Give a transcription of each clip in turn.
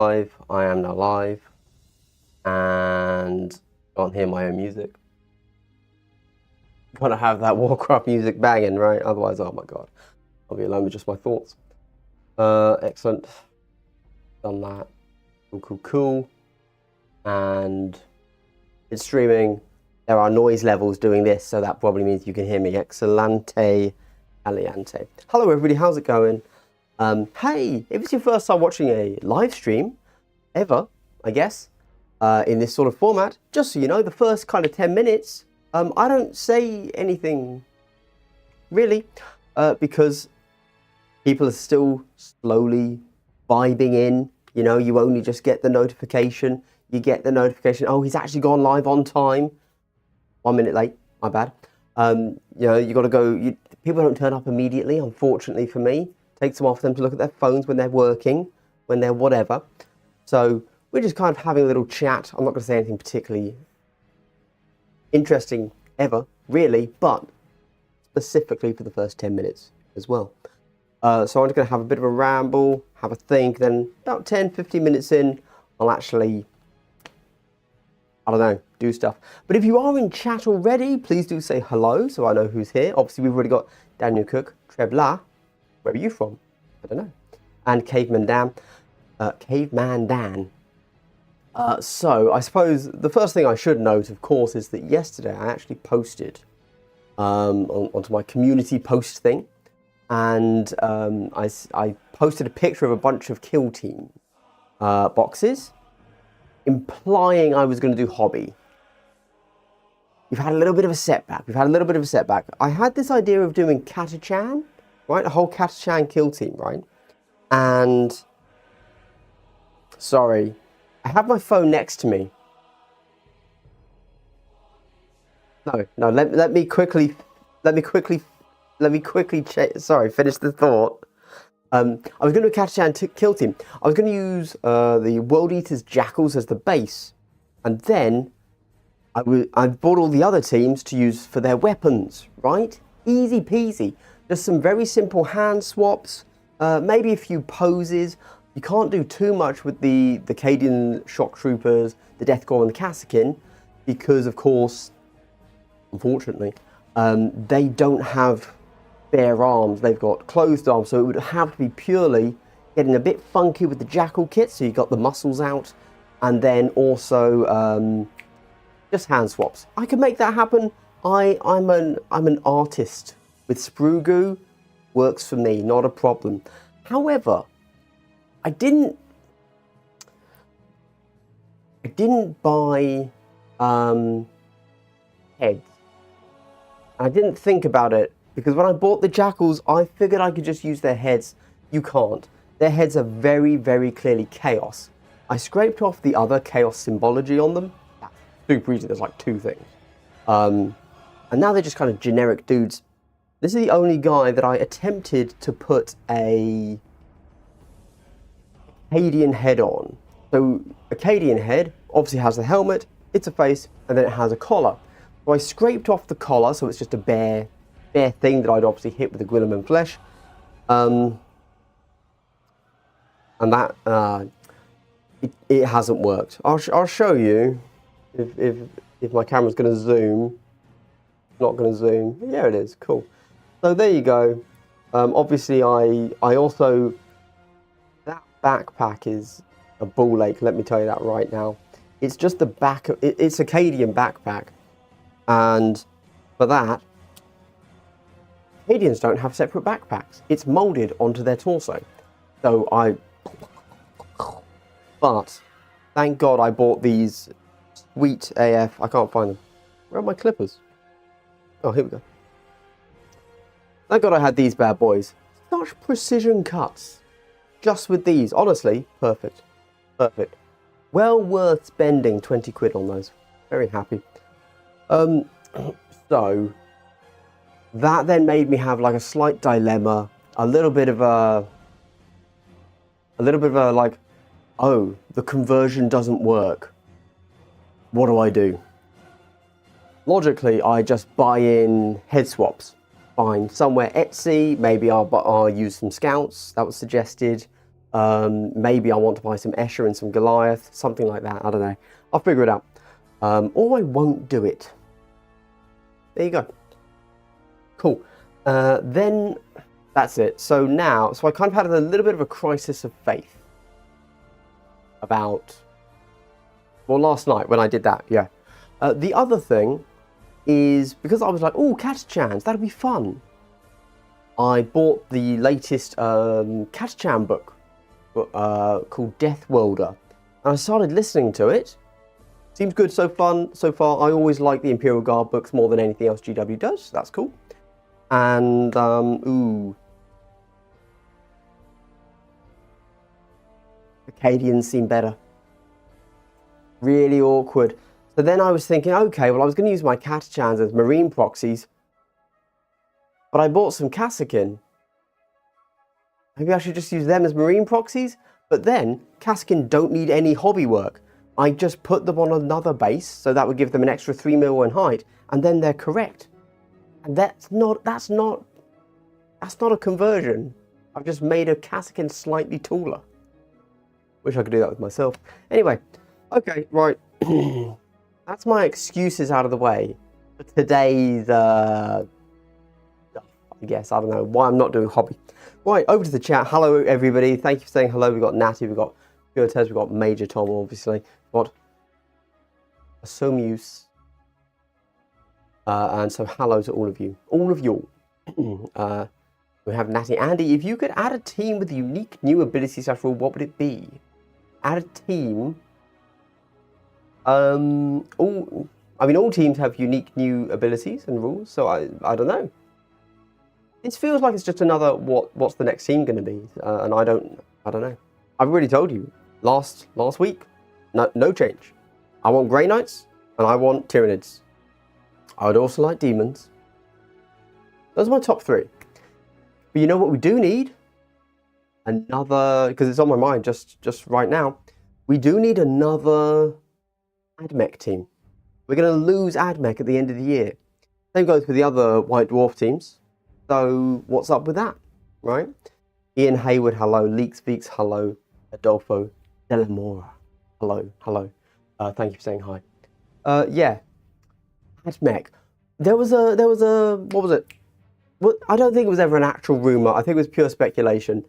Live. I am now live, and can't hear my own music. Gotta have that Warcraft music banging, right? Otherwise, oh my god, I'll be alone with just my thoughts. Excellent. Done that. Cool. And it's streaming. There are noise levels doing this, so that probably means you can hear me. Excellente, aliante. Hello everybody, how's it going? Hey, if it's your first time watching a live stream, ever, I guess, in this sort of format, just so you know, the first kind of 10 minutes, I don't say anything, really, because people are still slowly vibing in. You know, you only just get the notification. You get the notification, oh, he's actually gone live on time. 1 minute late, my bad. You know, you got to go, people don't turn up immediately, unfortunately for me. Takes a while for them to look at their phones when they're working, when they're whatever. So we're just kind of having a little chat. I'm not going to say anything particularly interesting ever, really, but specifically for the first 10 minutes as well. So I'm just going to have a bit of a ramble, have a think, then about 10, 15 minutes in, I'll actually, I don't know, do stuff. But if you are in chat already, please do say hello so I know who's here. Obviously, we've already got Daniel Cook, Trebla. Where are you from? I don't know. And Caveman Dan. So I suppose the first thing I should note, of course, is that yesterday I actually posted onto my community post thing. And I posted a picture of a bunch of Kill Team boxes, implying I was going to do hobby. We've had a little bit of a setback. I had this idea of doing Catachan, right? A whole Catachan Kill Team, right? And sorry, I have my phone next to me. No. Let me quickly finish the thought. I was going to do a Catachan Kill Team. I was going to use the World Eater's Jackals as the base, and then I bought all the other teams to use for their weapons, right? Easy peasy. Just some very simple hand swaps, maybe a few poses. You can't do too much with the Cadian Shock Troopers, the Death Gore and the Kassakin, because of course, unfortunately, they don't have bare arms. They've got closed arms, so it would have to be purely getting a bit funky with the Jackal kit, so you got the muscles out, and then also just hand swaps. I can make that happen. I'm an artist. With sprue goo, works for me, not a problem. However, I didn't buy heads. I didn't think about it because when I bought the Jackals, I figured I could just use their heads. You can't. Their heads are very, very clearly chaos. I scraped off the other chaos symbology on them. That's super easy. There's like 2 things. And now they're just kind of generic dudes. This is the only guy that I attempted to put a Cadian head on. So a Cadian head obviously has the helmet, it's a face, and then it has a collar. So I scraped off the collar, so it's just a bare thing that I'd obviously hit with the Guilliman flesh. And that it hasn't worked. I'll show you if my camera's going to zoom. Not going to zoom. Yeah, it is. Cool. So there you go. Obviously, I also, that backpack is a ball ache. Let me tell you that right now. It's just the back. It's a Cadian backpack, and for that, Cadians don't have separate backpacks. It's molded onto their torso. So but thank God I bought these sweet AF. I can't find them. Where are my clippers? Oh, here we go. Thank God I had these bad boys. Such precision cuts. Just with these. Honestly, perfect. Perfect. Well worth spending 20 quid on those. Very happy. So, that then made me have like a slight dilemma. A little bit of a like, oh, the conversion doesn't work. What do I do? Logically, I just buy in head swaps. Fine, somewhere Etsy, maybe I'll use some scouts, that was suggested. Maybe I want to buy some Escher and some Goliath, something like that. I don't know. I'll figure it out. Or I won't do it. There you go. Cool. Then that's it. So now, so I kind of had a little bit of a crisis of faith about, well, last night when I did that, yeah. The other thing is, because I was like, oh, Catachans, that'll be fun. I bought the latest Catachan book called Death Welder, and I started listening to it. Seems good so far. I always like the Imperial Guard books more than anything else GW does, so that's cool. And, ooh. Acadians seem better. Really awkward. So then I was thinking, okay, well, I was going to use my Catachans as marine proxies, but I bought some Kasrkin. Maybe I should just use them as marine proxies? But then, Kasrkin don't need any hobby work. I just put them on another base, so that would give them an extra 3 mil in height, and then they're correct. And that's not a conversion. I've just made a Kasrkin slightly taller. Wish I could do that with myself. Anyway, okay, right. That's my excuses out of the way for today's stuff, I guess. I don't know why I'm not doing hobby. Right, over to the chat. Hello, everybody. Thank you for saying hello. We've got Natty, we've got Pure we've got Major Tom, obviously. We've got Asomuse. And so hello to all of you. All of you. We have Natty. Andy, if you could add a team with unique new abilities after all, what would it be? Add a team. All teams have unique new abilities and rules, so I don't know. This feels like it's just another what's the next team going to be, and I don't know. I've already told you last week. No change. I want Grey Knights and I want Tyranids. I would also like Demons. Those are my top 3. But you know what we do need? Another, because it's on my mind just right now. We do need another AdMech team. We're going to lose AdMech at the end of the year. Same goes with the other White Dwarf teams. So what's up with that, right? Ian Hayward, hello. Leaks Veeks, hello. Adolfo Delamora, hello. Thank you for saying hi. Yeah, AdMech. There was a what was it? Well, I don't think it was ever an actual rumor. I think it was pure speculation,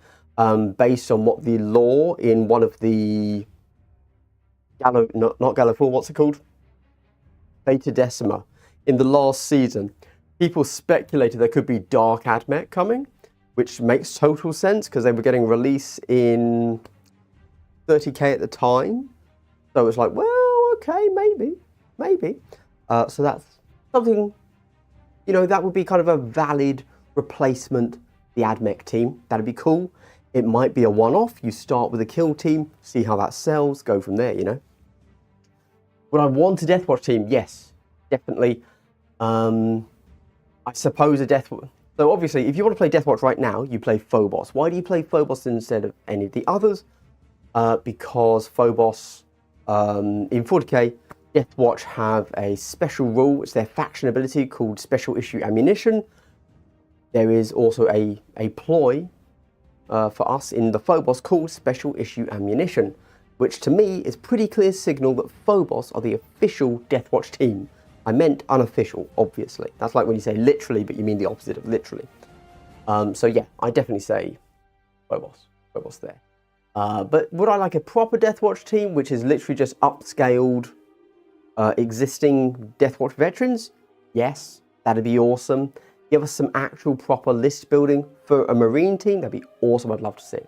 based on what the lore in one of the not Galliford, what's it called? Beta Decima. In the last season, people speculated there could be Dark AdMech coming, which makes total sense because they were getting release in 30k at the time. So it's like, well, okay, maybe. So that's something, you know, that would be kind of a valid replacement, the AdMech team. That'd be cool. It might be a one-off. You start with a kill team, see how that sells, go from there, you know. Would I want a Deathwatch team? Yes, definitely. I suppose a Deathwatch. So obviously, if you want to play Deathwatch right now, you play Phobos. Why do you play Phobos instead of any of the others? Because Phobos, in 40k, Deathwatch have a special rule. It's their faction ability called Special Issue Ammunition. There is also a ploy for us in the Phobos called Special Issue Ammunition, which to me is pretty clear signal that Phobos are the official Deathwatch team. I meant unofficial, obviously. That's like when you say literally, but you mean the opposite of literally. So yeah, I definitely say Phobos there. But would I like a proper Deathwatch team, which is literally just upscaled existing Deathwatch veterans? Yes, that'd be awesome. Give us some actual proper list building for a Marine team. That'd be awesome. I'd love to see.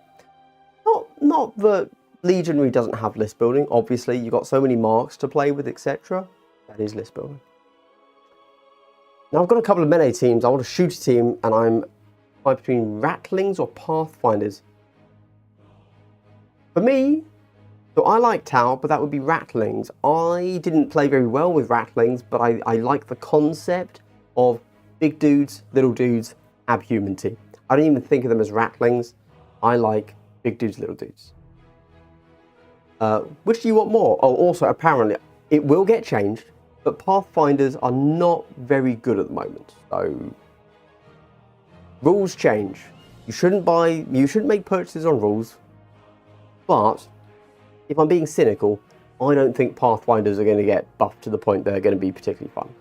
Not that Legionary doesn't have list building. Obviously, you've got so many marks to play with, etc. That is list building. Now I've got a couple of melee teams. I want a shooter team, and I'm between Rattlings or Pathfinders. For me, so I like Tau, but that would be Rattlings. I didn't play very well with Rattlings, but I like the concept of big dudes, little dudes, abhuman team. I don't even think of them as Rattlings. I like big dudes, little dudes. Which do you want more? Oh, also, apparently, it will get changed, but Pathfinders are not very good at the moment. So, rules change. You shouldn't make purchases on rules. But if I'm being cynical, I don't think Pathfinders are going to get buffed to the point they're going to be particularly fun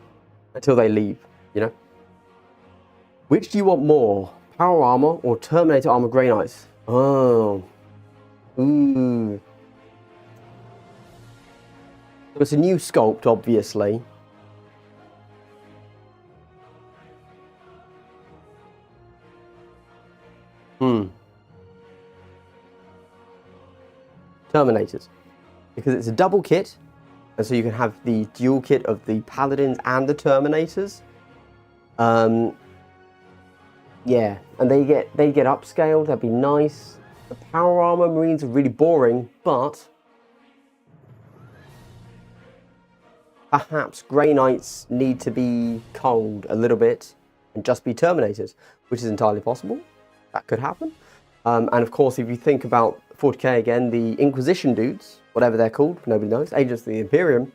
until they leave, you know? Which do you want more? Power Armor or Terminator Armor Grey Knights? Oh. Ooh. So it's a new sculpt, obviously. Terminators. Because it's a double kit, and so you can have the dual kit of the Paladins and the Terminators. Yeah, and they get upscaled, that'd be nice. The Power Armor Marines are really boring, but perhaps Grey Knights need to be culled a little bit and just be Terminators, which is entirely possible. That could happen. And of course, if you think about 40k again, the Inquisition dudes, whatever they're called, nobody knows, Agents of the Imperium,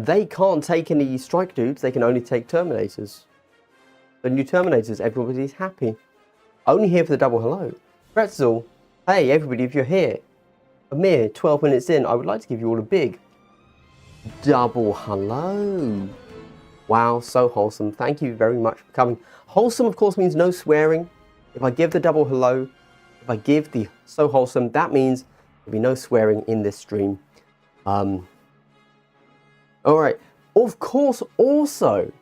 they can't take any strike dudes, they can only take Terminators. The new Terminators, everybody's happy. Only here for the double hello. Pretzel, hey everybody, if you're here, a mere 12 minutes in, I would like to give you all a big double hello. Wow, so wholesome. Thank you very much for coming. Wholesome, of course, means no swearing. If I give the double hello, if I give the so wholesome, that means there'll be no swearing in this stream. All right. Of course, also,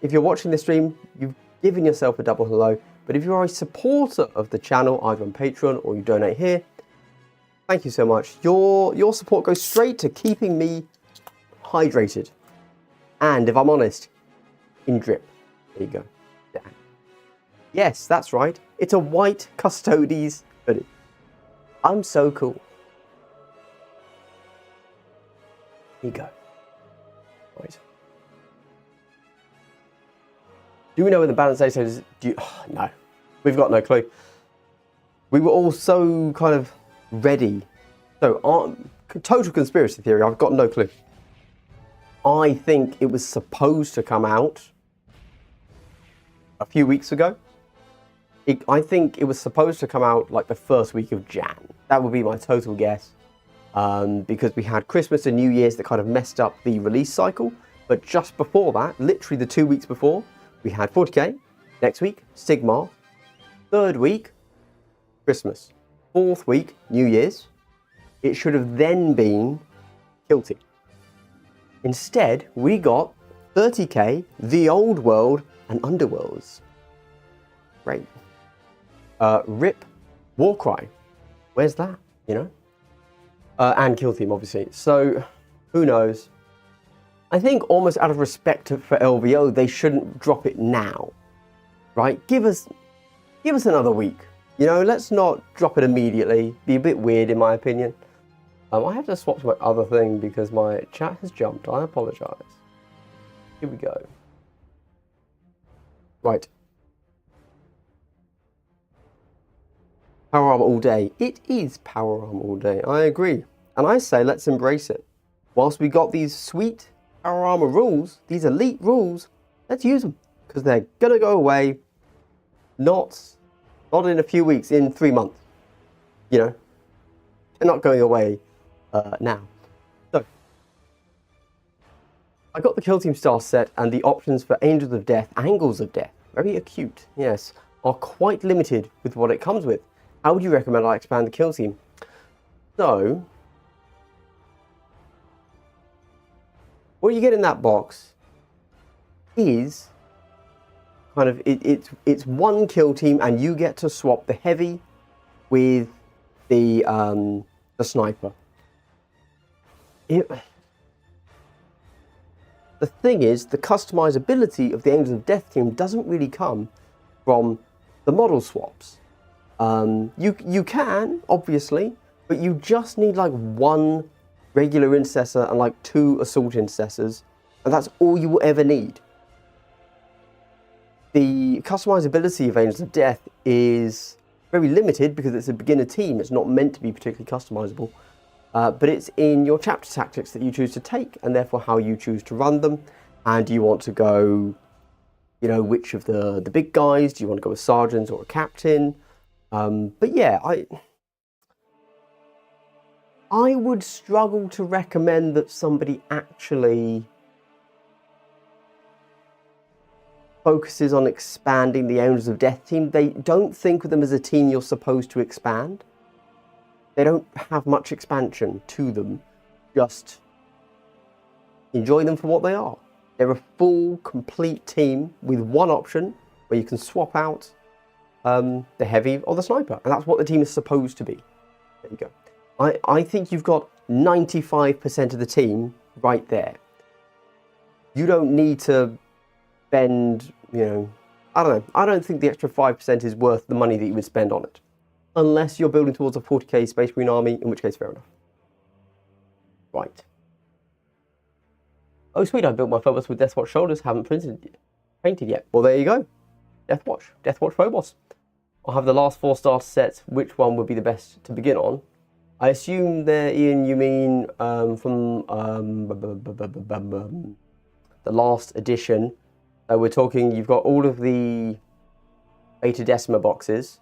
if you're watching the stream, you've given yourself a double hello. But if you're a supporter of the channel, either on Patreon or you donate here, thank you so much. Your support goes straight to keeping me hydrated. And if I'm honest, in drip. There you go. Yeah. Yes, that's right. It's a white Custodes hoodie. I'm so cool. Here you go. Right. Do we know where the balance data is? No. We've got no clue. We were all so kind of ready. So, total conspiracy theory, I've got no clue. I think it was supposed to come out a few weeks ago. I think it was supposed to come out like the first week of Jan. That would be my total guess. Because we had Christmas and New Year's that kind of messed up the release cycle. But just before that, literally the 2 weeks before, we had 40k. Next week, Sigmar. Third week, Christmas. Fourth week, New Year's. It should have then been Kill Team. Instead, we got 30k, The Old World, and Underworlds. Great. RIP Warcry. Where's that? You know? And Kill Team, obviously. So, who knows? I think almost out of respect for LVO, they shouldn't drop it now. Right? Give us another week. You know, let's not drop it immediately. Be a bit weird, in my opinion. I have to swap to my other thing because my chat has jumped. I apologise. Here we go. Right. Power Armor all day. It is Power Armor all day. I agree. And I say let's embrace it. Whilst we got these sweet Power Armor rules, these elite rules, let's use them. Because they're going to go away not in a few weeks, in 3 months. You know? They're not going away now. So, I got the Kill Team Star set and the options for Angels of Death, Angles of Death, very acute, yes, are quite limited with what it comes with. How would you recommend I expand the Kill Team? So, what you get in that box is kind of, it's one Kill Team and you get to swap the Heavy with the Sniper. The thing is, the customizability of the Angels of Death team doesn't really come from the model swaps. You can, obviously, but you just need like one regular intercessor and like 2 assault intercessors, and that's all you will ever need. The customizability of Angels of Death is very limited because it's a beginner team. It's not meant to be particularly customizable. But it's in your chapter tactics that you choose to take, and therefore how you choose to run them. And do you want to go, you know, which of the big guys? Do you want to go with sergeants or a captain? But yeah, I would struggle to recommend that somebody actually focuses on expanding the Owners of Death team. They don't think of them as a team you're supposed to expand. They don't have much expansion to them. Just enjoy them for what they are. They're a full, complete team with one option where you can swap out the heavy or the sniper. And that's what the team is supposed to be. There you go. I think you've got 95% of the team right there. You don't need to spend, you know, I don't know. I don't think the extra 5% is worth the money that you would spend on it. Unless you're building towards a 40k Space Marine army, in which case, fair enough. Right. Oh, sweet, I built my Phobos with Deathwatch shoulders, haven't painted yet. Well, there you go. Deathwatch Phobos. I'll have the last 4 starter sets. Which one would be the best to begin on? I assume there, Ian, you mean from the last edition. We're talking, you've got all of the Beta Decima boxes.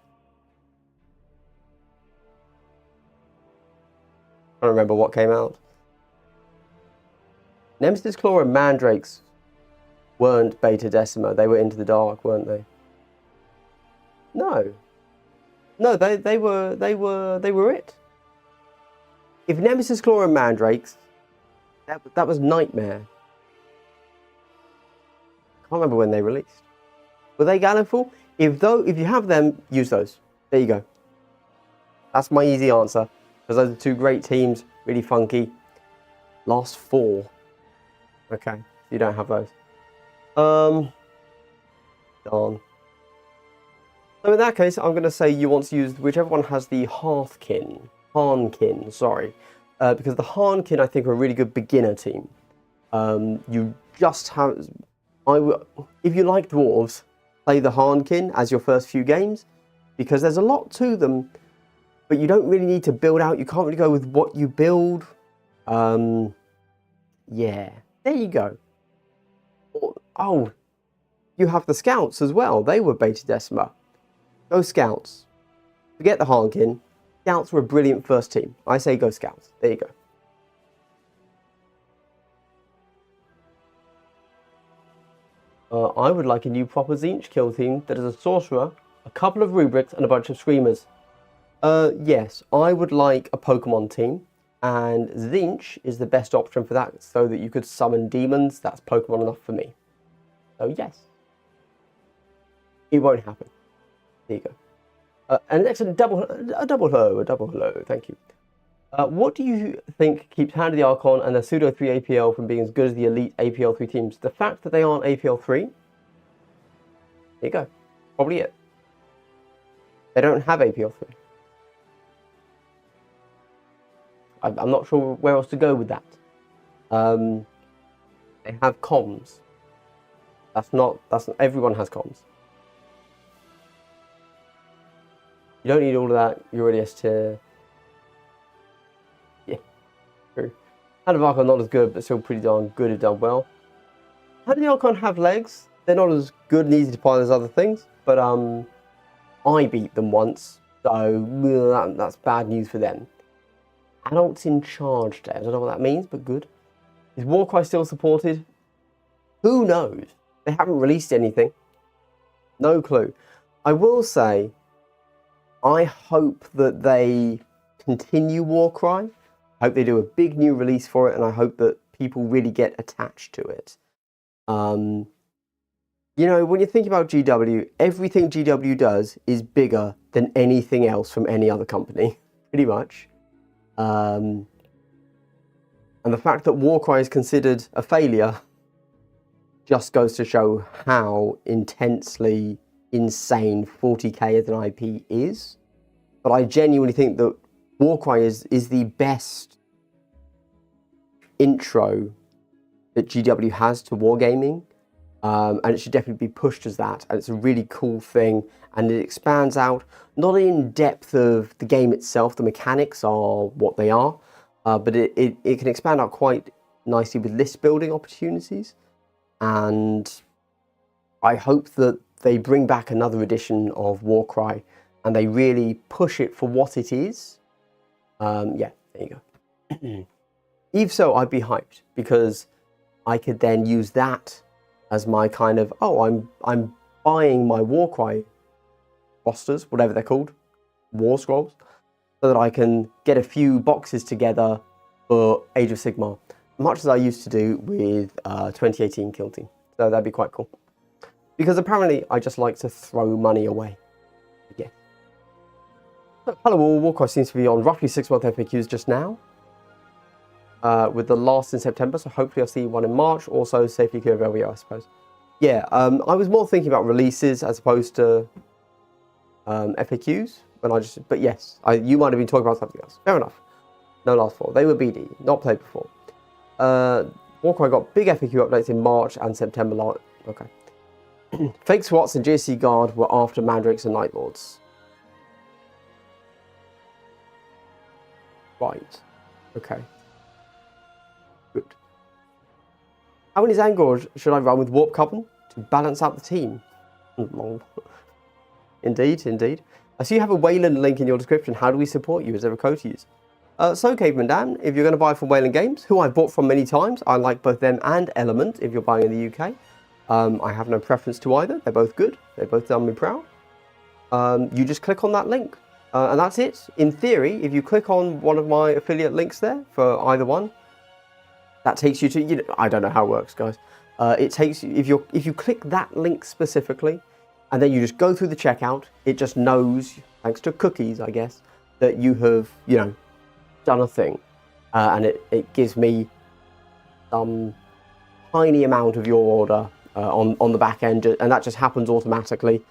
I don't remember what came out. Nemesis Claw and Mandrakes weren't Beta Decima. They were Into the Dark, weren't they? No. No, they were it. If Nemesis Claw and Mandrakes, that was Nightmare. Can't remember when they released. Were they Galliful? If you have them, use those. There you go. That's my easy answer. Because those are 2 great teams, really funky. Last 4. Okay, you don't have those. Darn. So in that case, I'm going to say you want to use whichever one has the Harnkin, sorry. Because the Harnkin, I think, are a really good beginner team. You just have... if you like dwarves, play the Harnkin as your first few games. Because there's a lot to them. But you don't really need to build out. You can't really go with what you build. Yeah. There you go. Oh, you have the Scouts as well. They were Beta Decima. Go Scouts. Forget the Harnkin. Scouts were a brilliant first team. I say go Scouts. There you go. I would like a new proper Tzeentch kill team that is a sorcerer, a couple of rubrics, and a bunch of screamers. Yes, I would like a Pokemon team. And Tzeentch is the best option for that, so that you could summon demons. That's Pokemon enough for me. So yes. It won't happen. There you go. And an excellent double hello, thank you. What do you think keeps Hand of the Archon and the Pseudo 3 APL from being as good as the Elite APL 3 teams? The fact that they aren't APL 3? There you go. Probably it. They don't have APL 3. I'm not sure where else to go with that. They have comms. That's not everyone has comms. You don't need all of that. You're already S tier. Yeah, true. Hand of Archon not as good, but still pretty darn good if done well. Hand of the Archon have legs. They're not as good and easy to pilot as other things, but I beat them once, so that's bad news for them. Adults in charge day. I don't know what that means, but good. Is Warcry still supported? Who knows? They haven't released anything. No clue. I will say, I hope that they continue Warcry. I hope they do a big new release for it, and I hope that people really get attached to it. You know, when you think about GW, everything GW does is bigger than anything else from any other company, pretty much. And the fact that Warcry is considered a failure just goes to show how intensely insane 40k as an IP is. But I genuinely think that Warcry is the best intro that GW has to wargaming. And it should definitely be pushed as that. And it's a really cool thing. And it expands out, not in depth of the game itself, the mechanics are what they are, but it can expand out quite nicely with list building opportunities. And I hope that they bring back another edition of Warcry and they really push it for what it is. Yeah, there you go. If so, I'd be hyped because I could then use that as my kind of, oh, I'm buying my Warcry rosters, whatever they're called, War Scrolls, so that I can get a few boxes together for Age of Sigmar, much as I used to do with 2018 Kill Team. So that'd be quite cool. Because apparently I just like to throw money away. Yeah. Hello all, Warcry seems to be on roughly 6-month FAQs just now. With the last in September, so hopefully I'll see one in March. Also, safety curve LVO, I suppose. Yeah, I was more thinking about releases as opposed to FAQs. But yes, you might have been talking about something else. Fair enough. No last four. They were BD, not played before. Warcry got big FAQ updates in March and September. Okay. Fake SWATs and GSC Guard were after Mandrakes and Night Lords. Right. Okay. Good. How many Zangors should I run with Warp Coven to balance out the team? Indeed, indeed. I see you have a Wayland link in your description. How do we support you? Is there a code to use? So, Caveman Dan, if you're going to buy from Wayland Games, who I've bought from many times, I like both them and Element if you're buying in the UK. I have no preference to either. They're both good. They've both done me proud. You just click on that link. And that's it. In theory, if you click on one of my affiliate links there for either one, that takes you to, you know, I don't know how it works, guys. It takes you, if you click that link specifically, and then you just go through the checkout, it just knows, thanks to cookies, I guess, that you have, you know, done a thing. And it gives me some tiny amount of your order on the back end, and that just happens automatically.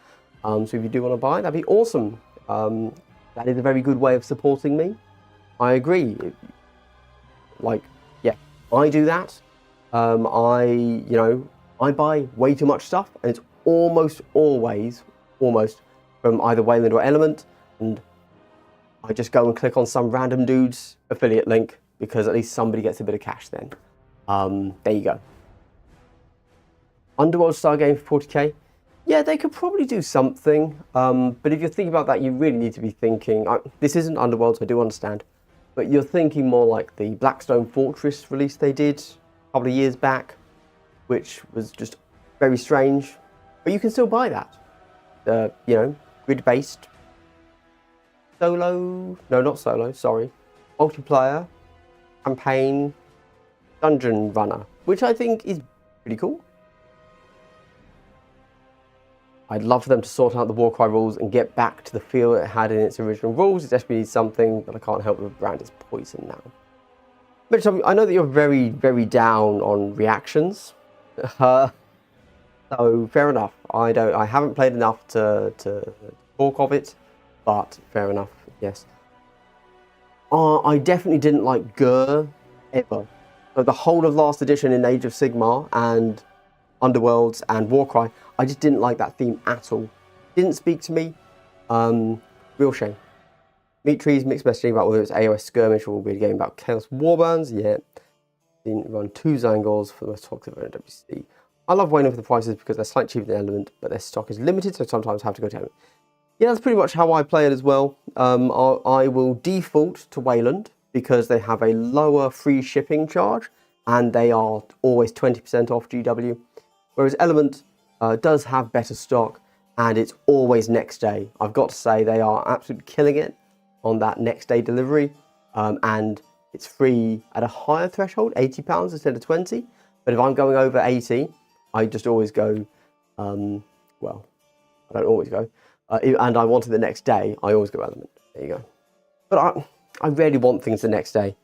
So if you do want to buy, that'd be awesome. That is a very good way of supporting me. I agree. Like, yeah, I do that. You know, I buy way too much stuff, and it's almost always from either Wayland or Element, and I just go and click on some random dude's affiliate link because at least somebody gets a bit of cash then. There you go. Underworld Star game for 40k. Yeah, they could probably do something, but if you're thinking about that, you really need to be thinking, this isn't Underworld, so I do understand, but you're thinking more like the Blackstone Fortress release they did a couple of years back, which was just very strange, but you can still buy that. You know, grid-based, solo, no, not solo, sorry, multiplayer, campaign, dungeon runner, which I think is pretty cool. I'd love for them to sort out the Warcry rules and get back to the feel it had in its original rules. It's definitely something that I can't help but brand as poison now. Mitch, I know that you're very, very down on reactions. So fair enough. I haven't played enough to talk of it, but fair enough, yes. I definitely didn't like Gur ever. So the whole of last edition in Age of Sigmar and Underworlds and Warcry, I just didn't like that theme at all. Didn't speak to me. Real shame. Meat Trees mixed messaging about whether it's AOS Skirmish or weird game about Chaos Warbands. Yeah. Didn't run 2 Zangors for the most toxic of NWC. I love Wayland for the prices because they're slightly cheaper than Element, but their stock is limited, so sometimes I have to go to Element. Yeah, that's pretty much how I play it as well. I will default to Wayland because they have a lower free shipping charge and they are always 20% off GW. Whereas Element does have better stock and it's always next day. I've got to say they are absolutely killing it on that next day delivery, and it's free at a higher threshold, £80 instead of 20. But if I'm going over 80, I just always go, well, I don't always go, and I want it the next day, I always go Element. There you go. But I rarely want things the next day.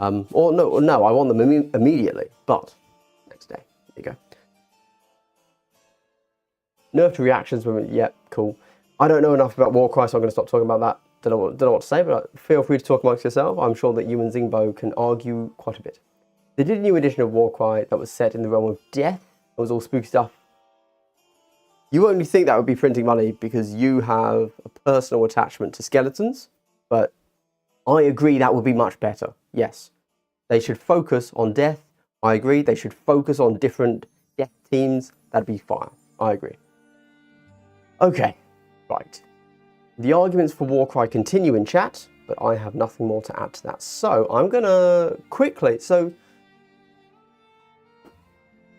Or no, I want them immediately, but next day. There you go. Nerf to reactions, yeah, cool. I don't know enough about Warcry, so I'm going to stop talking about that. Don't know what to say, but feel free to talk amongst yourself. I'm sure that you and Zingbo can argue quite a bit. They did a new edition of Warcry that was set in the realm of death. It was all spooky stuff. You only think that would be printing money because you have a personal attachment to skeletons, but I agree that would be much better. Yes, they should focus on death. I agree. They should focus on different death teams. That'd be fine. I agree. Okay, right. The arguments for Warcry continue in chat. but I have nothing more to add to that. So I'm gonna quickly, so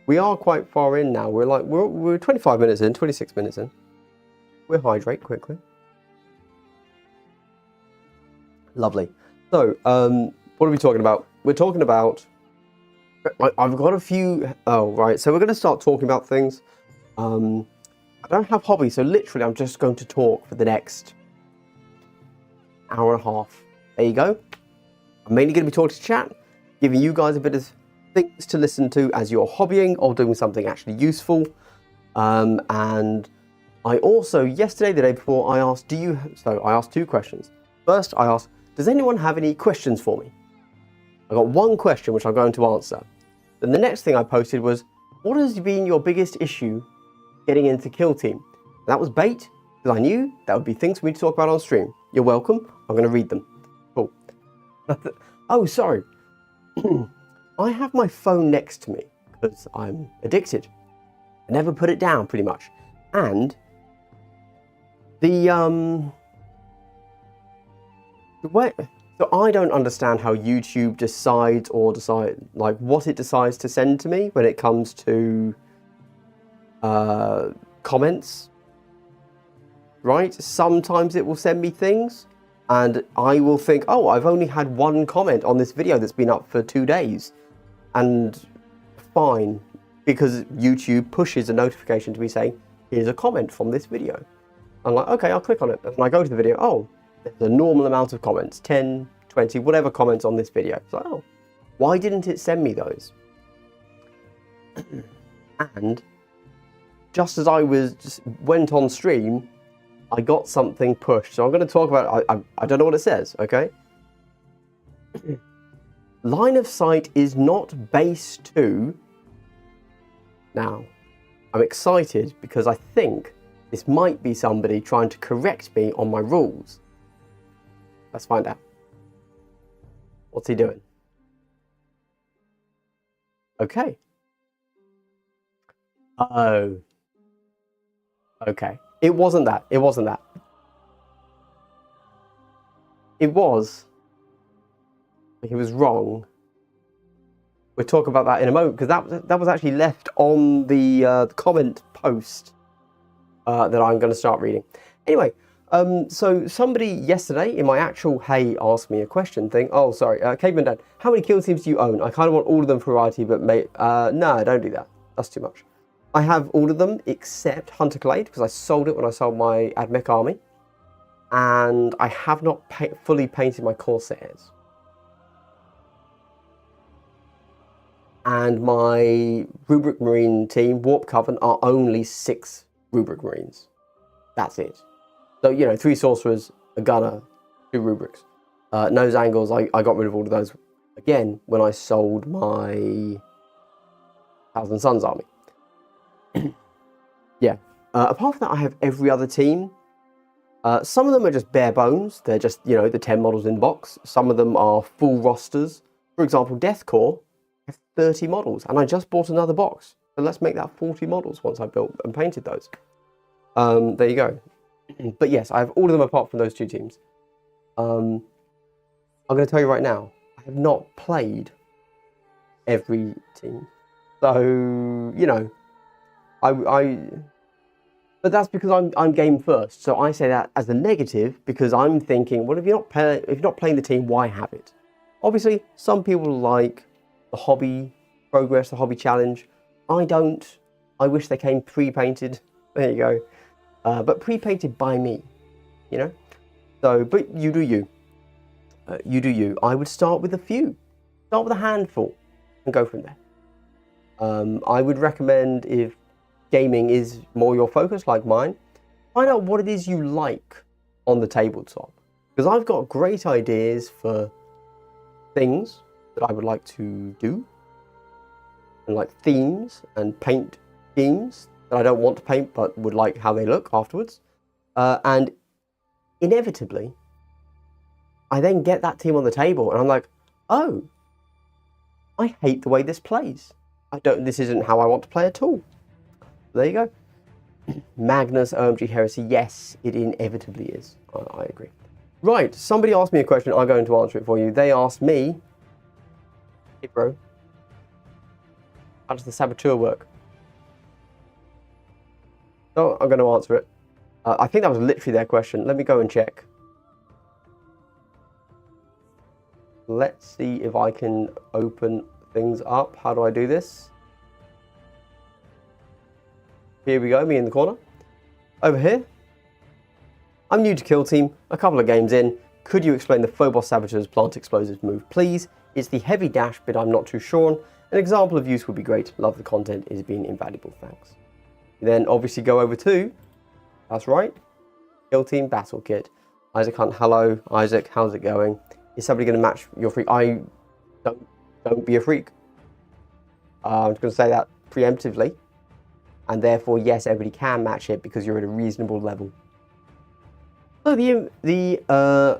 we are quite far in now. We're 25 minutes in, 26 minutes in. We'll hydrate quickly. Lovely. So, what are we talking about? We're talking about, I've got a few, oh, right. So we're going to start talking about things. I don't have hobbies, so literally I'm just going to talk for the next hour and a half. There you go. I'm mainly going to be talking to chat, giving you guys a bit of things to listen to as you're hobbying or doing something actually useful. And I also, yesterday, the day before, I asked, I asked two questions. First, I asked, does anyone have any questions for me? I got one question, which I'm going to answer. Then the next thing I posted was, what has been your biggest issue getting into Kill Team? And that was bait, because I knew that would be things for me to talk about on stream. You're welcome. I'm going to read them. Cool. Oh, sorry. I have my phone next to me because I'm addicted. I never put it down, pretty much. And the way, so I don't understand how YouTube decides like what it decides to send to me when it comes to comments, right? Sometimes it will send me things and I will think, oh, I've only had one comment on this video that's been up for 2 days, and fine, because YouTube pushes a notification to me saying, here's a comment from this video. I'm like, okay, I'll click on it. And I go to the video, oh, there's a normal amount of comments, 10, 20, whatever comments on this video. It's like, oh, why didn't it send me those? And just as I went on stream, I got something pushed. So I'm going to talk about it. I don't know what it says, okay? Line of sight is not base 2. Now, I'm excited because I think this might be somebody trying to correct me on my rules. Let's find out. What's he doing? Okay. Oh. Okay. It wasn't that. It wasn't that. It was. He was wrong. We'll talk about that in a moment, because that was actually left on the comment post that I'm going to start reading. Anyway, so somebody yesterday in my actual Hey Ask Me a Question thing, oh sorry, Caveman Dad, how many kill teams do you own? I kind of want all of them for variety, but no, don't do that. That's too much. I have all of them except Hunter Glade, because I sold it when I sold my Admech army. And I have not fully painted my Corsairs. And my Rubric Marine team, Warp Coven, are only 6 Rubric Marines. That's it. So, you know, 3 Sorcerers, a Gunner, 2 Rubrics. Nose Angles, I got rid of all of those, again, when I sold my Thousand Suns army. Yeah. Apart from that, I have every other team. Some of them are just bare bones. They're just, you know, the 10 models in the box. Some of them are full rosters. For example, Death Corps have 30 models, and I just bought another box. So let's make that 40 models once I've built and painted those. There you go. But yes, I have all of them apart from those 2 teams. I'm going to tell you right now, I have not played every team. So, you know, but that's because I'm game first. So I say that as a negative because I'm thinking, well, if you're not playing the team, why have it? Obviously, some people like the hobby progress, the hobby challenge. I don't. I wish they came pre-painted. There you go. But pre-painted by me, you know. So, but you do you. You do you. I would start with a few. Start with a handful and go from there. I would recommend, if gaming is more your focus, like mine, find out what it is you like on the tabletop. Because I've got great ideas for things that I would like to do, and like themes and paint schemes that I don't want to paint but would like how they look afterwards. And inevitably, I then get that team on the table and I'm like, oh, I hate the way this plays. This isn't how I want to play at all. There you go. Magnus OMG Heresy, yes, it inevitably is. I agree. Right, somebody asked me a question. I'm going to answer it for you. They asked me, hey bro, how does the saboteur work? So I'm going to answer it. I think that was literally their question. Let me go and check. Let's see if I can open things up. How do I do this? Here we go, me in the corner. Over here. I'm new to Kill Team, a couple of games in. Could you explain the Phobos Saboteur's plant explosives move, please? It's the heavy dash bit I'm not too sure on. An example of use would be great. Love the content, it's been invaluable, thanks. You then obviously go over to, that's right, Kill Team Battle Kit. Isaac Hunt, hello. Isaac, how's it going? Is somebody going to match your freak? Don't be a freak. I'm just going to say that preemptively. And therefore, yes, everybody can match it because you're at a reasonable level. So the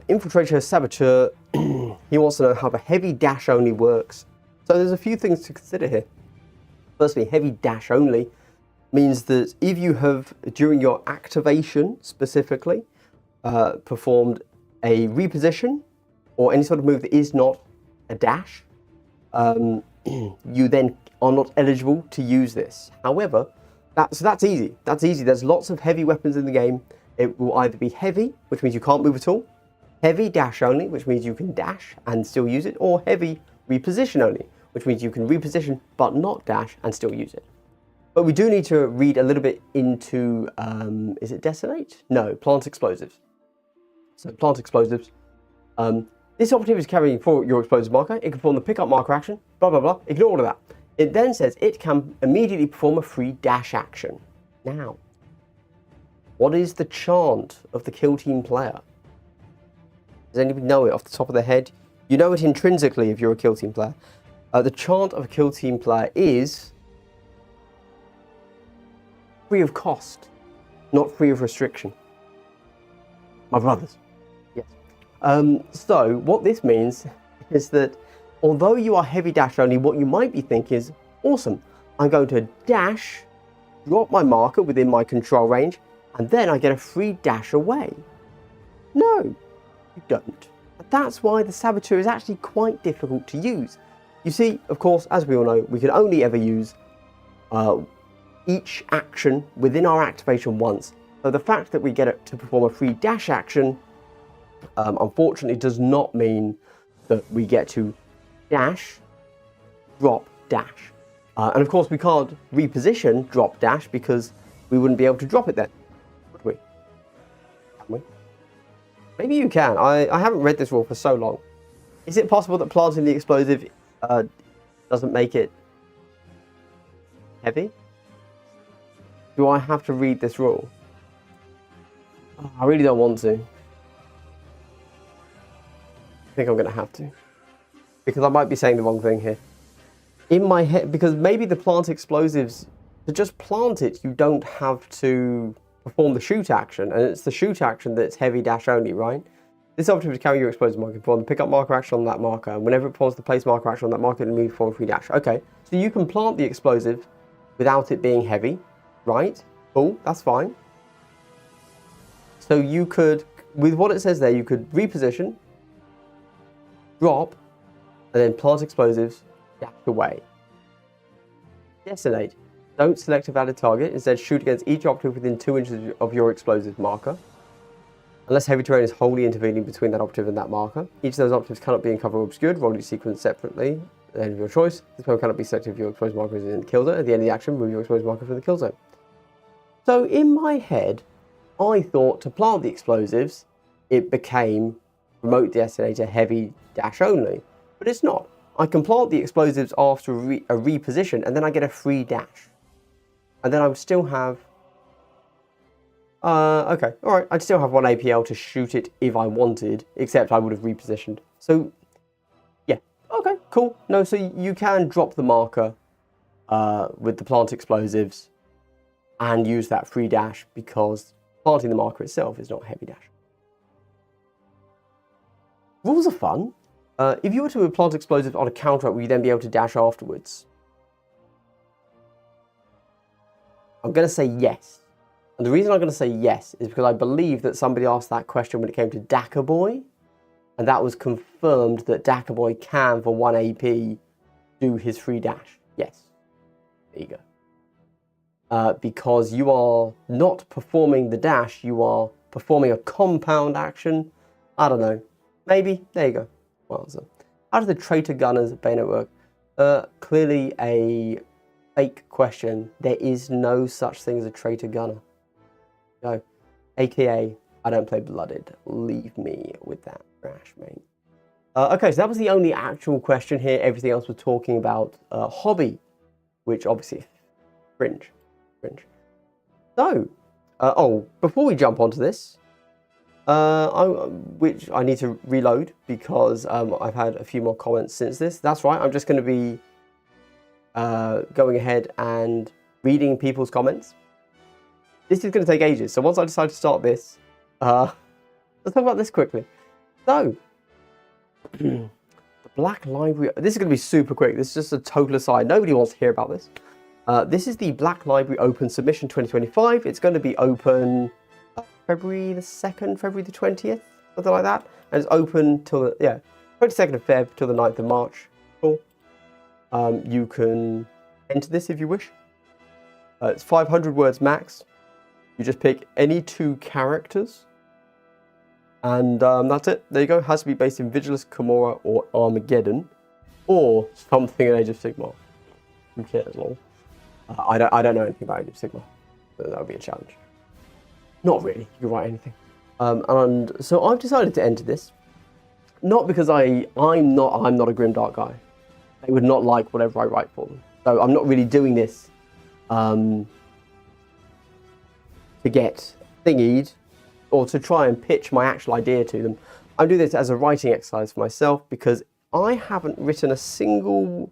Infiltrator Saboteur, he wants to know how the heavy dash only works. So there's a few things to consider here. Firstly, heavy dash only means that if you have, during your activation specifically, performed a reposition or any sort of move that is not a dash, you then are not eligible to use this. However, that's easy. That's easy. There's lots of heavy weapons in the game. It will either be heavy, which means you can't move at all, heavy dash only, which means you can dash and still use it, or heavy reposition only, which means you can reposition but not dash and still use it. But we do need to read a little bit into, is it Detonate? No, Plant Explosives. So Plant Explosives. This operative is carrying for your explosive marker. It can perform the pickup marker action, blah, blah, blah. Ignore all of that. It then says it can immediately perform a free dash action. Now, what is the chant of the Kill Team player? Does anybody know it off the top of their head? You know it intrinsically if you're a Kill Team player. The chant of a Kill Team player is free of cost, not free of restriction. My brothers. Yes. So what this means is that although you are heavy dash only, what you might be thinking is, awesome, I'm going to dash, drop my marker within my control range, and then I get a free dash away. No, you don't. That's why the Saboteur is actually quite difficult to use. You see, of course, as we all know, we can only ever use each action within our activation once. So the fact that we get it to perform a free dash action, unfortunately, does not mean that we get to dash, drop, dash. And of course, we can't reposition drop, dash because we wouldn't be able to drop it then. Would we? Can we? Maybe you can. I haven't read this rule for so long. Is it possible that planting the explosive doesn't make it heavy? Do I have to read this rule? Oh, I really don't want to. I think I'm going to have to. Because I might be saying the wrong thing here. In my head, because maybe the plant explosives, to just plant it, you don't have to perform the shoot action, and it's the shoot action that's heavy dash only, right? This operative is carry your explosive marker, perform the pickup marker action on that marker, and whenever it performs the place marker action on that marker, it moves forward free dash. Okay, so you can plant the explosive without it being heavy, right? Cool, that's fine. So you could, with what it says there, you could reposition, drop, and then plant explosives, dash away. Detonate. Don't select a valid target. Instead, shoot against each operative within 2 inches of your explosive marker. Unless heavy terrain is wholly intervening between that operative and that marker. Each of those operatives cannot be in cover or obscured. Roll each sequence separately. At the end of your choice. This one cannot be selected if your explosive marker is in the kill zone. At the end of the action, move your explosive marker from the kill zone. So in my head, I thought to plant the explosives, it became remote detonator heavy dash only. But it's not. I can plant the explosives after a reposition, and then I get a free dash. And then I would still have... okay, alright, I'd still have one APL to shoot it if I wanted, except I would have repositioned. So, yeah, okay, cool. No, so you can drop the marker with the plant explosives and use that free dash because planting the marker itself is not heavy dash. Rules are fun. If you were to plant explosives on a counter, will you then be able to dash afterwards? I'm going to say yes. And the reason I'm going to say yes is because I believe that somebody asked that question when it came to Dakka Boy, and that was confirmed that Dakka Boy can, for 1 AP, do his free dash. Yes. There you go. Because you are not performing the dash, you are performing a compound action. I don't know. Maybe. There you go. Well, so how does the traitor gunners bayonet work? Clearly a fake question. There is no such thing as a traitor gunner. No. AKA, I don't play blooded. Leave me with that trash, mate. Okay, so that was the only actual question here. Everything else was talking about hobby, which obviously, cringe. So, before we jump onto this, which I need to reload because I've had a few more comments since this. That's right, I'm just going to be going ahead and reading people's comments. This is going to take ages, so once I decide to start this, let's talk about this quickly. So, the Black Library, this is going to be super quick. This is just a total aside. Nobody wants to hear about this. This is the Black Library Open Submission 2025. It's going to be open February the 2nd, February the 20th, something like that. And it's open till the, 22nd of Feb till the 9th of March. Cool. You can enter this if you wish. It's 500 words max. You just pick any 2 characters. And that's it. There you go. It has to be based in Vigilus, Kimura, or Armageddon. Or something in Age of Sigmar. Who cares, lol? I don't know anything about Age of Sigmar. So that would be a challenge. Not really. You can write anything. And so I've decided to enter this. Not because I'm not a grimdark guy. They would not like whatever I write for them. So I'm not really doing this to get thingied or to try and pitch my actual idea to them. I'm doing this as a writing exercise for myself because I haven't written a single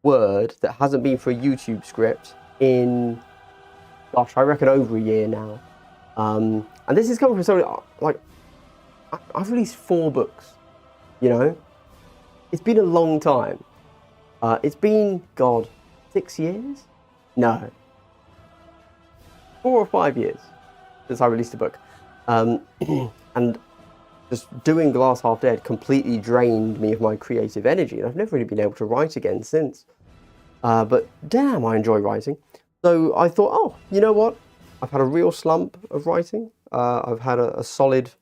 word that hasn't been for a YouTube script in, gosh, I reckon over a year now. And this is coming from somebody, like, I've released 4 books, you know? It's been a long time. It's been, God, 6 years? No. 4 or 5 years since I released a book. And just doing Glass Half Dead completely drained me of my creative energy, and I've never really been able to write again since. But damn, I enjoy writing. So I thought, oh, you know what? I've had a real slump of writing. I've had a solid,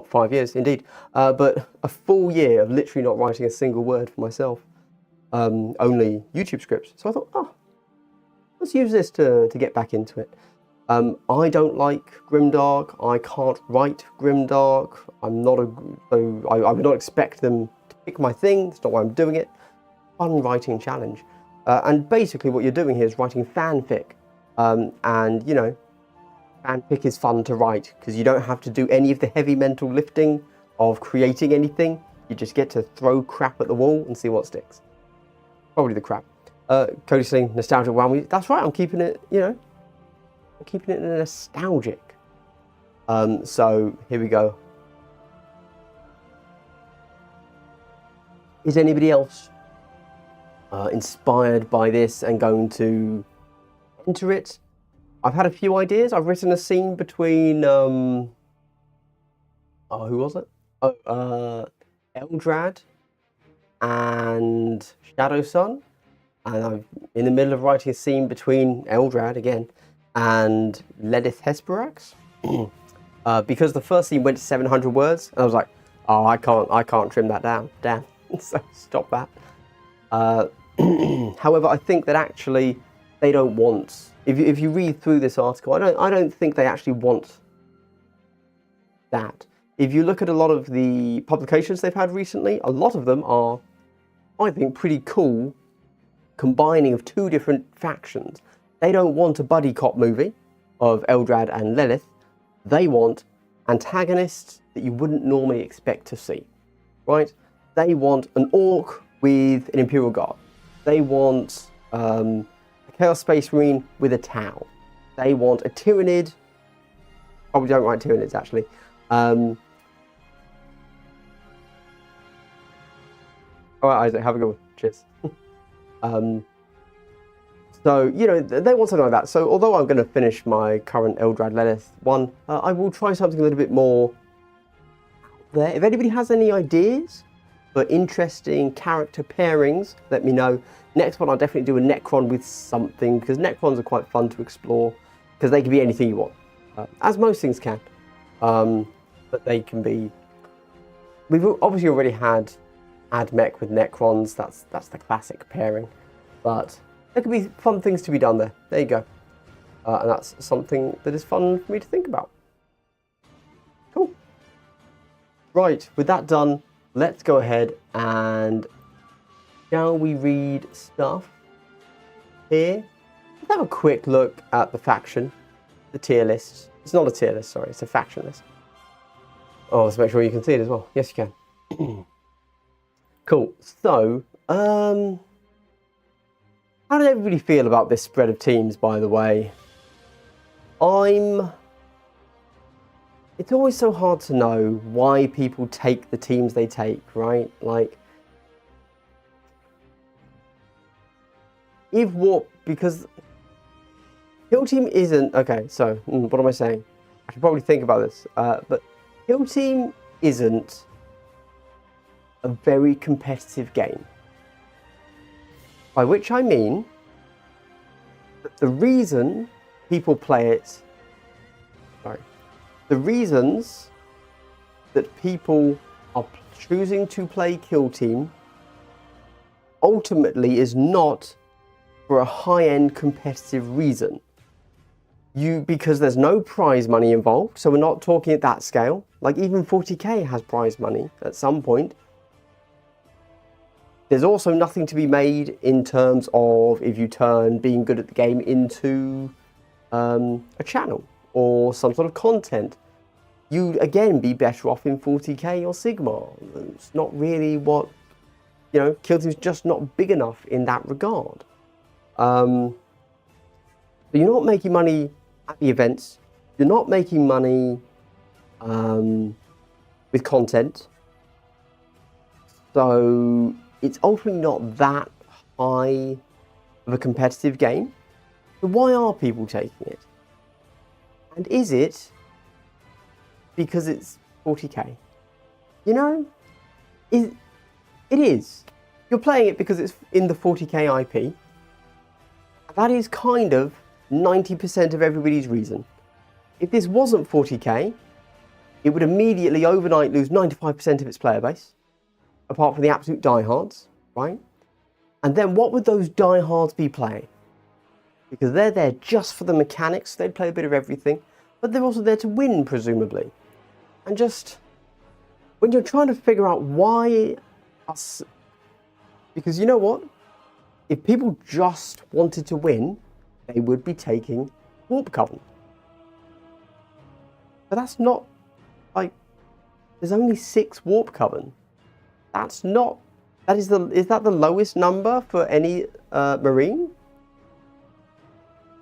5 years indeed, but a full year of literally not writing a single word for myself. Only YouTube scripts. So I thought, oh, let's use this to get back into it. I don't like grimdark. I can't write grimdark. I would not expect them to pick my thing. That's not why I'm doing it. Fun writing challenge. And basically what you're doing here is writing fanfic. And, you know, fanfic is fun to write because you don't have to do any of the heavy mental lifting of creating anything. You just get to throw crap at the wall and see what sticks. Probably the crap. Cody saying nostalgia whammy. That's right, I'm keeping it, you know, I'm keeping it nostalgic. So here we go. Is anybody else inspired by this and going to enter it? I've had a few ideas. I've written a scene between who was it? Eldrad and Shadow Sun, and I'm in the middle of writing a scene between Eldrad again and Ledith Hesperax. Because the first scene went to 700 words, and I was like, oh, I can't trim that down. Damn. So stop that. However, I think that actually they don't want. If you read through this article, I don't think they actually want that. If you look at a lot of the publications they've had recently, a lot of them are, I think, pretty cool combining of 2 different factions. They don't want a buddy cop movie of Eldrad and Lilith. They want antagonists that you wouldn't normally expect to see, right? They want an orc with an Imperial Guard. They want a Chaos Space Marine with a Tau. They want a Tyranid. Probably don't write Tyranids, actually. All right, Isaac, have a good one. Cheers. So, you know, they want something like that. So although I'm going to finish my current Eldrad Lilith one, I will try something a little bit more there. If anybody has any ideas for interesting character pairings, let me know. Next one, I'll definitely do a Necron with something, because Necrons are quite fun to explore, because they can be anything you want, as most things can. But they can be... We've obviously already had AdMech with Necrons, that's the classic pairing, but there could be fun things to be done there. There you go. And that's something that is fun for me to think about. Cool. Right, with that done, let's go ahead and shall we read stuff here? Let's have a quick look at the faction, the tier list. It's not a tier list, sorry, it's a faction list. Oh, let's make sure you can see it as well. Yes, you can. Cool. So, how did everybody feel about this spread of teams, by the way? It's always so hard to know why people take the teams they take, right? Like, because Kill Team isn't, okay, so, what am I saying? I should probably think about this, but Kill Team isn't a very competitive game. By which I mean that the reason people play it, the reasons that people are choosing to play Kill Team ultimately is not for a high-end competitive reason. Because there's no prize money involved, so we're not talking at that scale. Like even 40k has prize money at some point. There's also nothing to be made in terms of if you turn being good at the game into a channel or some sort of content. You'd again be better off in 40k or Sigma. It's not really what, you know, Kill Team's just not big enough in that regard. But you're not making money at the events. You're not making money with content. So it's ultimately not that high of a competitive game. So why are people taking it? And is it because it's 40k? You know, it is. You're playing it because it's in the 40k IP. That is kind of 90% of everybody's reason. If this wasn't 40k, it would immediately overnight lose 95% of its player base, apart from the absolute diehards, right? And then what would those diehards be playing? Because they're there just for the mechanics, they'd play a bit of everything, but they're also there to win, presumably. And just, when you're trying to figure out why us, because you know what? If people just wanted to win, they would be taking Warp Coven. But that's not, like, there's only 6 Warp Coven. That's not, is that the lowest number for any Marine?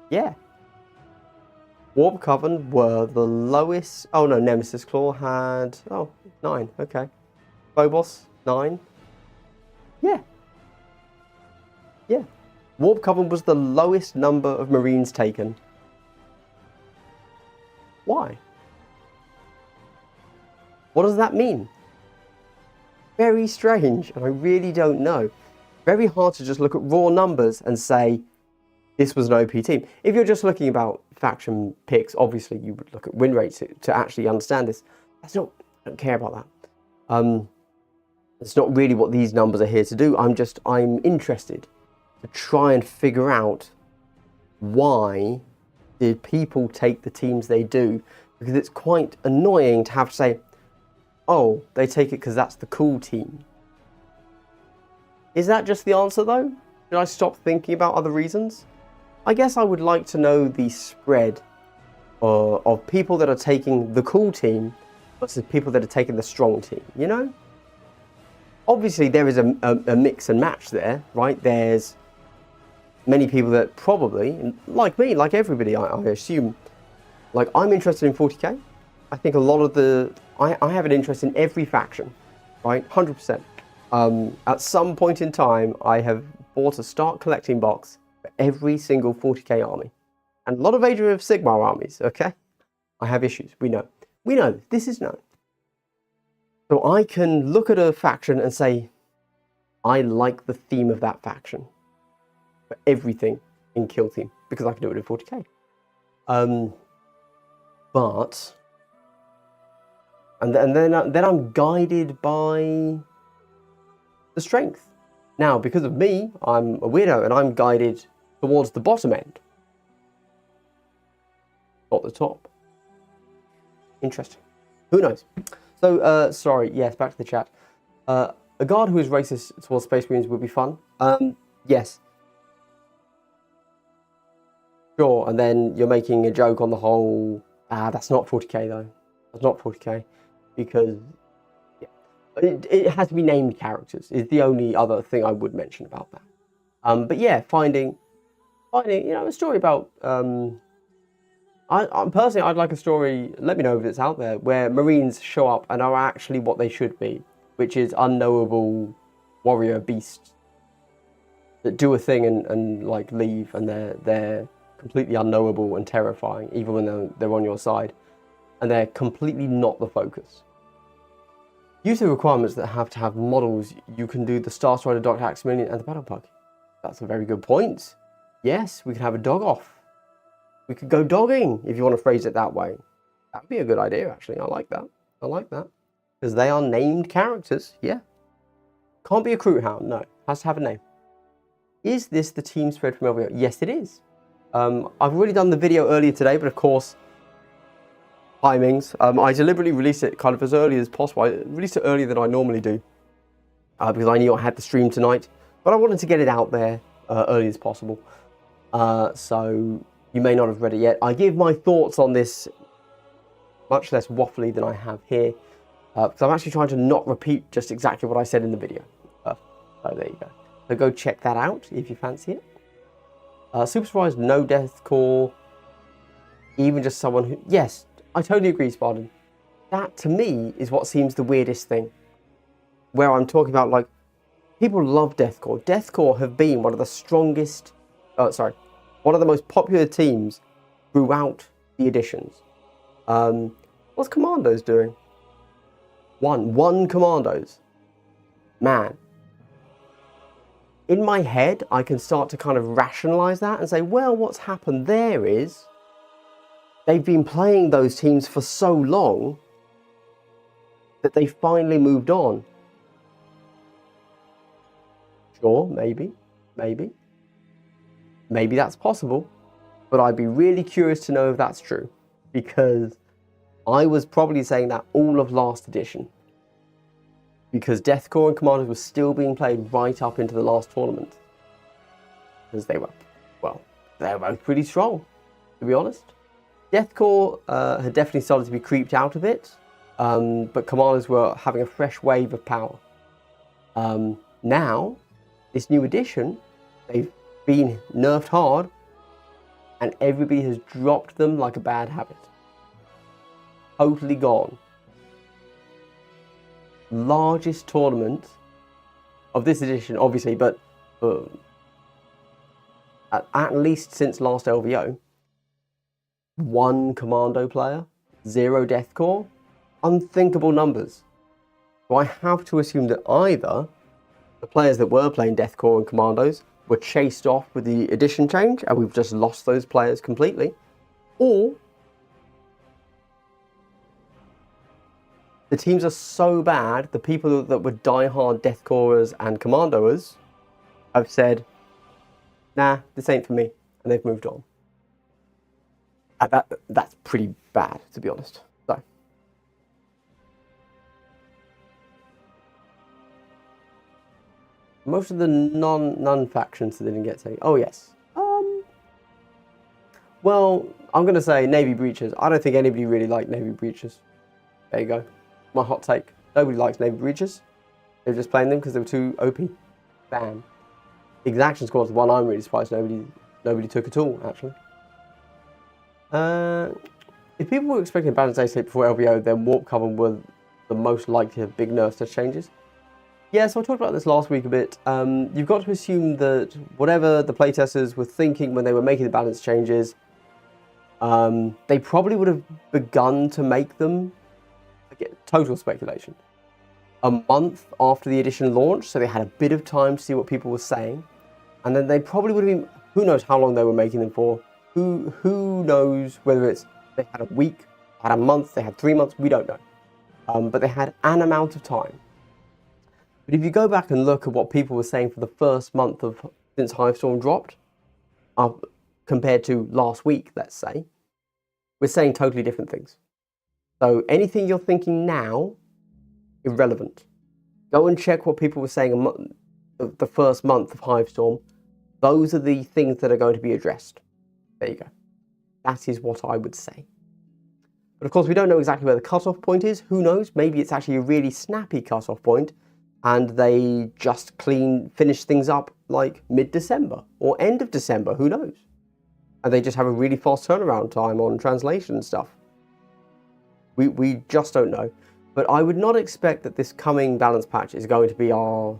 Yeah. Warp Coven were the lowest, oh no, Nemesis Claw had, 9, okay. Phobos, 9. Yeah. Yeah. Warp Coven was the lowest number of Marines taken. Why? What does that mean? Very strange, and I really don't know. Very hard to just look at raw numbers and say, this was an OP team. If you're just looking about faction picks, obviously you would look at win rates to actually understand this. I don't care about that. It's not really what these numbers are here to do. I'm interested to try and figure out why did people take the teams they do, because it's quite annoying to have to say, oh, they take it because that's the cool team. Is that just the answer though? Should I stop thinking about other reasons? I guess I would like to know the spread of people that are taking the cool team versus people that are taking the strong team, you know? Obviously there is a mix and match there, right? There's many people that probably, like me, like everybody, I assume, like I'm interested in 40k. I think a lot of I have an interest in every faction, right? 100%. At some point in time, I have bought a start collecting box for every single 40k army. And a lot of Age of Sigmar armies, okay? I have issues, we know. We know, this is known. So I can look at a faction and say, I like the theme of that faction for everything in Kill Team, because I can do it in 40k. And then I'm guided by the strength. Now, because of me, I'm a weirdo and I'm guided towards the bottom end, not the top. Interesting. Who knows? So, sorry, yes, back to the chat. A guard who is racist towards Space Marines would be fun. Yes. Sure, and then you're making a joke on the whole, that's not 40k though. That's not 40k, because yeah, it has to be named characters is the only other thing I would mention about that. But yeah, finding, a story about, I personally, I'd like a story, let me know if it's out there, where Marines show up and are actually what they should be, which is unknowable warrior beasts that do a thing and like leave, and they're completely unknowable and terrifying, even when they're on your side, and they're completely not the focus. Use the requirements that have to have models. You can do the Star Strider, Dr. Aximilian, and the Battle Pug. That's a very good point. Yes, we can have a dog off. We could go dogging, if you want to phrase it that way. That would be a good idea, actually. I like that. I like that. Because they are named characters, yeah. Can't be a Crew Hound, no. Has to have a name. Is this the team spread from LVO? Yes, it is. I've already done the video earlier today, but of course, timings. I deliberately released it kind of as early as possible. I released it earlier than I normally do, because I knew I had to stream tonight. But I wanted to get it out there early as possible. So you may not have read it yet. I give my thoughts on this much less waffly than I have here, because I'm actually trying to not repeat just exactly what I said in the video. So there you go. So go check that out if you fancy it. Super surprised, no deathcore, even just someone who... Yes, I totally agree, Spartan. That, to me, is what seems the weirdest thing. Where I'm talking about, like, people love deathcore. Deathcore have been one of the strongest... one of the most popular teams throughout the editions. What's Commandos doing? One Commandos. Man. In my head, I can start to kind of rationalize that and say, well, what's happened there is they've been playing those teams for so long that they finally moved on. Sure, maybe. Maybe that's possible, but I'd be really curious to know if that's true, because I was probably saying that all of last edition, because Deathcore and Commandos were still being played right up into the last tournament, because they were both pretty strong, to be honest. Deathcore had definitely started to be creeped out a bit, but Commandos were having a fresh wave of power. Now, this new edition, they've been nerfed hard, and everybody has dropped them like a bad habit. Totally gone. Largest tournament of this edition, obviously, but at least since last LVO, 1 Commando player, 0 Deathcore, unthinkable numbers. So I have to assume that either the players that were playing Deathcore and Commandos were chased off with the edition change, and we've just lost those players completely, or the teams are so bad, the people that were die-hard Deathcorers and Commandoers have said, nah, this ain't for me, and they've moved on. That's pretty bad, to be honest. So, most of the non factions that didn't get taken. Oh yes. Well, I'm gonna say Navy Breaches. I don't think anybody really liked Navy Breaches. There you go. My hot take. Nobody likes Navy Breaches. They were just playing them because they were too OP. Bam. Exaction Squad is the one I'm really surprised nobody took at all, actually. If people were expecting Balanced A-State before LVO, then Warp Coven were the most likely to have big nerfs to changes. Yeah, so I talked about this last week a bit. You've got to assume that whatever the playtesters were thinking when they were making the balance changes, they probably would have begun to make them, again, total speculation, a month after the edition launched, so they had a bit of time to see what people were saying. And then they probably would have been, who knows how long they were making them for, who knows whether it's they had a week, had a month, they had 3 months, we don't know. But they had an amount of time. But if you go back and look at what people were saying for the first month of since Hivestorm dropped, compared to last week, let's say, we're saying totally different things. So anything you're thinking now, irrelevant. Go and check what people were saying the first month of Hivestorm. Those are the things that are going to be addressed. There you go. That is what I would say. But of course, we don't know exactly where the cutoff point is. Who knows? Maybe it's actually a really snappy cutoff point, and they just finish things up like mid-December or end of December. Who knows? And they just have a really fast turnaround time on translation and stuff. We just don't know. But I would not expect that this coming balance patch is going to be our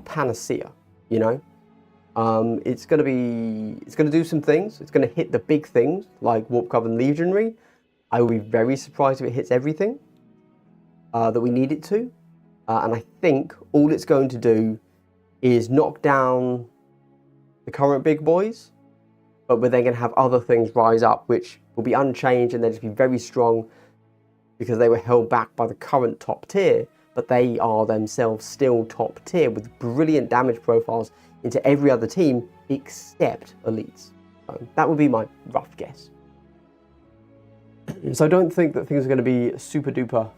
panacea, you know? It's going to do some things. It's going to hit the big things like Warp Coven Legionary. I will be very surprised if it hits everything that we need it to. And I think all it's going to do is knock down the current big boys, but we're then going to have other things rise up which will be unchanged and they'll just be very strong because they were held back by the current top tier, but they are themselves still top tier with brilliant damage profiles into every other team except elites. So that would be my rough guess. So I don't think that things are going to be super duper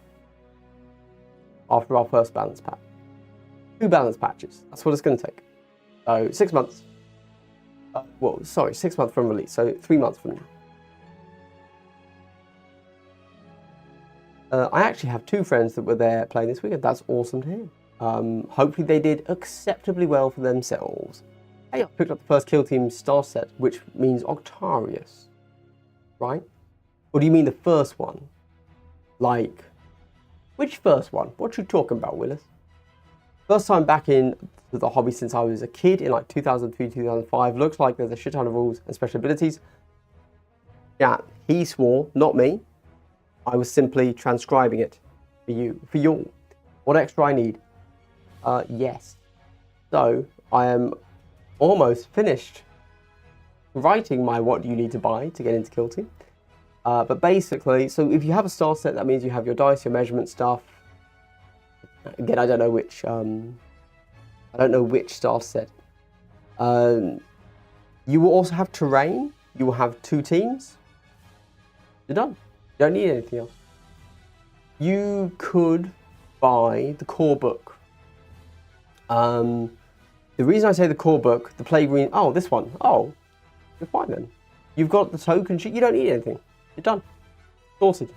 after our first balance patch. 2 balance patches, that's what it's going to take. So 6 months. 6 months from release, so 3 months from now. I actually have 2 friends that were there playing this weekend. That's awesome to hear. Hopefully they did acceptably well for themselves. Hey, I picked up the first Kill Team star set, which means Octarius, right? Or do you mean the first one? Like, which first one? What you talking about, Willis? First time back in the hobby since I was a kid in like 2003, 2005. Looks like there's a shit ton of rules and special abilities. Yeah, he swore, not me. I was simply transcribing it for you. What extra I need? Yes. So I am almost finished writing my what do you need to buy to get into Kill Team. But basically, so if you have a star set, that means you have your dice, your measurement stuff. Again, I don't know which star set. You will also have terrain. You will have 2 teams. You're done. You don't need anything else. You could buy the core book. The reason I say the core book, the play green, oh, this one. Oh, you're fine then. You've got the token sheet. You don't need anything. You're done. Sorted.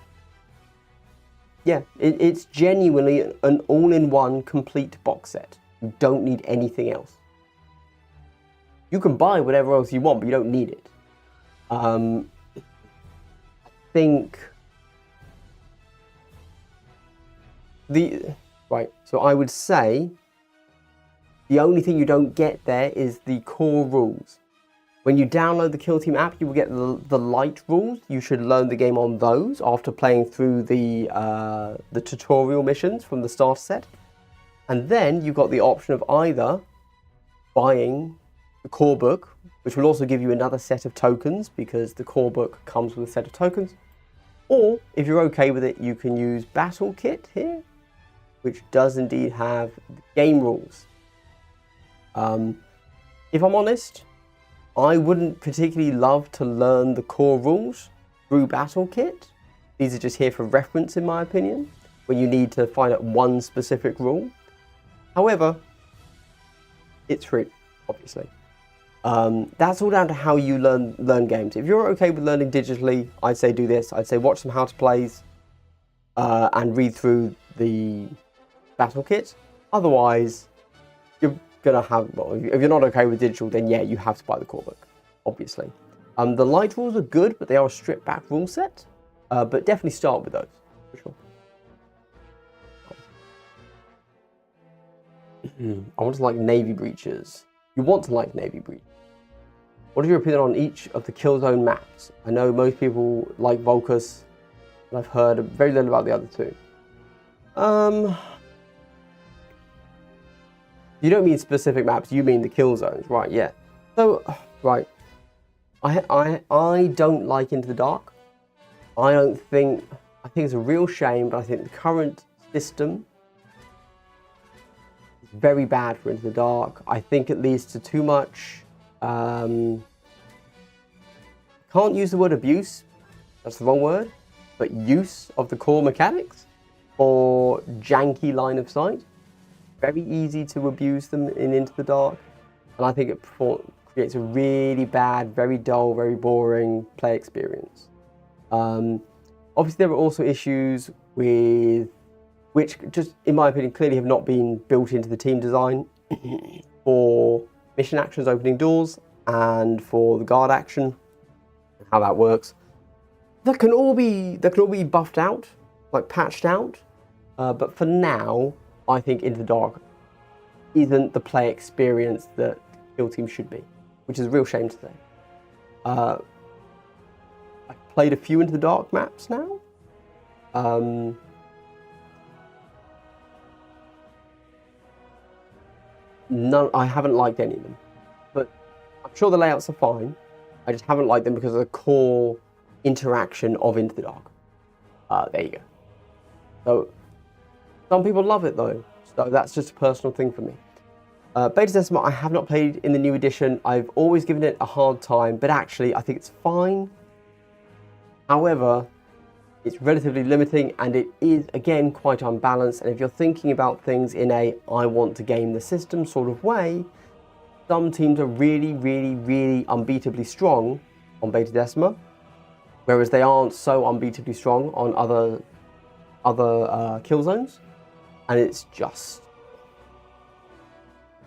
Yeah, it's genuinely an all-in-one complete box set. You don't need anything else. You can buy whatever else you want, but you don't need it. I think so I would say the only thing you don't get there is the core rules. When you download the Kill Team app, you will get the light rules. You should learn the game on those after playing through the tutorial missions from the starter set. And then you've got the option of either buying the core book, which will also give you another set of tokens because the core book comes with a set of tokens. Or, if you're okay with it, you can use Battle Kit here, which does indeed have game rules. If I'm honest, I wouldn't particularly love to learn the core rules through Battle Kit. These are just here for reference, in my opinion, when you need to find out one specific rule. However, it's free, obviously. That's all down to how you learn games. If you're okay with learning digitally, I'd say do this. I'd say watch some how to plays and read through the Battle Kit. Otherwise, you're gonna have, well, if you're not okay with digital, then yeah, you have to buy the core book, obviously. The light rules are good, but they are a stripped back rule set. But definitely start with those, for sure. I want to like navy breaches. You want to like navy breaches. What is your opinion on each of the Killzone maps? I know most people like Volkus, and I've heard very little about the other two. You don't mean specific maps, you mean the kill zones, right? Yeah. So, right. I don't like Into the Dark. I think it's a real shame, but I think the current system is very bad for Into the Dark. I think it leads to too much. Can't use the word abuse. That's the wrong word. But use of the core mechanics or janky line of sight. Very easy to abuse them in Into the Dark, and I think it creates a really bad, very dull, very boring play experience. Obviously, there are also issues with which, just in my opinion, clearly have not been built into the team design for mission actions, opening doors, and for the guard action, how that works. That can all be buffed out, like patched out. But for now, I think Into the Dark isn't the play experience that Kill Team should be, which is a real shame to say. I've played a few Into the Dark maps now. None, I haven't liked any of them, but I'm sure the layouts are fine. I just haven't liked them because of the core interaction of Into the Dark. There you go. So some people love it though, so that's just a personal thing for me. Beta Decima, I have not played in the new edition. I've always given it a hard time, but actually I think it's fine. However, it's relatively limiting and it is, again, quite unbalanced. And if you're thinking about things in a I want to game the system sort of way, some teams are really, really, really unbeatably strong on Beta Decima, whereas they aren't so unbeatably strong on other kill zones. And it's just,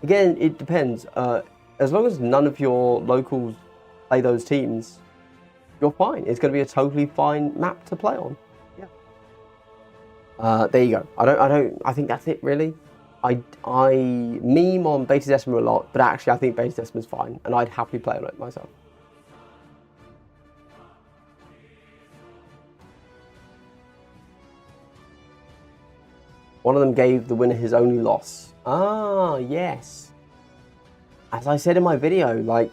again, it depends. As long as none of your locals play those teams, you're fine. It's going to be a totally fine map to play on. Yeah. There you go. I think that's it really. I meme on Beta Decima a lot, but actually I think Beta Decima is fine, and I'd happily play on it myself. One of them gave the winner his only loss. Ah, yes. As I said in my video, like,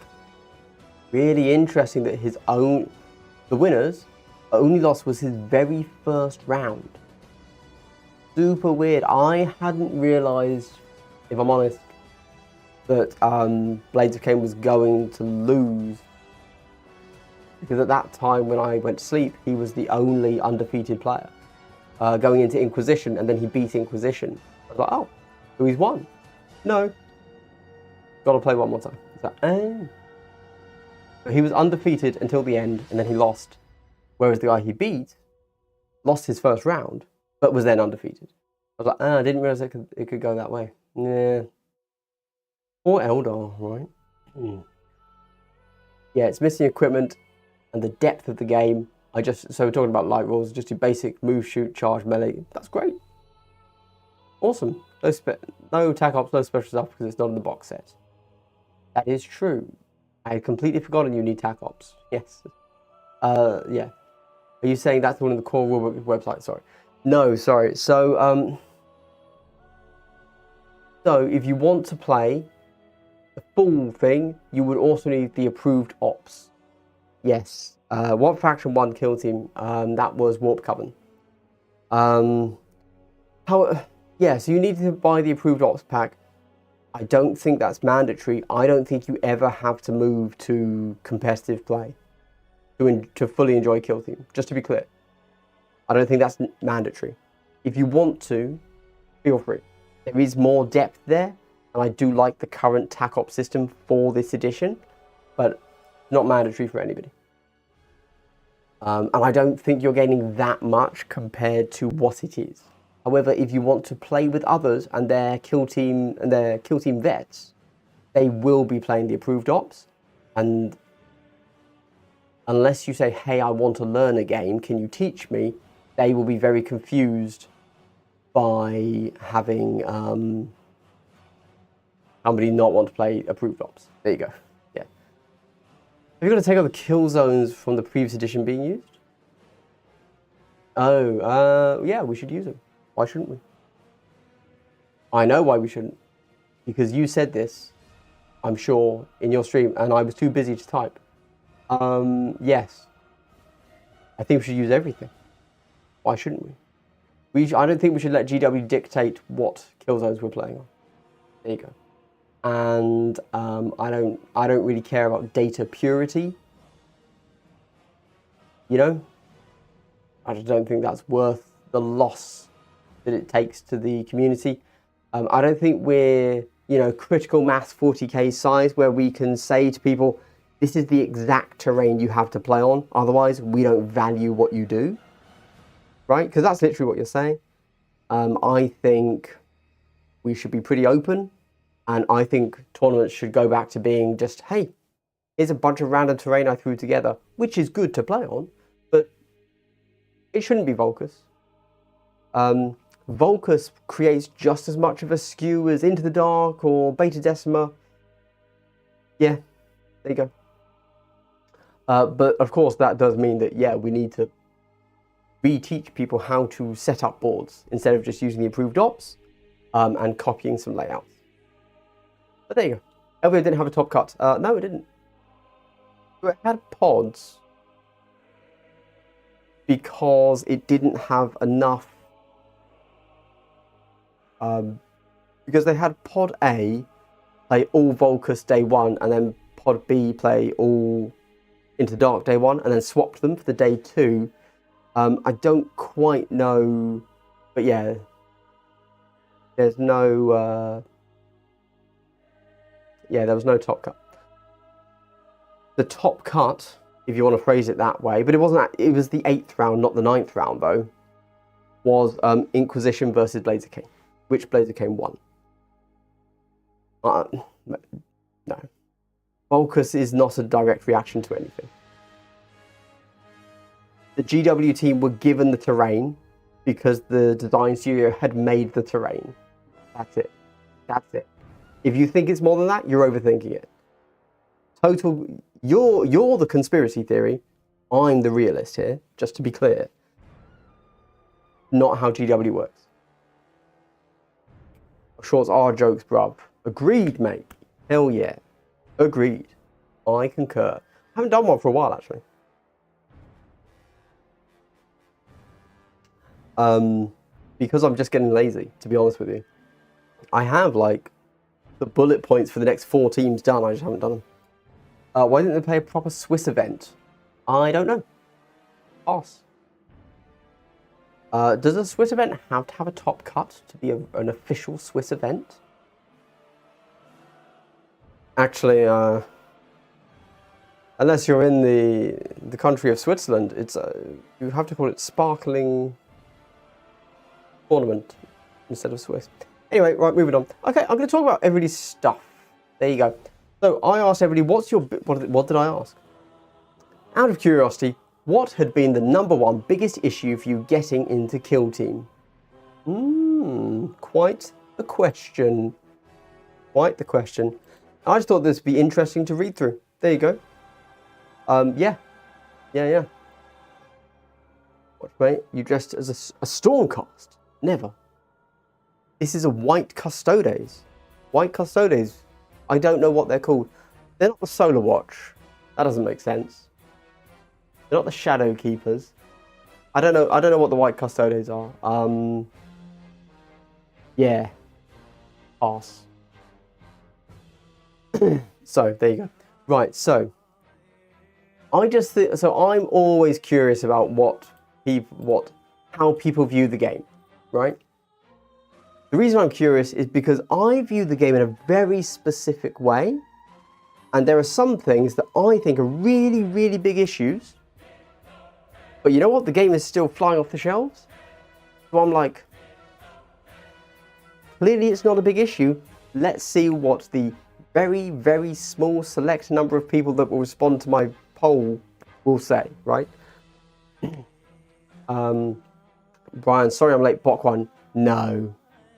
really interesting that the winner's only loss was his very first round. Super weird. I hadn't realised, if I'm honest, that Blades of Cain was going to lose. Because at that time when I went to sleep, he was the only undefeated player. Going into Inquisition, and then he beat Inquisition. I was like, oh, so he's won. No. Gotta play one more time. It's like, oh. So he was undefeated until the end, and then he lost. Whereas the guy he beat lost his first round, but was then undefeated. I was like, I didn't realise it could go that way. Yeah. Or Eldar, right? Yeah, it's missing equipment and the depth of the game. So we're talking about light rules, just do basic move, shoot, charge, melee. That's great. Awesome. No attack ops, no special stuff because it's not in the box set. That is true. I had completely forgotten you need tac ops. Yes. Yeah. Are you saying that's one of the core rulebook websites? Sorry. No, sorry. So if you want to play the full thing, you would also need the approved ops. Yes. What Faction 1 kill team? That was Warp Coven. Yeah, so you need to buy the approved ops pack. I don't think that's mandatory. I don't think you ever have to move to competitive play to fully enjoy kill team, just to be clear. I don't think that's mandatory. If you want to, feel free. There is more depth there, and I do like the current tac op system for this edition, but not mandatory for anybody. And I don't think you're gaining that much compared to what it is. However, if you want to play with others and their kill team vets, they will be playing the approved ops. And unless you say, hey, I want to learn a game, can you teach me? They will be very confused by having somebody not want to play approved ops. There you go. Yeah. Have you got to take out the kill zones from the previous edition being used? Oh, yeah, we should use them. Why shouldn't we? I know why we shouldn't. Because you said this, I'm sure, in your stream, and I was too busy to type. Yes. I think we should use everything. Why shouldn't we? I don't think we should let GW dictate what kill zones we're playing on. There you go. And I don't really care about data purity. You know? I just don't think that's worth the loss that it takes to the community. I don't think we're, you know, critical mass 40k size where we can say to people, this is the exact terrain you have to play on. Otherwise, we don't value what you do. Right? Because that's literally what you're saying. I think we should be pretty open. And I think tournaments should go back to being just, hey, here's a bunch of random terrain I threw together, which is good to play on, but it shouldn't be Volcus. Volcus creates just as much of a skew as Into the Dark or Beta Decima. Yeah, there you go. But of course, that does mean that, yeah, we need to reteach people how to set up boards instead of just using the approved ops and copying some layouts. But there you go. LVO didn't have a top cut. No, it didn't. It had pods because it didn't have enough. Because they had pod A play all Volcus day one, and then pod B play all Into the Dark day one, and then swapped them for the day two. I don't quite know, but yeah, there's no. Yeah, there was no top cut. The top cut, if you want to phrase it that way, but it wasn't. It was the 8th round, not the 9th round, though. Was Inquisition versus Blazer King, which Blazer King won. No, Volcus is not a direct reaction to anything. The GW team were given the terrain because the design studio had made the terrain. That's it. That's it. If you think it's more than that, you're overthinking it. You're the conspiracy theory. I'm the realist here, just to be clear. Not how GW works. Shorts are jokes, bruv. Agreed, mate. Hell yeah. Agreed. I concur. I haven't done one for a while, actually. Because I'm just getting lazy, to be honest with you. I have, like, the bullet points for the next 4 teams done. I just haven't done them. Why didn't they play a proper Swiss event? I don't know. Pass. Does a Swiss event have to have a top cut to be an official Swiss event? Actually, unless you're in the country of Switzerland, it's you have to call it sparkling tournament instead of Swiss. Anyway, right, moving on. Okay, I'm going to talk about everybody's stuff. There you go. So I asked everybody, what did I ask? Out of curiosity, what had been the #1 biggest issue for you getting into Kill Team? Quite the question. Quite the question. I just thought this would be interesting to read through. There you go. Yeah. Watch, mate. You dressed as a Stormcast? Never. This is a White Custodes. White Custodes. I don't know what they're called. They're not the Solar Watch. That doesn't make sense. They're not the Shadow Keepers. I don't know what the White Custodes are. Yeah. Pass. So there you go. Right. So I just think. So I'm always curious about how people view the game, right? The reason I'm curious is because I view the game in a very specific way, and there are some things that I think are really, really big issues. But you know what? The game is still flying off the shelves. So I'm like, clearly it's not a big issue. Let's see what the very, very small select number of people that will respond to my poll will say, right? Brian, sorry I'm late, Bok1. No.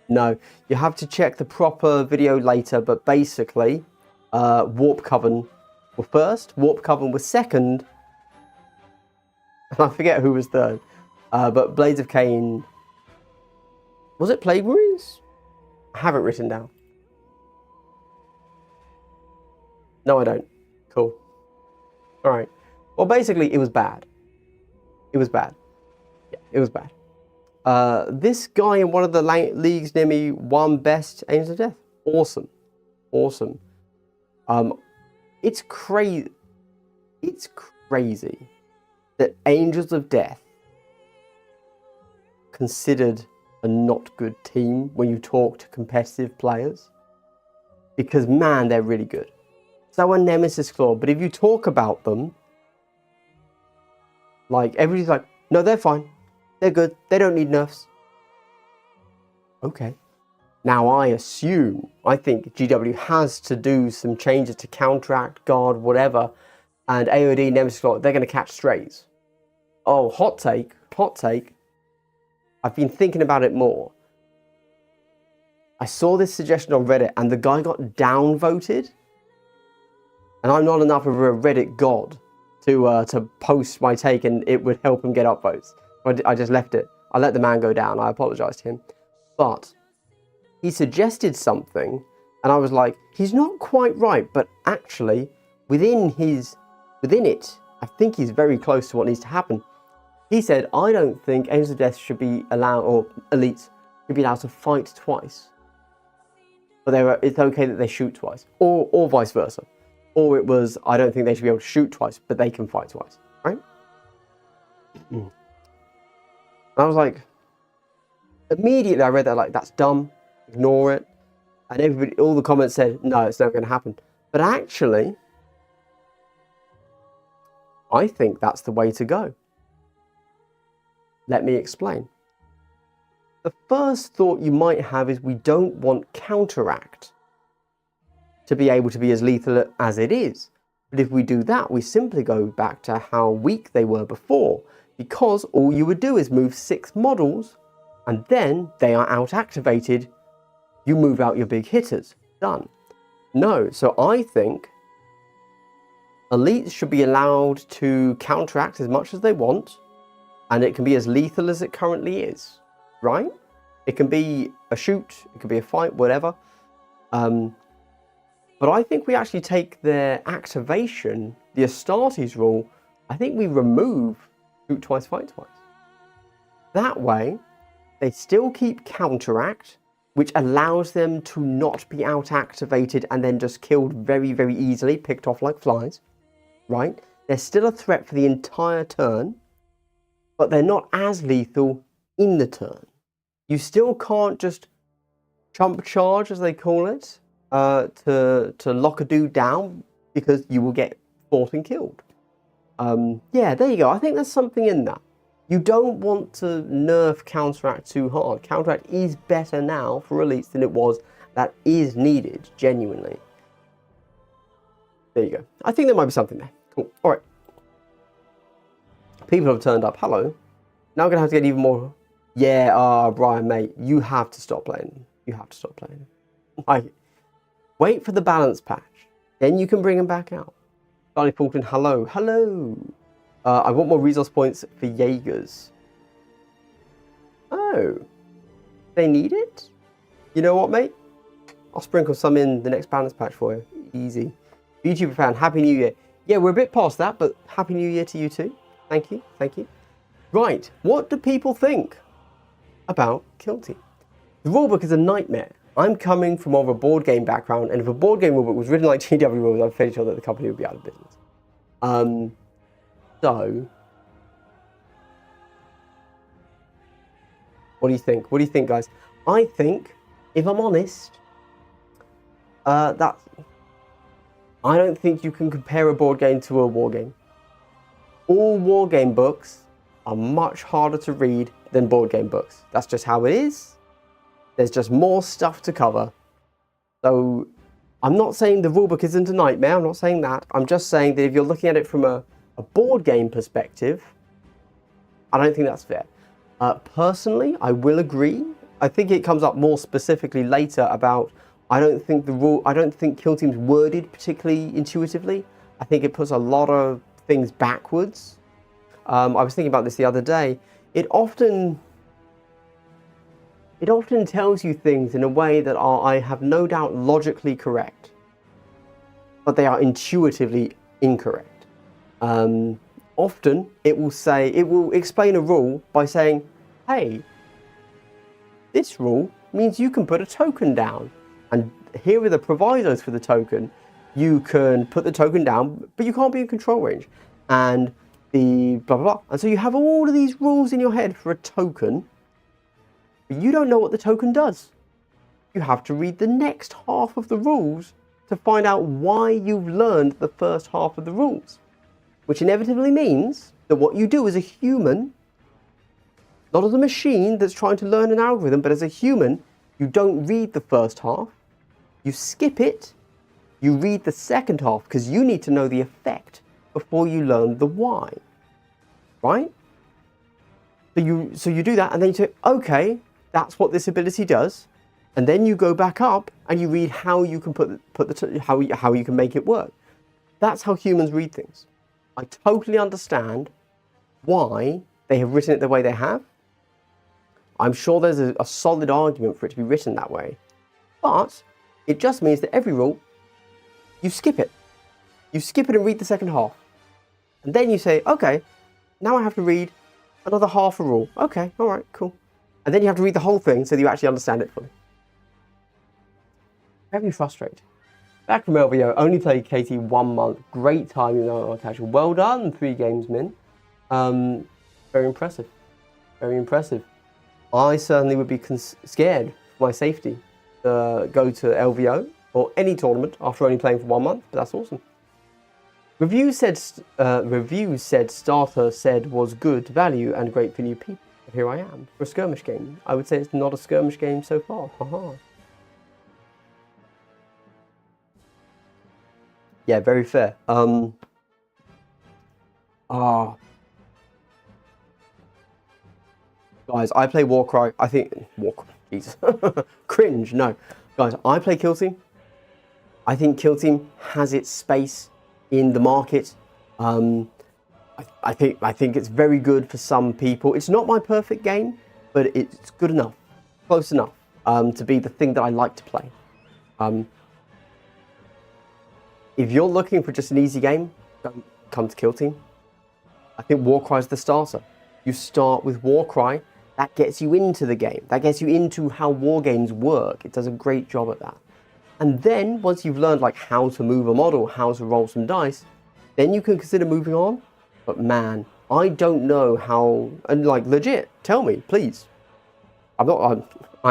No, you have to check the proper video later, but basically, Warp Coven were first, Warp Coven was second, and I forget who was third, but Blades of Cain, was it Plague Marines? I have it written down. No, I don't. Cool. All right. Well, basically, it was bad. It was bad. Yeah, it was bad. This guy in one of the leagues near me won best Angels of Death. Awesome. Awesome. It's crazy. It's crazy that Angels of Death considered a not good team when you talk to competitive players. Because, man, they're really good. So are Nemesis Claw. But if you talk about them, like, everybody's like, no, they're fine. They're good. They don't need nerfs. Okay. Now, I think GW has to do some changes to counteract, guard, whatever. And AOD, Nemesis Claw, they're going to catch strays. Oh, hot take. Hot take. I've been thinking about it more. I saw this suggestion on Reddit and the guy got downvoted. And I'm not enough of a Reddit god to post my take and it would help him get upvotes. I just left it. I let the man go down. I apologized to him. But he suggested something and I was like, he's not quite right, but actually within it, I think he's very close to what needs to happen. He said, I don't think Angels of Death should be allowed, or elites should be allowed to fight twice. But it's okay that they shoot twice, or vice versa. Or it was, I don't think they should be able to shoot twice, but they can fight twice, right? I was like, immediately I read that like, that's dumb, ignore it. And everybody, all the comments said, no, it's never going to happen. But actually, I think that's the way to go. Let me explain. The first thought you might have is we don't want counteract to be able to be as lethal as it is. But if we do that, we simply go back to how weak they were before, because all you would do is move 6 models and then they are out activated. You move out your big hitters. Done. No, so I think elites should be allowed to counteract as much as they want, and it can be as lethal as it currently is, right? It can be a shoot, it can be a fight, whatever. But I think we actually take their activation, the Astartes rule, I think we remove shoot twice, fight twice. That way, they still keep counteract, which allows them to not be out activated and then just killed very, very easily, picked off like flies, right? They're still a threat for the entire turn, but they're not as lethal in the turn. You still can't just chump charge, as they call it, to lock a dude down, because you will get fought and killed. Yeah, there you go. I think there's something in that. You don't want to nerf counteract too hard. Counteract is better now for elites than it was. That is needed, genuinely. There you go. I think there might be something there. Cool. All right. People have turned up. Hello. Now I'm going to have to get even more. Yeah, Brian, mate, you have to stop playing. You have to stop playing. Like, wait for the balance patch. Then you can bring them back out. Charlie Fulton, hello. Hello. I want more resource points for Jaegers. Oh. They need it? You know what, mate? I'll sprinkle some in the next balance patch for you. Easy. YouTuber fan, Happy New Year. Yeah, we're a bit past that, but Happy New Year to you too. Thank you. Thank you. Right. What do people think about Kill Team? The rulebook is a nightmare. I'm coming from more of a board game background, and if a board game rulebook was written like GW rules, I'm fairly sure that the company would be out of business. So, what do you think? What do you think, guys? I think, if I'm honest, I don't think you can compare a board game to a war game. All war game books are much harder to read than board game books. That's just how it is. There's just more stuff to cover. So, I'm not saying the rulebook isn't a nightmare. I'm not saying that. I'm just saying that if you're looking at it from a board game perspective, I don't think that's fair. Personally, I will agree I think it comes up more specifically later about, I don't think Kill Team's worded particularly intuitively. I think it puts a lot of things backwards. I was thinking about this the other day. It often tells you things in a way that are, I have no doubt, logically correct, but they are intuitively incorrect. Often it will explain a rule by saying, hey, this rule means you can put a token down, and here are the provisos for the token. You can put the token down, but you can't be in control range, and the blah blah blah. And so you have all of these rules in your head for a token, but you don't know what the token does. You have to read the next half of the rules to find out why you've learned the first half of the rules, which inevitably means that what you do as a human, not as a machine that's trying to learn an algorithm, but as a human, you don't read the first half, you skip it, you read the second half because you need to know the effect before you learn the why, right? So you do that, and then you say, okay, that's what this ability does, and then you go back up and you read how you can how you can make it work. That's how humans read things. I totally understand why they have written it the way they have. I'm sure there's a solid argument for it to be written that way, but it just means that every rule, you skip it. You skip it and read the second half. And then you say, okay, now I have to read another half a rule. Okay, all right, cool. And then you have to read the whole thing so that you actually understand it fully. Very frustrating. Back from LVO, only played KT 1 month. Great time, you know, casual. Well done, 3 games, Min. Very impressive. Very impressive. I certainly would be scared for my safety to go to LVO or any tournament after only playing for 1 month, but that's awesome. Reviews said starter said was good value and great for new people. But here I am for a skirmish game. I would say it's not a skirmish game so far. Haha. Yeah, very fair. Guys, I play Warcry. I think Jesus, cringe. No, guys, I play Kill Team. I think Kill Team has its space in the market. I think it's very good for some people. It's not my perfect game, but it's good enough, close enough to be the thing that I like to play. If you're looking for just an easy game, don't come to Kill Team. I think Warcry is the starter. You start with Warcry. That gets you into the game. That gets you into how war games work. It does a great job at that. And then once you've learned like how to move a model, how to roll some dice, then you can consider moving on. But man, I don't know how, and like legit, tell me, please. I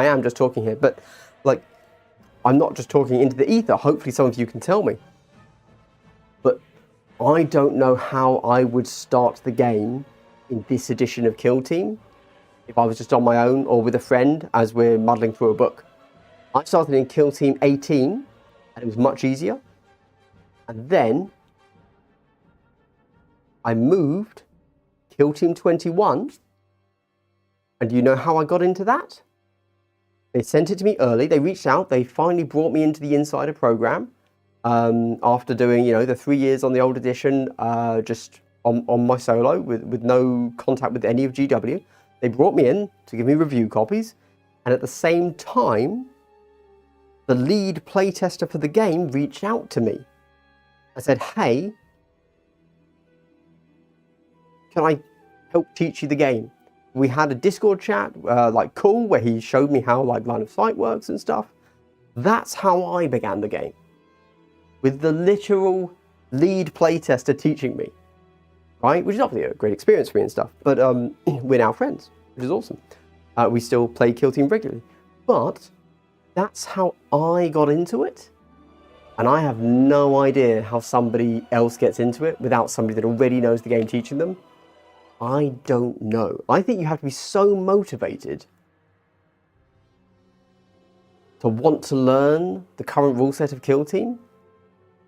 am just talking here, but like, I'm not just talking into the ether. Hopefully some of you can tell me. But I don't know how I would start the game in this edition of Kill Team if I was just on my own or with a friend as we're muddling through a book. I started in Kill Team 18 and it was much easier. And then I moved Kill Team 21. And do you know how I got into that? They sent it to me early. They reached out. They finally brought me into the Insider program after doing, you know, the 3 years on the old edition, just on my solo with no contact with any of GW. They brought me in to give me review copies. And at the same time, the lead playtester for the game reached out to me. I said, hey, can I help teach you the game? We had a Discord chat, like cool, where he showed me how like line of sight works and stuff. That's how I began the game, with the literal lead playtester teaching me, right? Which is obviously a great experience for me and stuff, but we're now friends, which is awesome. We still play Kill Team regularly, but that's how I got into it. And I have no idea how somebody else gets into it without somebody that already knows the game teaching them. I don't know. I think you have to be so motivated to want to learn the current rule set of Kill Team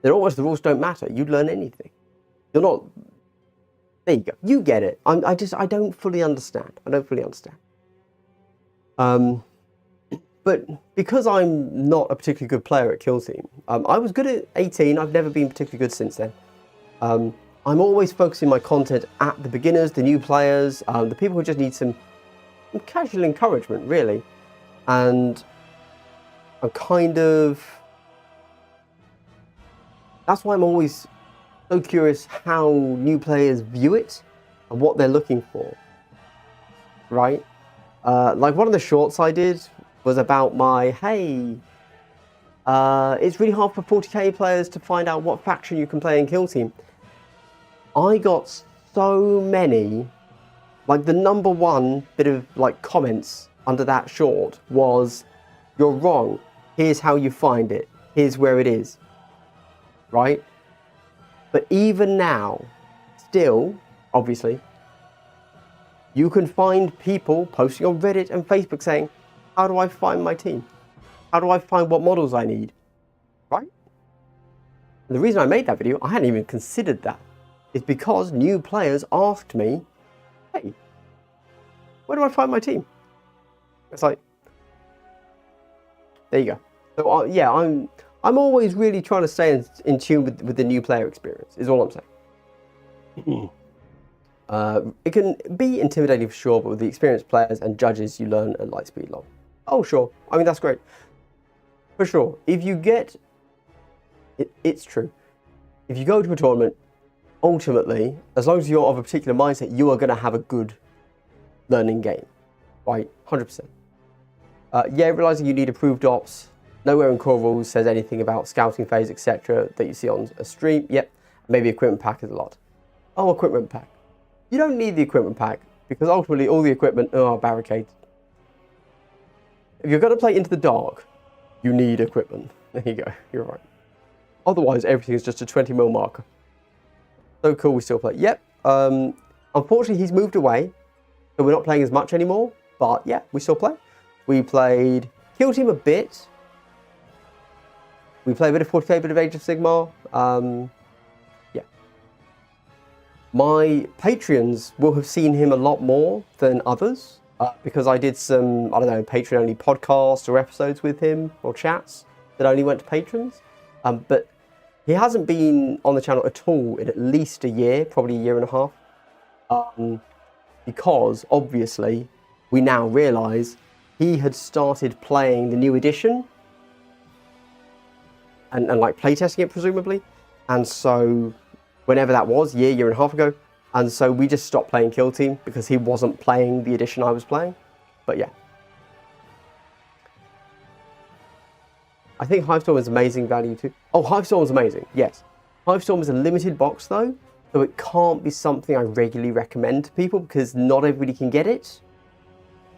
that almost the rules don't matter. You'd learn anything. You're not... There you go. You get it. I don't fully understand. I don't fully understand. but because I'm not a particularly good player at Kill Team, I was good at 18. I've never been particularly good since then. I'm always focusing my content at the beginners, the new players, the people who just need some casual encouragement, really. And I'm kind of... That's why I'm always so curious how new players view it and what they're looking for, right? Like one of the shorts I did was about my, hey, it's really hard for 40k players to find out what faction you can play in Kill Team. I got so many, like the number one bit of like comments under that short was, you're wrong, here's how you find it, here's where it is, right? But even now, still, obviously, you can find people posting on Reddit and Facebook saying, how do I find my team? How do I find what models I need? Right? And the reason I made that video, I hadn't even considered that, is because new players asked me, hey, where do I find my team? It's like, there you go. So yeah, I'm always really trying to stay in tune with the new player experience, is all I'm saying. It can be intimidating for sure, but with the experienced players and judges, you learn at light speed long. Oh, sure. I mean, that's great. For sure. If you get... It's true. If you go to a tournament, ultimately, as long as you're of a particular mindset, you are going to have a good learning game. Right? 100%. Yeah, realizing you need approved ops. Nowhere in core rules says anything about scouting phase, etc. that you see on a stream. Yep. Maybe equipment pack is a lot. Oh, equipment pack. You don't need the equipment pack, because ultimately all the equipment are barricades. If you're going to play Into the Dark, you need equipment. There you go, you're right. Otherwise, everything is just a 20mm marker. So cool, we still play. Yep, unfortunately he's moved away, so we're not playing as much anymore, but yeah, we still play. We played Kill Team a bit. We play a bit of 40k, a bit of Age of Sigmar. Yeah. My Patreons will have seen him a lot more than others. Because I did some, I don't know, Patreon-only podcasts or episodes with him, or chats, that only went to patrons. But he hasn't been on the channel at all in at least a year, probably a year and a half. Because, obviously, we now realise he had started playing the new edition, and like playtesting it, presumably. And so, whenever that was, year and a half ago, and so we just stopped playing Kill Team because he wasn't playing the edition I was playing. But yeah. I think Hivestorm is amazing value too. Oh, Hivestorm is amazing, yes. Hivestorm is a limited box though, so it can't be something I regularly recommend to people because not everybody can get it.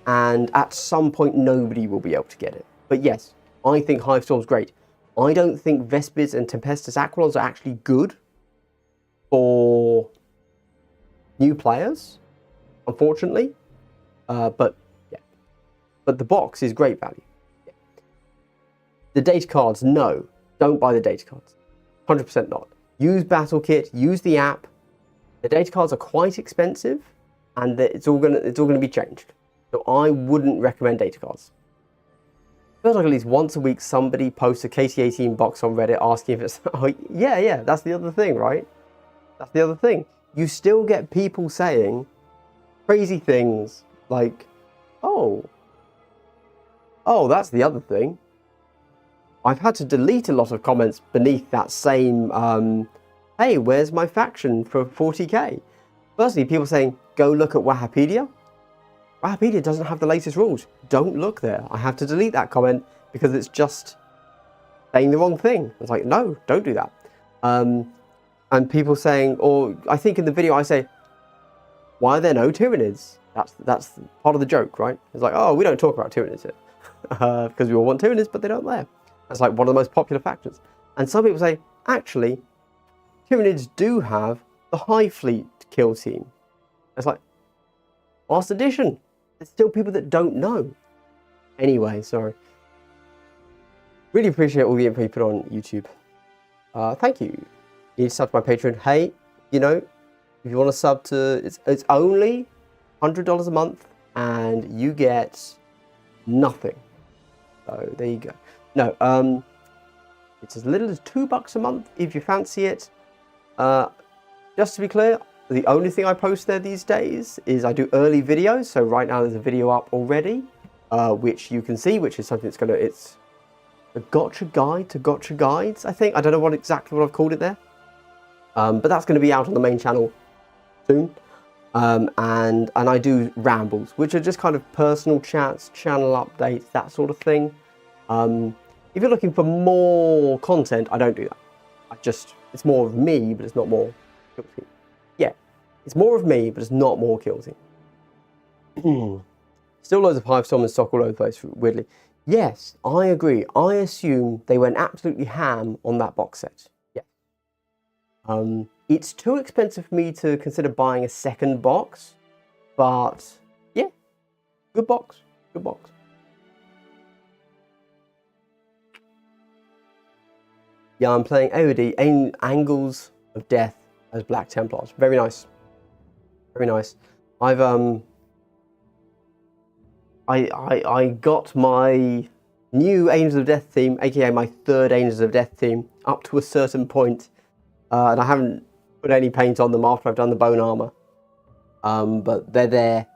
And at some point, nobody will be able to get it. But yes, I think Hivestorm's great. I don't think Vespids and Tempestus Aquilons are actually good for new players, unfortunately, but yeah, but the box is great value. Yeah. The data cards, no, don't buy the data cards, 100% not. Use Battle Kit, use the app. The data cards are quite expensive, and it's all gonna be changed. So I wouldn't recommend data cards. It feels like at least once a week somebody posts a KT18 box on Reddit asking if it's. Oh yeah, that's the other thing, right? That's the other thing. You still get people saying crazy things like, oh, that's the other thing. I've had to delete a lot of comments beneath that same, hey, where's my faction for 40k? Firstly, people saying, go look at Wahapedia. Wahapedia doesn't have the latest rules. Don't look there. I have to delete that comment because it's just saying the wrong thing. It's like, no, don't do that. And people saying, or I think in the video I say, why are there no Tyranids? That's part of the joke, right? It's like, oh, we don't talk about Tyranids here. Because we all want Tyranids, but they don't there. That's like one of the most popular factions. And some people say, actually, Tyranids do have the High Fleet Kill Team. It's like, last edition. There's still people that don't know. Anyway, sorry. Really appreciate all the info you put on YouTube. Thank you. You need to sub to my Patreon. Hey, you know, if you want to sub to, it's only $100 a month, and you get nothing. So there you go. No, it's as little as $2 a month if you fancy it. Just to be clear, the only thing I post there these days is I do early videos. So right now there's a video up already, which you can see, which is something that's it's a gotcha guide to gotcha guides, I think. I don't know exactly what I've called it there. But that's going to be out on the main channel soon. And I do rambles, which are just kind of personal chats, channel updates, that sort of thing. If you're looking for more content, I don't do that. It's more of me, but it's not more Kill Team. Yeah, it's more of me, but it's not more Kill Team. Still loads of Hivestorm and stock all over the place, weirdly. Yes, I agree. I assume they went absolutely ham on that box set. Yeah. It's too expensive for me to consider buying a second box, but yeah, good box, good box. Yeah, I'm playing AOD, Angles of Death as Black Templars. Very nice. Very nice. I got my new Angels of Death theme, aka my third Angels of Death theme, up to a certain point, and I haven't put any paint on them after I've done the bone armor. But they're there.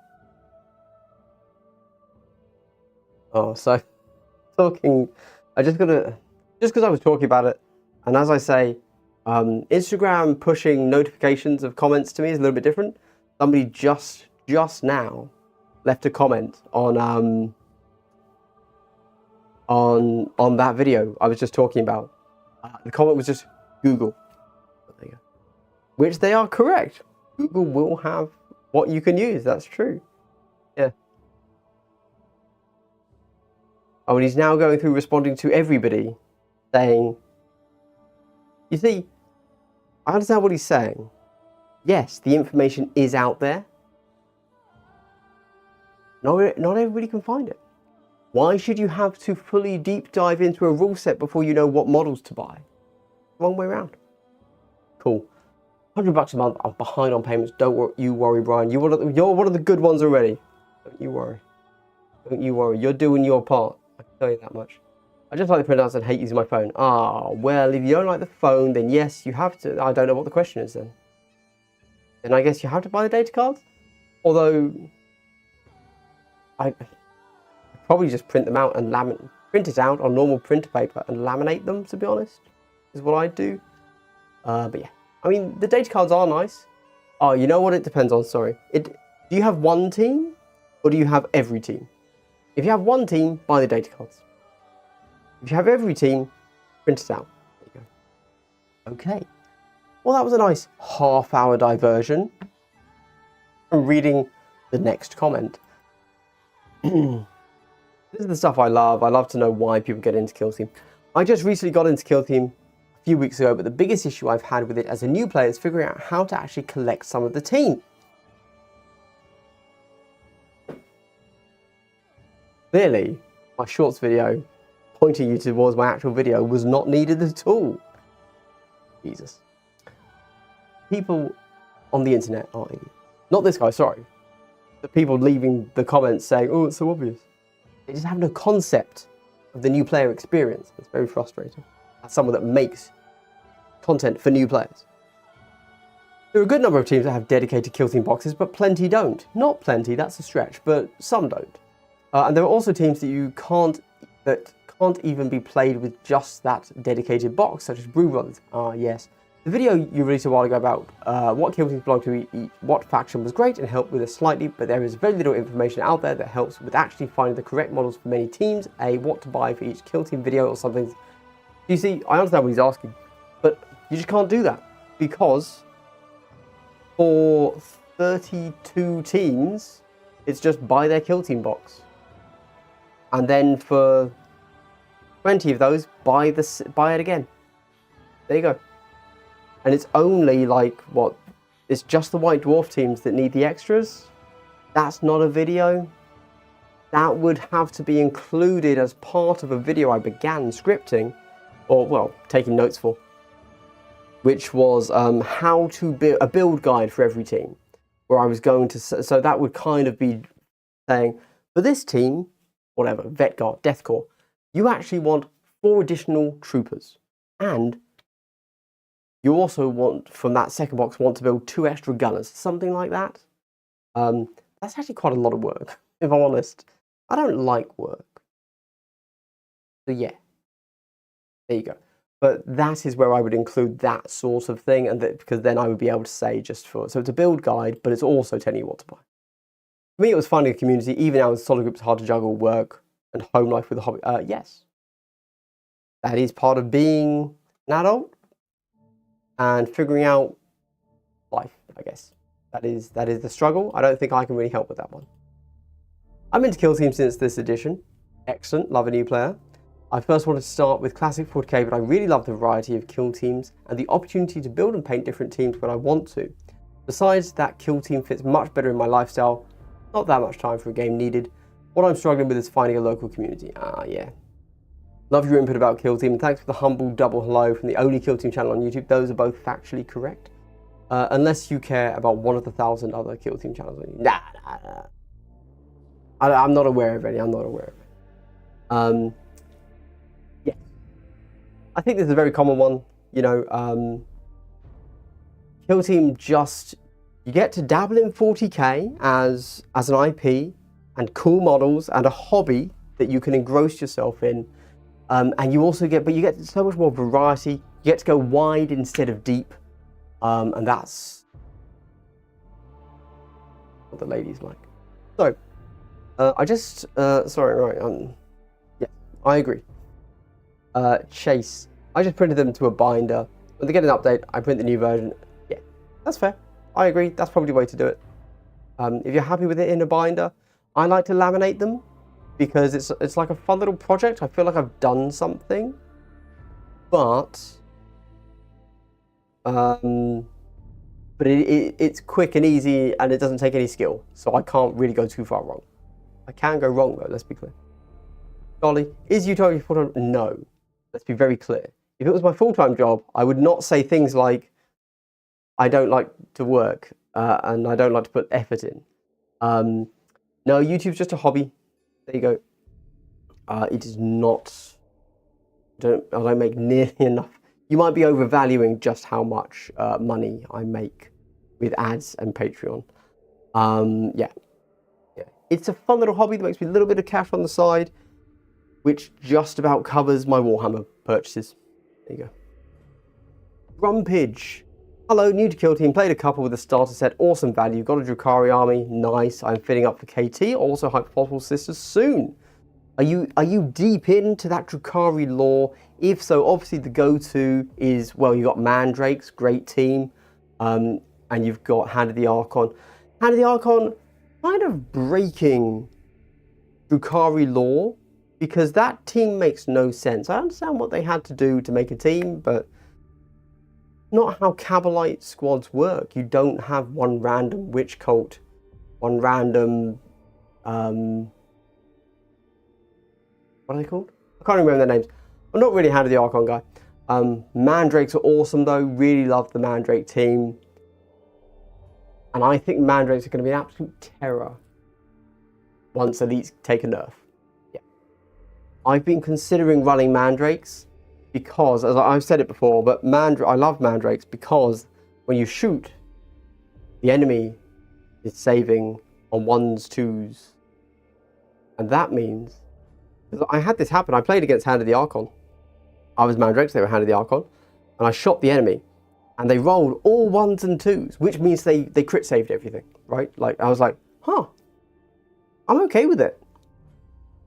Oh, so talking, just because I was talking about it, and as I say, Instagram pushing notifications of comments to me is a little bit different. Somebody just now left a comment on that video I was just talking about. The comment was just Google. There you go. Which they are correct. Google will have what you can use. That's true. Yeah. Oh, and he's now going through responding to everybody, saying, you see, I understand what he's saying. Yes, the information is out there. Not everybody can find it. Why should you have to fully deep dive into a rule set before you know what models to buy? Wrong way around. Cool. $100 a month. I'm behind on payments. Don't you worry, Brian. You're one of the good ones already. Don't you worry. Don't you worry. You're doing your part. I can tell you that much. I just like the printouts and hate using my phone. Ah, well, if you don't like the phone, then yes, you have to. I don't know what the question is then. Then I guess you have to buy the data cards. Although, I probably just print them out and print it out on normal printer paper and laminate them, to be honest, is what I do. But yeah, I mean, the data cards are nice. Oh, you know what it depends on, sorry. Do you have one team or do you have every team? If you have one team, buy the data cards. If you have every team, print it out. There you go. Okay. Well, that was a nice half-hour diversion from reading the next comment. This is the stuff I love. I love to know why people get into Kill Team. I just recently got into Kill Team a few weeks ago, but the biggest issue I've had with it as a new player is figuring out how to actually collect some of the team. Clearly, my shorts video pointing you towards my actual video was not needed at all. Jesus. People on the internet are idiots. Not this guy, sorry. The people leaving the comments saying, oh, it's so obvious. They just have no concept of the new player experience. It's very frustrating. As someone that makes content for new players. There are a good number of teams that have dedicated Kill Team boxes, but plenty don't. Not plenty, that's a stretch, but some don't. And there are also teams that can't even be played with just that dedicated box, such as Brew Brothers. Yes. The video you released a while ago about what Kill Teams belong to what faction was great and helped with it slightly, but there is very little information out there that helps with actually finding the correct models for many teams, what to buy for each Kill Team video or something. You see, I understand what he's asking, but you just can't do that, because for 32 teams, it's just buy their Kill Team box. And then for 20 of those, buy it again. There you go. And it's only like, what, it's just the White Dwarf teams that need the extras? That's not a video? That would have to be included as part of a video I began scripting, or, well, taking notes for, which was how to build a build guide for every team, where I was going to, so that would kind of be saying, for this team, whatever, Vet Guard, Death Corps, you actually want 4 additional troopers. And you also want, from that second box, want to build 2 extra gunners, something like that. That's actually quite a lot of work, if I'm honest. I don't like work. So yeah, there you go. But that is where I would include that sort of thing, and that, because then I would be able to say just for, so it's a build guide, but it's also telling you what to buy. For me, it was finding a community, even now in solid group, it's hard to juggle work and home life with a hobby. Yes, that is part of being an adult and figuring out life, I guess. That is the struggle. I don't think I can really help with that one. I'm into kill teams since this edition. Excellent, love a new player. I first wanted to start with classic 40k, but I really love the variety of kill teams and the opportunity to build and paint different teams when I want to. Besides, that kill team fits much better in my lifestyle. Not that much time for a game needed. What I'm struggling with is finding a local community. Yeah. Love your input about kill team, and thanks for the humble double hello from the only kill team channel on YouTube. Those are both factually correct. Unless you care about one of the 1,000 other kill team channels on YouTube. Nah. I'm not aware of any. I'm not aware of it. Yeah. I think this is a very common one. You know, kill team just, you get to dabble in 40k as an IP and cool models and a hobby that you can engross yourself in. And you also get, but you get so much more variety. You get to go wide instead of deep. And that's what the ladies like. So, I just, sorry, right, yeah, I agree. Chase, I just printed them to a binder. When they get an update, I print the new version. Yeah, that's fair. I agree, that's probably the way to do it. If you're happy with it in a binder, I like to laminate them because it's like a fun little project. I feel like I've done something, but it's quick and easy and it doesn't take any skill, so I can't really go too far wrong. I can go wrong though, let's be clear. Golly, is Utopia full-time? No. Let's be very clear. If it was my full-time job, I would not say things like, I don't like to work and I don't like to put effort in. No, YouTube's just a hobby. There you go. It is not, I don't make nearly enough. You might be overvaluing just how much money I make with ads and Patreon. Yeah. It's a fun little hobby that makes me a little bit of cash on the side, which just about covers my Warhammer purchases. There you go. Grumpage. Hello, new to kill team. Played a couple with a starter set. Awesome value. Got a Drukhari army. Nice. I'm fitting up for KT. Also hype Possible Sisters soon. Are you deep into that Drukhari lore? If so, obviously the go-to is, well, you got Mandrakes, great team, and you've got Hand of the Archon. Hand of the Archon, kind of breaking Drukhari lore, because that team makes no sense. I understand what they had to do to make a team, but not how Cabalite squads work. You don't have one random witch cult, one random, what are they called? I can't remember their names. I'm not really Hand of the Archon guy. Mandrakes are awesome though. Really love the Mandrake team. And I think Mandrakes are going to be an absolute terror once Elites take a nerf. Yeah. I've been considering running Mandrakes because, as I've said it before, but I love Mandrakes because when you shoot, the enemy is saving on 1s, 2s. And that means, I had this happen, I played against Hand of the Archon. I was Mandrakes, they were Hand of the Archon. And I shot the enemy. And they rolled all 1s and 2s, which means they crit saved everything, right? Like, I was like, huh, I'm okay with it.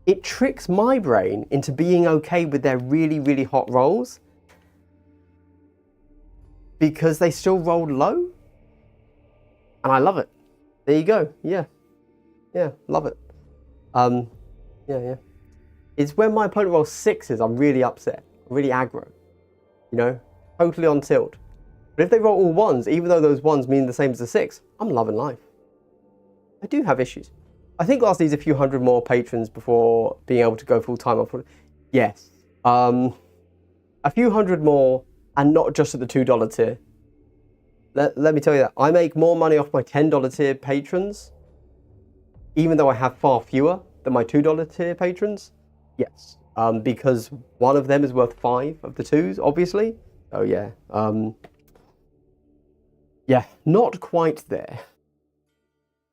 It tricks my brain into being okay with their really, really hot rolls because they still rolled low. And I love it. There you go. Yeah. Yeah, love it. Yeah. It's when my opponent rolls 6s, I'm really upset, really aggro, you know, totally on tilt. But if they roll all 1s, even though those 1s mean the same as the 6, I'm loving life. I do have issues. I think last needs a few hundred more patrons before being able to go full time on. Yes. A few hundred more, and not just at the $2 tier. Let me tell you that. I make more money off my $10 tier patrons, even though I have far fewer than my $2 tier patrons. Yes. because one of them is worth 5 of the 2s, obviously. Oh yeah, yeah, not quite there.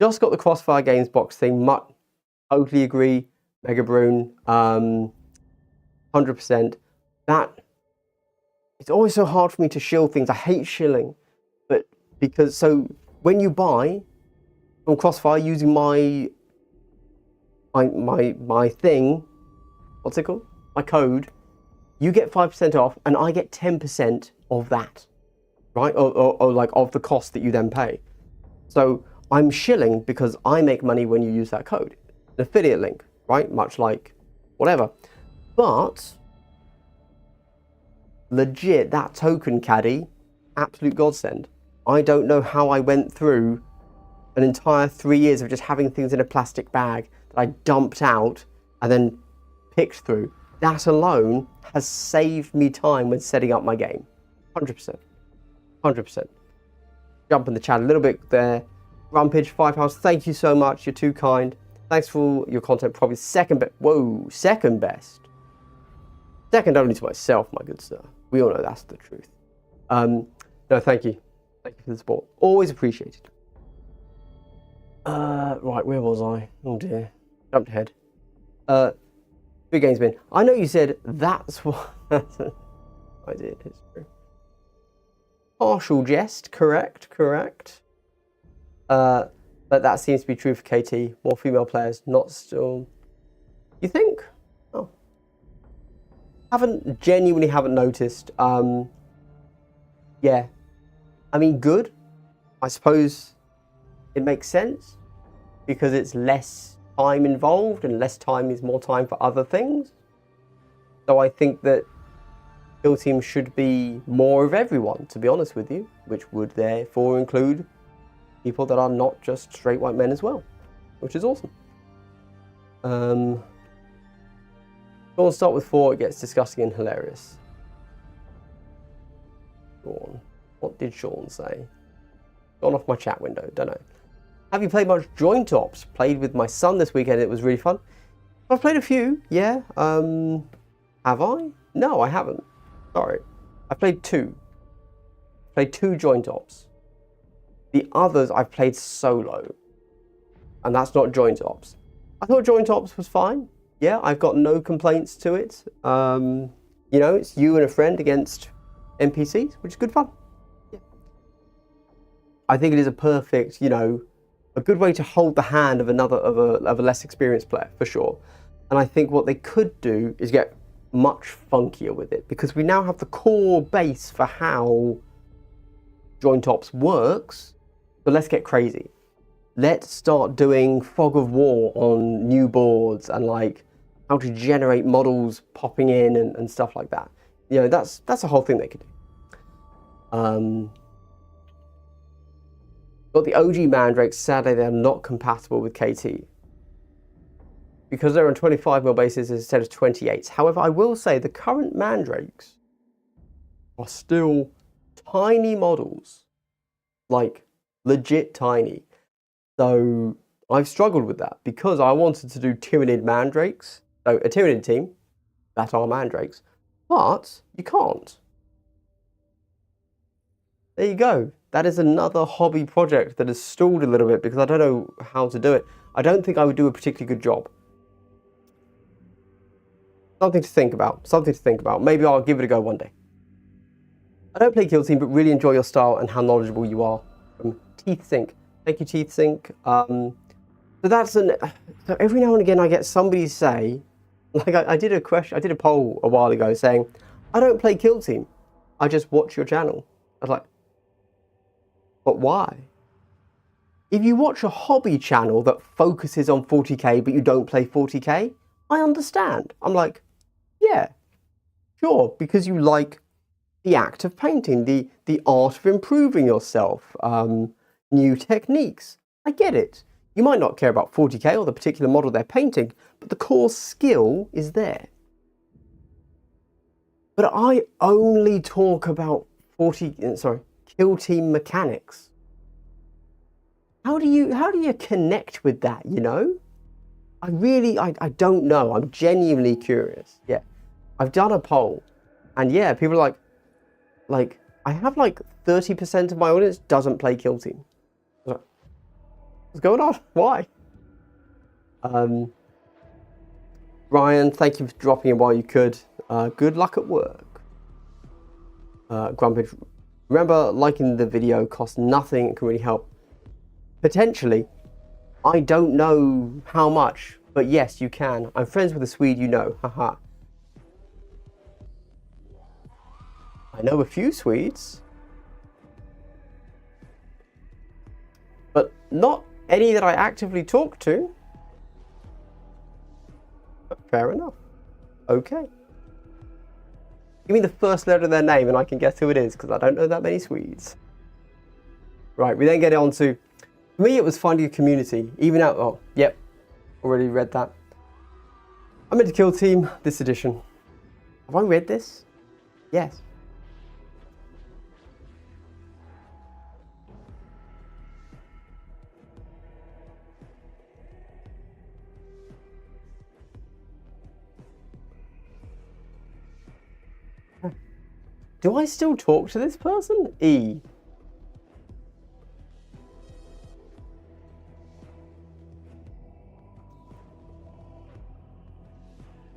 Just got the Crossfire Games box thing. Totally agree, Mega Brune, 100%. That, it's always so hard for me to shill things. I hate shilling, but because, so when you buy from Crossfire using my thing, what's it called? My code, you get 5% off, and I get 10% of that, right? Or like of the cost that you then pay. So I'm shilling because I make money when you use that code. An affiliate link, right? Much like whatever. But legit, that token caddy, absolute godsend. I don't know how I went through an entire 3 years of just having things in a plastic bag that I dumped out and then picked through. That alone has saved me time when setting up my game. 100%. 100%. Jump in the chat a little bit there. Rumpage, 5 hours, thank you so much. You're too kind. Thanks for your content. Probably second best. Whoa, second best. Second only to myself, my good sir. We all know that's the truth. No, thank you. Thank you for the support. Always appreciated. Right, where was I? Oh dear. Jumped ahead. Big Games Bin. I know you said that's what... I did, it's true. Partial jest, correct. But that seems to be true for KT. More female players, not still... You think? Oh. Genuinely haven't noticed. Yeah. I mean, good. I suppose it makes sense because it's less time involved, and less time is more time for other things. So I think that Kill Team should be more of everyone, to be honest with you, which would therefore include people that are not just straight white men as well, which is awesome. Go on, start with 4, it gets disgusting and hilarious. Sean. What did Sean say? Gone off my chat window, don't know. Have you played much Joint Ops? Played with my son this weekend, it was really fun. I've played a few, yeah. Have I? No, I haven't. Sorry. I played 2. Played 2 Joint Ops. The others I've played solo. And that's not Joint Ops. I thought Joint Ops was fine. Yeah, I've got no complaints to it. You know, it's you and a friend against NPCs, which is good fun. Yeah. I think it is a perfect, you know, a good way to hold the hand of a less experienced player, for sure. And I think what they could do is get much funkier with it, because we now have the core base for how Joint Ops works. So let's get crazy. Let's start doing fog of war on new boards, and like how to generate models popping in and stuff like that. You know, that's a whole thing they could do. Got the OG Mandrakes. Sadly, they're not compatible with KT because they're on 25mm bases instead of 28s. However, I will say the current Mandrakes are still tiny models, like legit tiny. So I've struggled with that because I wanted to do Tyranid Mandrakes, so a Tyranid team that are Mandrakes, but you can't. There you go. That is another hobby project that has stalled a little bit because I don't know how to do it. I don't think I would do a particularly good job. Something to think about. Something to think about. Maybe I'll give it a go one day. I don't play Kill Team, but really enjoy your style and how knowledgeable you are. From Teeth Sync. Thank you, Teeth Sync. So every now and again I get somebody say, like I did a poll a while ago saying, I don't play Kill Team, I just watch your channel. I was like, but why? If you watch a hobby channel that focuses on 40k but you don't play 40k, I understand. I'm like, yeah, sure, because you like the act of painting, the art of improving yourself, new techniques. I get it. You might not care about 40k or the particular model they're painting, but the core skill is there. But I only talk about Kill Team mechanics. How do you connect with that, you know? I don't know. I'm genuinely curious. Yeah. I've done a poll, and yeah, people are like, I have like 30% of my audience doesn't play Kill Team. What's going on? Why? Ryan, thank you for dropping in while you could. Good luck at work. Grumpage, remember, liking the video costs nothing and can really help. Potentially. I don't know how much, but yes, you can. I'm friends with a Swede, you know. Haha. I know a few Swedes, but not any that I actively talk to. But fair enough. Okay. Give me the first letter of their name and I can guess who it is, because I don't know that many Swedes. Right, we then get on to, for me it was finding a community, even out, oh, yep, already read that. I'm into Kill Team, this edition. Have I read this? Yes. Do I still talk to this person? E.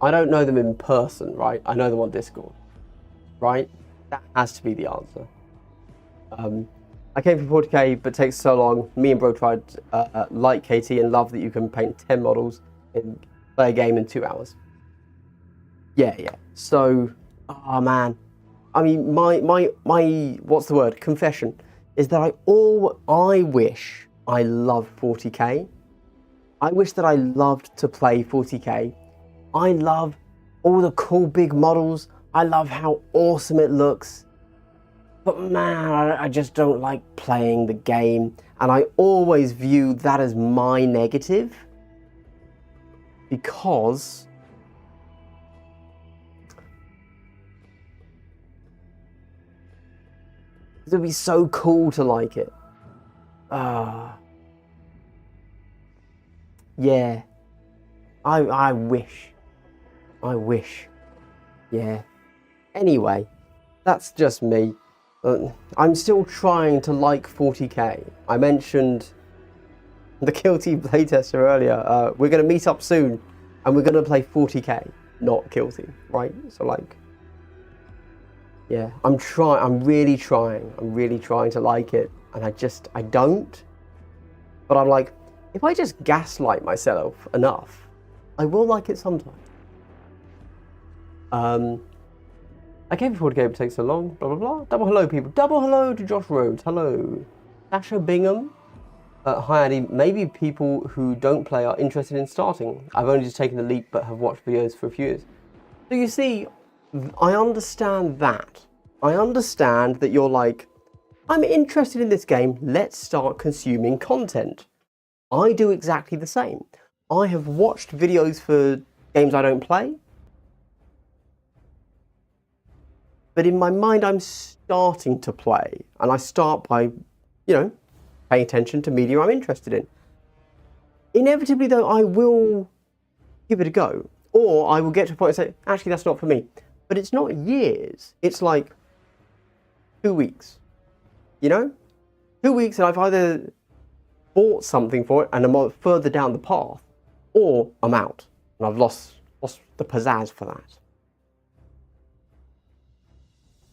I don't know them in person, right? I know them on Discord, right? That has to be the answer. I came for 40k, but it takes so long. Me and bro tried, like KT, and love that you can paint 10 models and play a game in 2 hours. Yeah. So, oh man. I mean, my what's the word? Confession is that I wish I loved 40k. I wish that I loved to play 40k. I love all the cool big models. I love how awesome it looks. But man, I just don't like playing the game. And I always view that as my negative. Because it would be so cool to like it. Yeah. I wish. Yeah. Anyway, that's just me. I'm still trying to like 40k. I mentioned the Kill Team playtester earlier. We're going to meet up soon and we're going to play 40k, not Kill Team, right? So like, yeah, I'm really trying to like it, and I don't. But I'm like, if I just gaslight myself enough, I will like it sometime. I came before the game takes so long, blah, blah, blah. Double hello, people. Double hello to Josh Rhodes. Hello. Sasha Bingham. Hi, Andy. Maybe people who don't play are interested in starting. I've only just taken the leap, but have watched videos for a few years. So you see, I understand that. I understand that you're like, I'm interested in this game. Let's start consuming content. I do exactly the same. I have watched videos for games I don't play. But in my mind, I'm starting to play. And I start by, paying attention to media I'm interested in. Inevitably, though, I will give it a go. Or I will get to a point and say, actually, that's not for me. But it's not years. It's like 2 weeks. 2 weeks, and I've either bought something for it and I'm further down the path, or I'm out. And I've lost the pizzazz for that.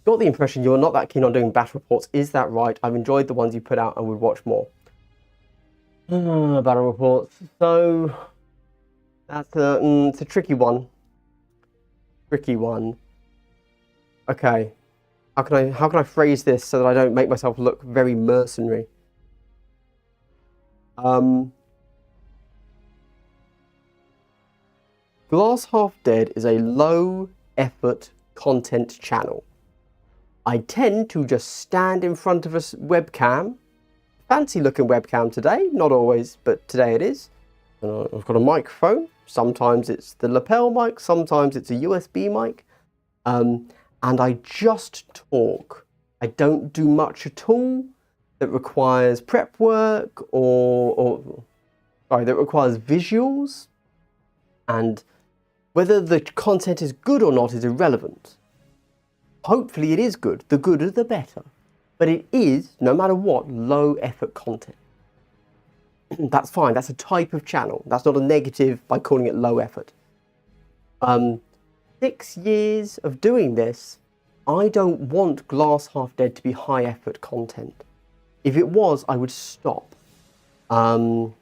Got the impression you're not that keen on doing battle reports. Is that right? I've enjoyed the ones you put out and would watch more. Battle reports. So that's it's a tricky one. Okay. How can I phrase this so that I don't make myself look very mercenary? Glass Half Dead is a low effort content channel. I tend to just stand in front of a webcam. Fancy looking webcam today, not always, but today it is. I've got a microphone. Sometimes it's the lapel mic, sometimes it's a USB mic. And I just talk. I don't do much at all that requires prep work that requires visuals. And whether the content is good or not is irrelevant. Hopefully it is good. The gooder the better. But it is, no matter what, low effort content. That's fine. That's a type of channel. That's not a negative by calling it low effort. 6 years of doing this, I don't want Glass Half Dead to be high effort content. If it was, I would stop. Part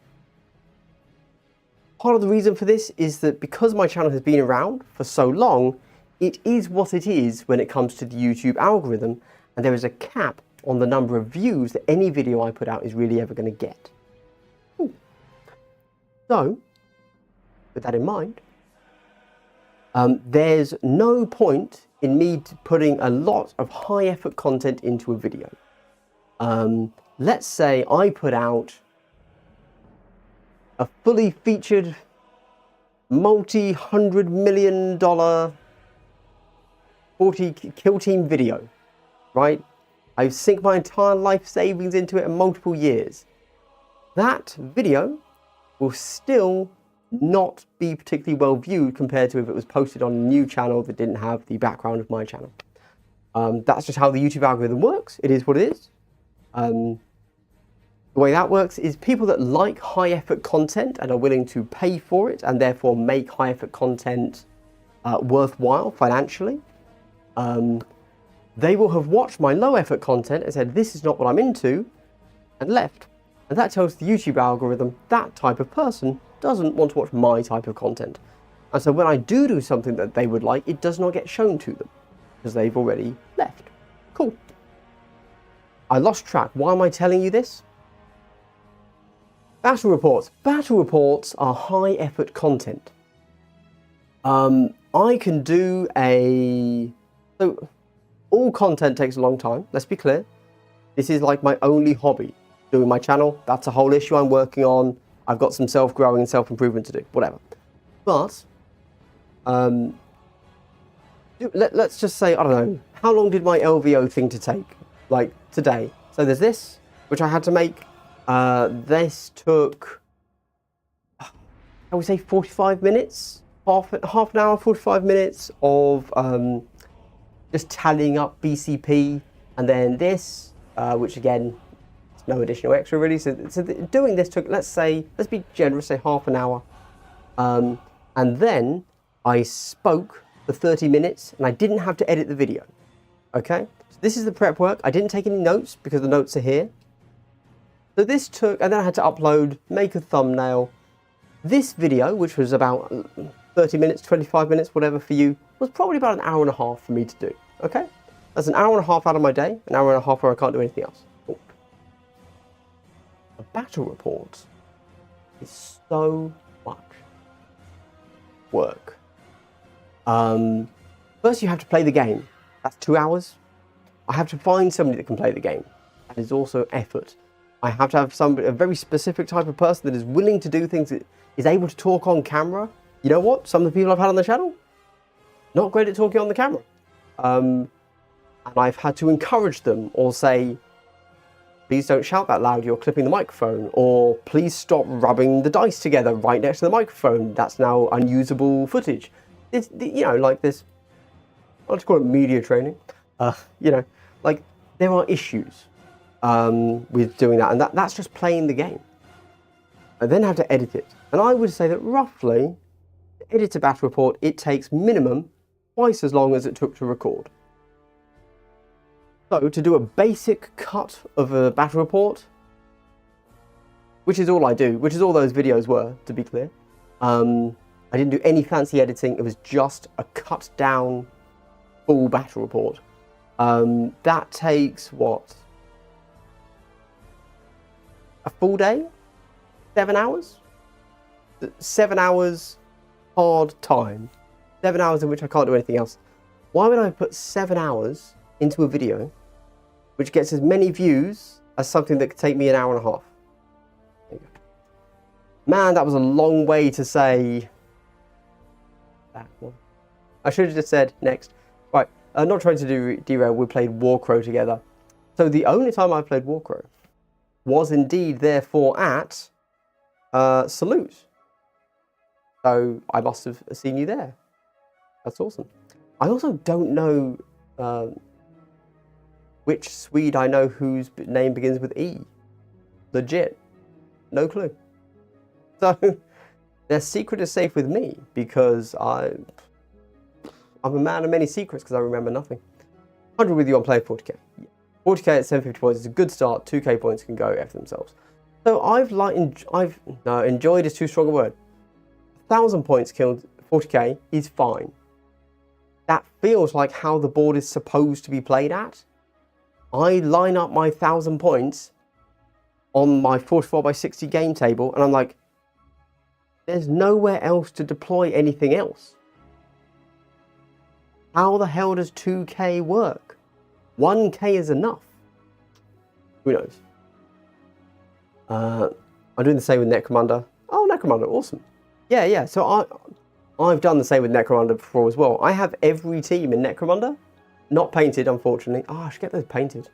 of the reason for this is that because my channel has been around for so long, it is what it is when it comes to the YouTube algorithm, and there is a cap on the number of views that any video I put out is really ever going to get. Ooh. So, with that in mind, there's no point in me putting a lot of high effort content into a video. Let's say I put out a fully featured multi-$100 million 40 kill team video, right? I sink my entire life savings into it in multiple years. That video will still not be particularly well viewed compared to if it was posted on a new channel that didn't have the background of my channel. That's just how the YouTube algorithm works. It is what it is. The way that works is people that like high effort content and are willing to pay for it and therefore make high effort content worthwhile financially, they will have watched my low effort content and said, this is not what I'm into, and left. And that tells the YouTube algorithm that type of person doesn't want to watch my type of content. And so when I do something that they would like, it does not get shown to them because they've already left. Cool. I lost track. Why am I telling you this? Battle reports. Battle reports are high effort content. I can do so all content takes a long time, let's be clear. This is like my only hobby. Doing my channel, that's a whole issue I'm working on. I've got some self-growing and self-improvement to do, whatever. But, let's just say, I don't know, how long did my LVO thing to take? Like, today. So there's this, which I had to make. This took, I would say 45 minutes, half an hour, 45 minutes of just tallying up BCP, and then this, which again, it's no additional extra really. So doing this took, let's be generous, say half an hour, and then I spoke for 30 minutes, and I didn't have to edit the video. Okay, so this is the prep work. I didn't take any notes because the notes are here. So this took, and then I had to upload, make a thumbnail. This video, which was about 30 minutes, 25 minutes, whatever for you, was probably about an hour and a half for me to do, okay? That's an hour and a half out of my day, an hour and a half where I can't do anything else. Cool. A battle report is so much work. First you have to play the game. That's 2 hours. I have to find somebody that can play the game. That is also effort. I have to have somebody, a very specific type of person that is willing to do things, that is able to talk on camera. You know what? Some of the people I've had on the channel, not great at talking on the camera. And I've had to encourage them or say, please don't shout that loud, you're clipping the microphone. Or please stop rubbing the dice together right next to the microphone. That's now unusable footage. It's, you know, like this, I like to call it media training. You know, like there are issues with doing that, and that's just playing the game. I then have to edit it, and I would say that roughly, to edit a battle report, it takes minimum twice as long as it took to record. So to do a basic cut of a battle report, which is all I do, which is all those videos were, to be clear, I didn't do any fancy editing. It was just a cut down full battle report. That takes what? A full day? 7 hours? 7 hours hard time. 7 hours in which I can't do anything else. Why would I put 7 hours into a video which gets as many views as something that could take me an hour and a half? There you go. Man, that was a long way to say that one. I should have just said next. Right, not trying to derail, we played Warcrow together. So the only time I played Warcrow was indeed therefore at Salute. So I must have seen you there. That's awesome. I also don't know which Swede I know whose name begins with E. Legit. No clue. So their secret is safe with me because I'm a man of many secrets because I remember nothing. 100 with you on play 40k. 40k at 750 points is a good start. 2k points can go after themselves. So enjoyed is too strong a word. 1,000 points killed 40k is fine. That feels like how the board is supposed to be played at. I line up my 1,000 points on my 44x60 game table and I'm like, there's nowhere else to deploy anything else. How the hell does 2k work? 1k is enough. Who knows? I'm doing the same with Necromunda. Oh, Necromunda, awesome. Yeah. So I've done the same with Necromunda before as well. I have every team in Necromunda. Not painted, unfortunately. Oh, I should get those painted.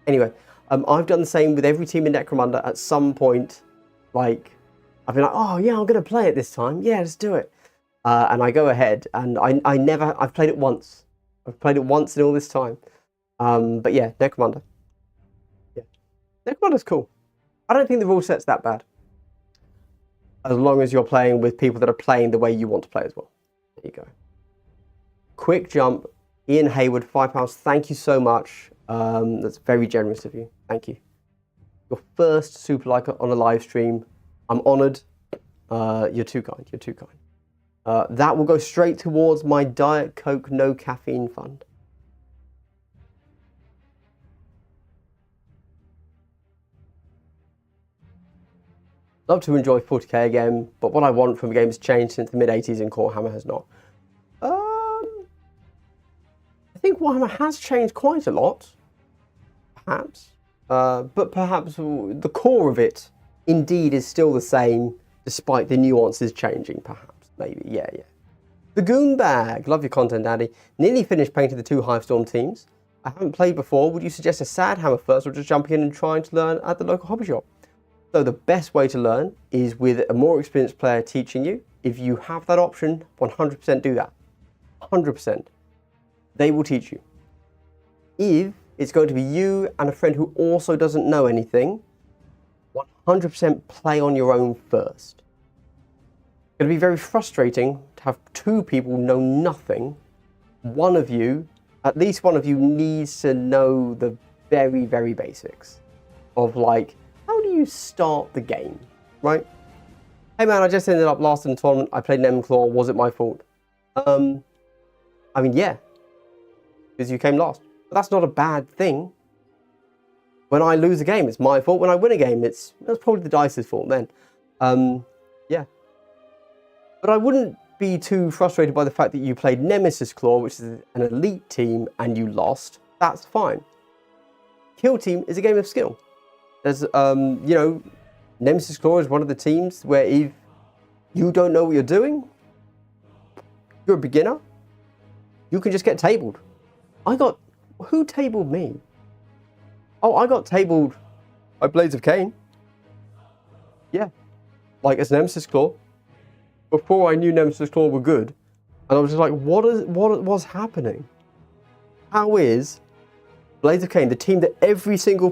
Anyway, I've done the same with every team in Necromunda at some point. Like, I've been like, oh yeah, I'm going to play it this time. Yeah, let's do it. And I go ahead and I've played it once. I've played it once in all this time. But yeah, Necromunda. Yeah. Necromunda's cool. I don't think the rule set's that bad. As long as you're playing with people that are playing the way you want to play as well. There you go. Quick jump. Ian Hayward, £5. Thank you so much. That's very generous of you. Thank you. Your first super like on a live stream. I'm honoured. You're too kind. You're too kind. That will go straight towards my Diet Coke no caffeine fund. Love to enjoy 40k again, but what I want from a game has changed since the mid-80s and Warhammer has not. I think Warhammer has changed quite a lot, perhaps. But perhaps the core of it, indeed, is still the same, despite the nuances changing, perhaps. Maybe, yeah. The Goon Bag. Love your content, Daddy. Nearly finished painting the 2 Hivestorm teams. I haven't played before. Would you suggest a sad hammer first or just jumping in and trying to learn at the local hobby shop? So the best way to learn is with a more experienced player teaching you. If you have that option, 100% do that. 100%. They will teach you. If it's going to be you and a friend who also doesn't know anything, 100% play on your own first. It's going to be very frustrating to have 2 people know nothing. One of you, at least one of you, needs to know the very, very basics of like, how do you start the game, right? Hey man, I just ended up last in the tournament. I played Nemclaw. Was it my fault? I mean, yeah, because you came last. But that's not a bad thing. When I lose a game, it's my fault. When I win a game, that's probably the dice's fault then. Yeah. But I wouldn't be too frustrated by the fact that you played Nemesis Claw, which is an elite team, and you lost. That's fine. Kill Team is a game of skill. There's, you know, Nemesis Claw is one of the teams where if you don't know what you're doing, you're a beginner, you can just get tabled. Who tabled me? Oh, I got tabled by Blades of Cain. Yeah, like as Nemesis Claw. Before I knew Nemesis Claw were good, and I was just like, what was happening? How is Blades of Cain, the team that every single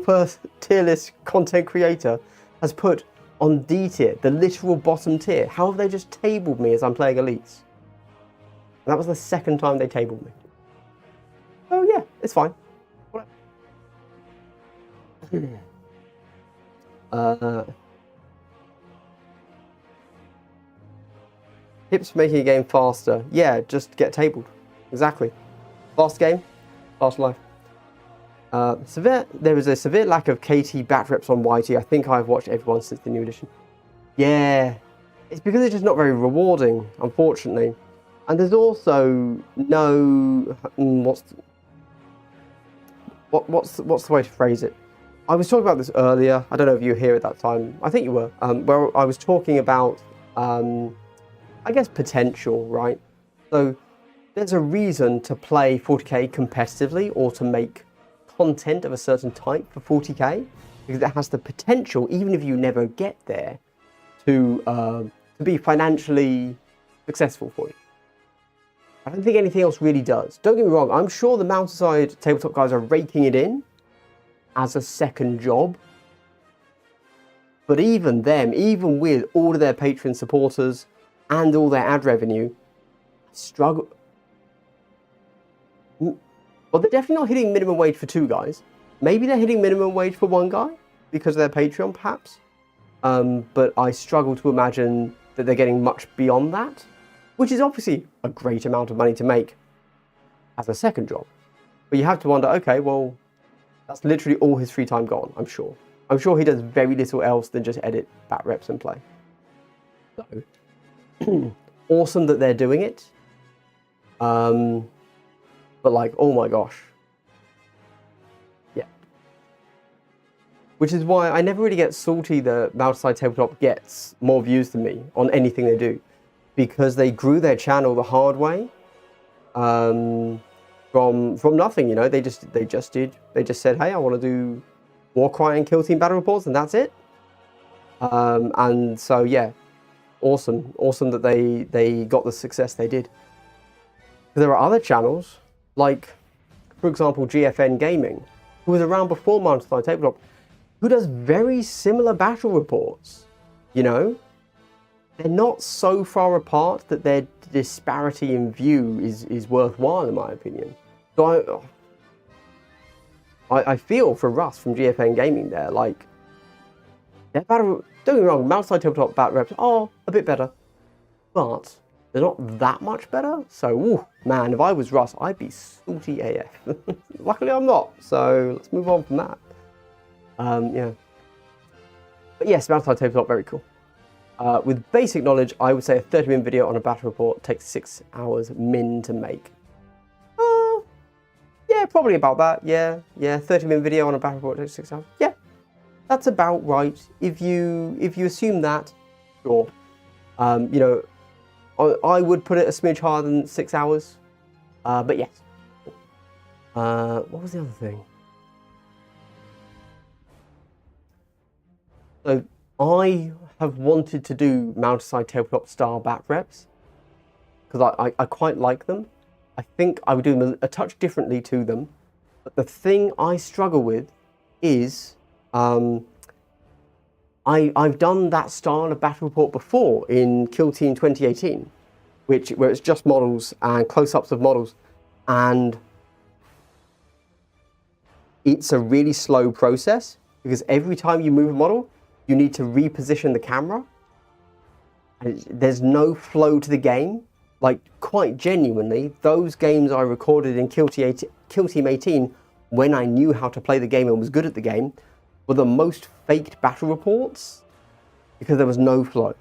tier list content creator has put on D tier, the literal bottom tier, how have they just tabled me as I'm playing elites? And that was the second time they tabled me. Oh yeah, it's fine. Tips for making a game faster. Yeah, just get tabled. Exactly. Fast game, fast life. There is a severe lack of KT bat reps on YT. I think I've watched everyone since the new edition. Yeah, it's because it's just not very rewarding, unfortunately. And there's also no what's the way to phrase it? I was talking about this earlier. I don't know if you were here at that time. I think you were. Where I was talking about, I guess, potential, right? So there's a reason to play 40k competitively or to make content of a certain type for 40k, because it has the potential, even if you never get there, to to be financially successful for you. I don't think anything else really does. Don't get me wrong, I'm sure the Mountainside Tabletop guys are raking it in as a second job. But even them, even with all of their Patreon supporters and all their ad revenue, struggle. Well, they're definitely not hitting minimum wage for 2 guys. Maybe they're hitting minimum wage for 1 guy because of their Patreon, perhaps. But I struggle to imagine that they're getting much beyond that, which is obviously a great amount of money to make as a second job. But you have to wonder, okay, well, that's literally all his free time gone, I'm sure. I'm sure he does very little else than just edit bat reps and play. So, awesome that they're doing it. But like, oh my gosh. Yeah. Which is why I never really get salty that Mountainside Tabletop gets more views than me on anything they do. Because they grew their channel the hard way. From nothing, you know. They just said, hey, I want to do Warcry and Kill Team battle reports, and that's it. And so yeah, awesome that they got the success they did. There are other channels, like for example GFN Gaming, who was around before Mountainside Tabletop, who does very similar battle reports. You know, they're not so far apart that their disparity in view is worthwhile, in my opinion. So I feel for Russ from GFN Gaming there, like, their battle, don't get me wrong, Mountainside Tabletop bat reps are a bit better, but they're not that much better. So, ooh, man, if I was Russ, I'd be salty AF. Luckily, I'm not. So let's move on from that. Yeah. But yes, Mountainside Tabletop, very cool. With basic knowledge, I would say a 30-minute video on a battle report takes 6 hours min to make. Yeah, probably about that. Yeah, 30-minute video on a battle report takes 6 hours. Yeah, that's about right. If you assume that, sure. You know, I would put it a smidge higher than 6 hours. But yes. What was the other thing? So I have wanted to do Mountainside Tabletop style bat reps because I quite like them. I think I would do them a touch differently to them. But the thing I struggle with is I've done that style of battle report before in Kill Team 2018, where it's just models and close-ups of models, and it's a really slow process because every time you move a model, you need to reposition the camera. And there's no flow to the game. Like, quite genuinely, those games I recorded in Kill Team 18, when I knew how to play the game and was good at the game, were the most faked battle reports because there was no flow.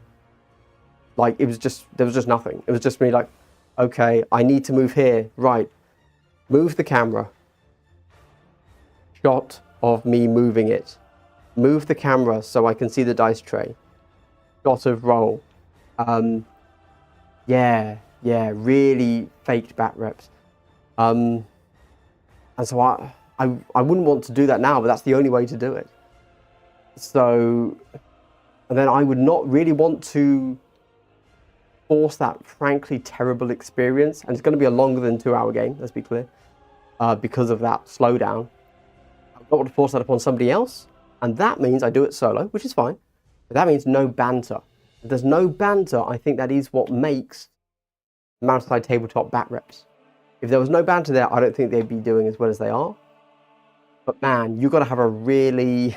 Like, there was just nothing. It was just me like, okay, I need to move here. Right. Move the camera. Shot of me moving it. Move the camera so I can see the dice tray. Shot of roll. Yeah, really faked bat reps. And so I wouldn't want to do that now, but that's the only way to do it. So, and then I would not really want to force that frankly terrible experience, and it's going to be a longer than 2-hour game, let's be clear, because of that slowdown. I don't want to force that upon somebody else, and that means I do it solo, which is fine, but that means no banter. If there's no banter, I think that is what makes Mountainside Tabletop bat reps. If there was no banter there, I don't think they'd be doing as well as they are. But man, you've got to have a really,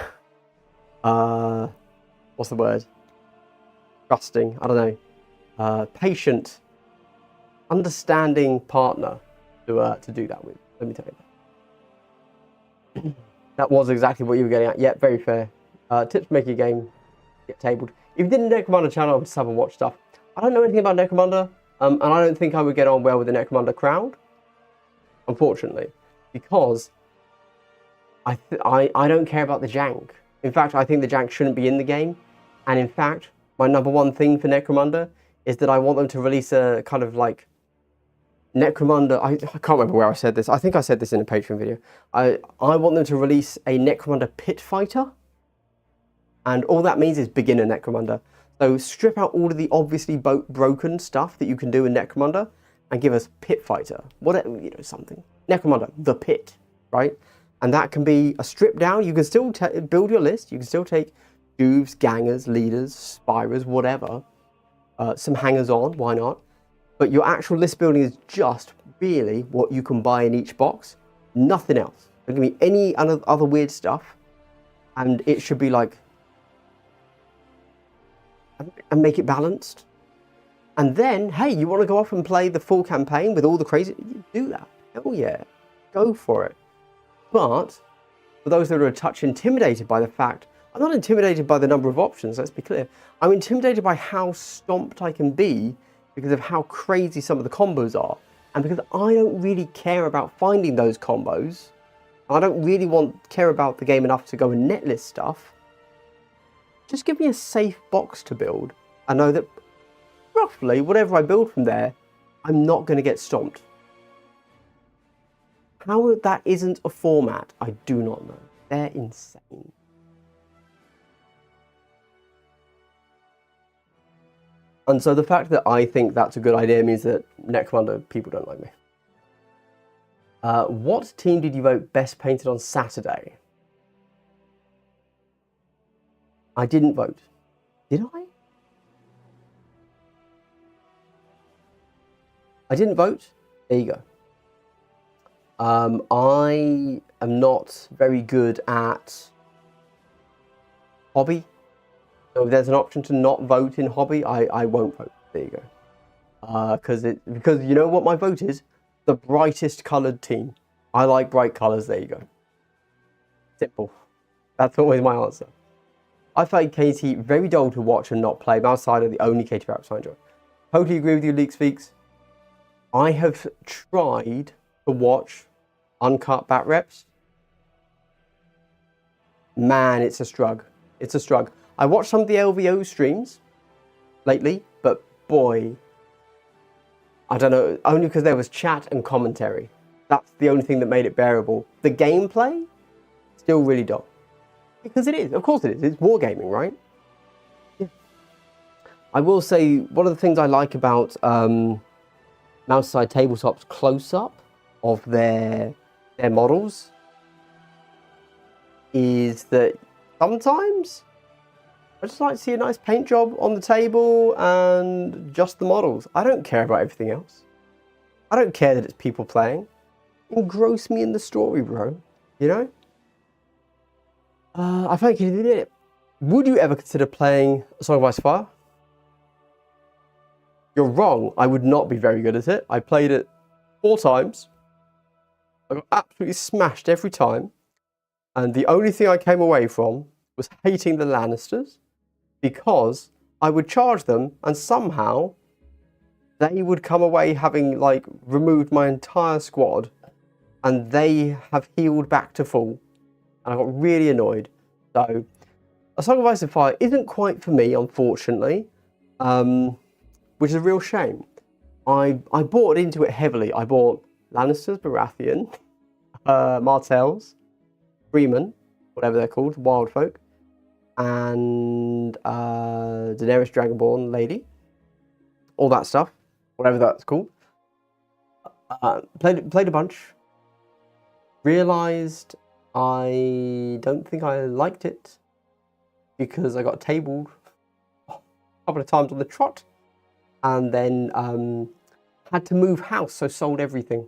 what's the word? Trusting, I don't know, patient, understanding partner to do that with. Let me tell you. That was exactly what you were getting at. Yeah, very fair. Tips to make your game get tabled. If you did a Necromunda channel, I would just have a watch stuff. I don't know anything about Necromunda, and I don't think I would get on well with the Necromunda crowd, unfortunately, because I don't care about the jank. In fact, I think the jank shouldn't be in the game, and in fact, my #1 thing for Necromunda is that I want them to release a kind of like Necromunda. I can't remember where I said this. I think I said this in a Patreon video. I want them to release a Necromunda pit fighter. And all that means is beginner Necromunda. So strip out all of the obviously broken stuff that you can do in Necromunda and give us Pit Fighter, whatever, you know, something. Necromunda, the Pit, right? And that can be a strip down. You can still build your list. You can still take Juves, Gangers, Leaders, Spirers, whatever. Some hangers on, why not? But your actual list building is just really what you can buy in each box. Nothing else. Don't give me any other weird stuff. And it should be like, and make it balanced. And then, hey, you want to go off and play the full campaign with all the crazy, you do that. Hell yeah, go for it. But for those that are a touch intimidated by the fact, I'm not intimidated by the number of options, let's be clear. I'm intimidated by how stomped I can be because of how crazy some of the combos are. And because I don't really care about finding those combos, I don't really care about the game enough to go and netlist stuff. Just give me a safe box to build. I know that roughly whatever I build from there, I'm not going to get stomped. How that isn't a format, I do not know. They're insane. And so the fact that I think that's a good idea means that Necromunda people don't like me. What team did you vote best painted on Saturday? I didn't vote. Did I? I didn't vote. There you go. I am not very good at hobby. So if there's an option to not vote in hobby, I won't vote. There you go. Because you know what my vote is? The brightest coloured team. I like bright colours. There you go. Simple. That's always my answer. I find Katie very dull to watch and not play. Outside are the only Katie raps I enjoy. Totally agree with you, Leaks Feeks. I have tried to watch uncut bat reps. Man, it's a struggle. It's a struggle. I watched some of the LVO streams lately, but boy, I don't know, only because there was chat and commentary. That's the only thing that made it bearable. The gameplay, still really dull. Because it is, of course it is. It's wargaming, right? Yeah. I will say, one of the things I like about Mouseside Tabletop's close-up of their models is that sometimes I just like to see a nice paint job on the table and just the models. I don't care about everything else. I don't care that it's people playing. Engross me in the story, bro. You know? I think you did it. Would you ever consider playing A Song of Ice and Fire? You're wrong. I would not be very good at it. I played it 4 times. I got absolutely smashed every time. And the only thing I came away from was hating the Lannisters because I would charge them and somehow they would come away having like removed my entire squad and they have healed back to full. And I got really annoyed. So, A Song of Ice and Fire isn't quite for me, unfortunately, which is a real shame. I bought into it heavily. I bought Lannisters, Baratheon, Martells, Freeman, whatever they're called, Wildfolk, and Daenerys Dragonborn Lady. All that stuff, whatever that's called. Played a bunch. Realised I don't think I liked it because I got tabled a couple of times on the trot and then had to move house, so sold everything.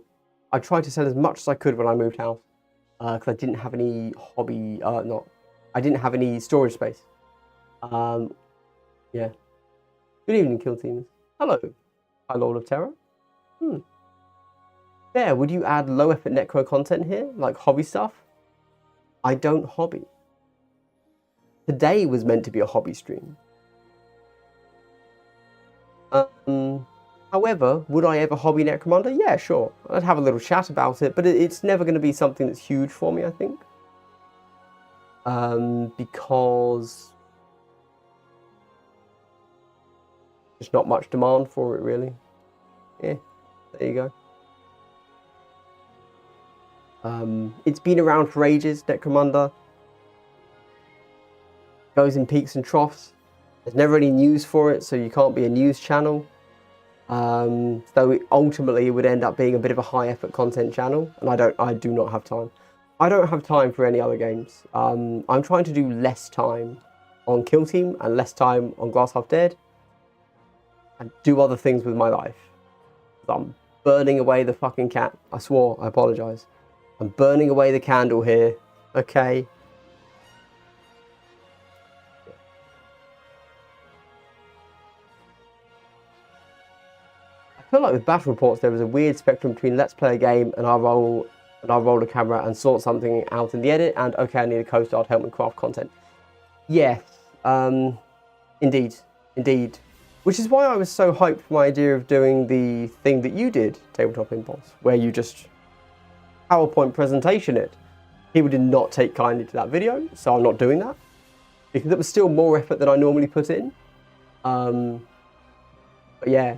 I tried to sell as much as I could when I moved house because I didn't have any hobby, I didn't have any storage space. Yeah. Good evening, Kill Teamers. Hello, High Lord of Terror. Yeah, would you add low effort necro content here, like hobby stuff? I don't hobby. Today was meant to be a hobby stream. However, would I ever hobby Necromunda? Yeah, sure. I'd have a little chat about it, but it's never going to be something that's huge for me, I think. Because there's not much demand for it, really. Yeah, there you go. It's been around for ages, Necromunda. Goes in peaks and troughs. There's never any news for it, so you can't be a news channel. So ultimately it would end up being a bit of a high effort content channel, and I do not have time. I don't have time for any other games. I'm trying to do less time on Kill Team and less time on Glass Half Dead and do other things with my life. I'm burning away the fucking cat. I swore, I apologize. I'm burning away the candle here, okay? I feel like with battle reports there was a weird spectrum between let's play a game and I'll roll the camera and sort something out in the edit, and okay, I need a co-star to help me craft content. Yes, indeed. Which is why I was so hyped for my idea of doing the thing that you did, Tabletop Impulse, where you just PowerPoint presentation it. People did not take kindly to that video, so I'm not doing that, because it was still more effort than I normally put in. But yeah,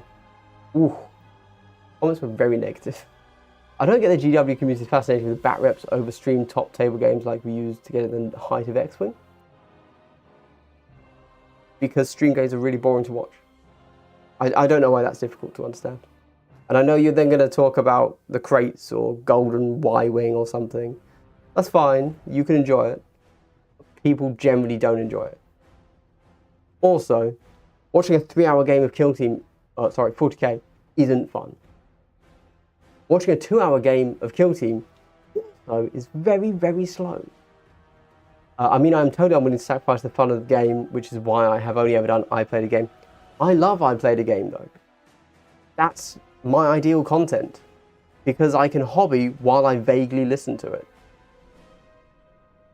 comments were very negative. I don't get the GW community's fascination with bat reps over stream top table games like we used to get at the height of X-Wing. Because stream games are really boring to watch. I don't know why that's difficult to understand. And I know you're then going to talk about the crates or golden Y-Wing or something. That's fine, you can enjoy it. People generally don't enjoy it. Also, watching a 3-hour game of Kill Team, 40k, isn't fun. Watching a 2-hour game of Kill Team, though, is very, very slow. I mean, I'm totally unwilling to sacrifice the fun of the game, which is why I have only ever done I Played a Game. I love I Played a Game, though. That's my ideal content, because I can hobby while I vaguely listen to it.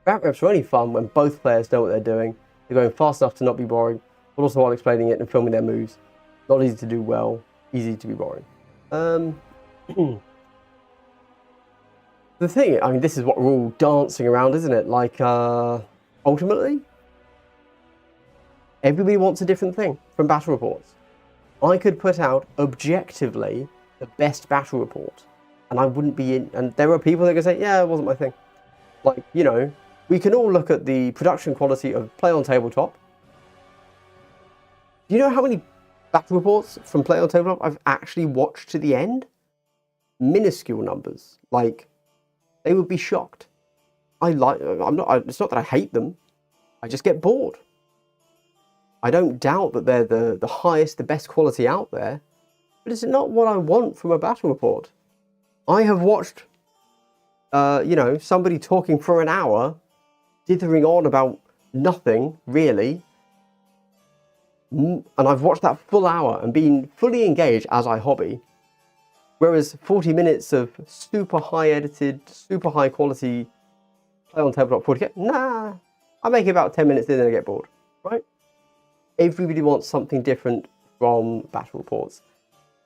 Bat reps are only fun when both players know what they're doing, they're going fast enough to not be boring, but also while explaining it and filming their moves. Not easy to do well, easy to be boring. The thing, I mean, this is what we're all dancing around, isn't it? Like, ultimately, everybody wants a different thing from battle reports. I could put out, objectively, the best battle report, and I wouldn't be in, and there are people that can say, yeah, it wasn't my thing. Like, you know, we can all look at the production quality of Play on Tabletop. Do you know how many battle reports from Play on Tabletop I've actually watched to the end? Minuscule numbers. Like, they would be shocked. It's not that I hate them. I just get bored. I don't doubt that they're the highest, the best quality out there, but it's not what I want from a battle report. I have watched, you know, somebody talking for an hour, dithering on about nothing, really, and I've watched that full hour and been fully engaged as I hobby. Whereas 40 minutes of super high edited, super high quality Play on Tabletop 40k, nah, I make it about 10 minutes in and I get bored, right? Everybody wants something different from battle reports.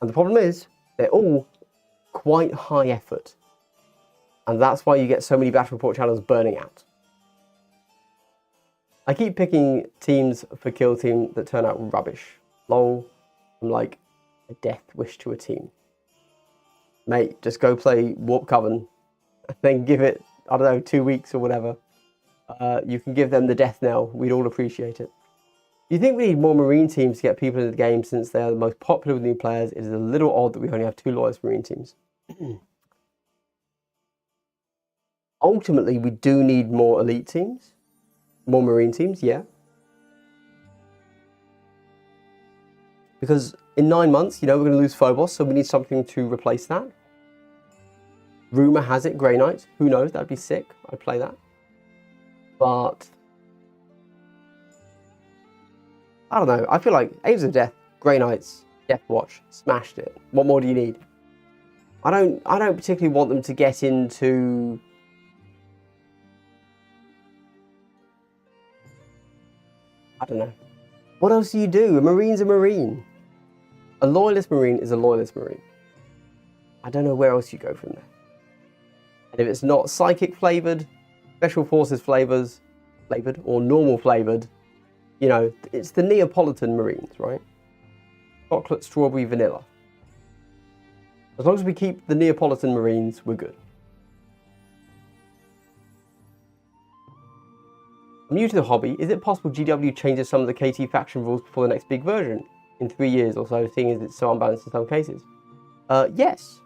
And the problem is, they're all quite high effort. And that's why you get so many battle report channels burning out. I keep picking teams for Kill Team that turn out rubbish. Lol, I'm like a death wish to a team. Mate, just go play Warp Coven, and then give it, I don't know, 2 weeks or whatever. You can give them the death knell. We'd all appreciate it. You think we need more Marine teams to get people into the game since they are the most popular with new players? It is a little odd that we only have 2 loyalist Marine teams. Ultimately, we do need more elite teams. More Marine teams, yeah. Because in 9 months, you know, we're going to lose Phobos, so we need something to replace that. Rumour has it, Grey Knight. Who knows? That'd be sick. I'd play that. But I don't know. I feel like Aves of Death, Grey Knights, Death Watch, smashed it. What more do you need? I don't particularly want them to get into I don't know. What else do you do? A Marine's a Marine. A Loyalist Marine is a Loyalist Marine. I don't know where else you go from there. And if it's not Psychic flavoured, Special Forces flavored, or normal flavoured, you know, it's the Neapolitan Marines, right? Chocolate, strawberry, vanilla. As long as we keep the Neapolitan Marines, we're good. I'm new to the hobby. Is it possible GW changes some of the KT faction rules before the next big version in 3 years or so, seeing as it's so unbalanced in some cases? Yes.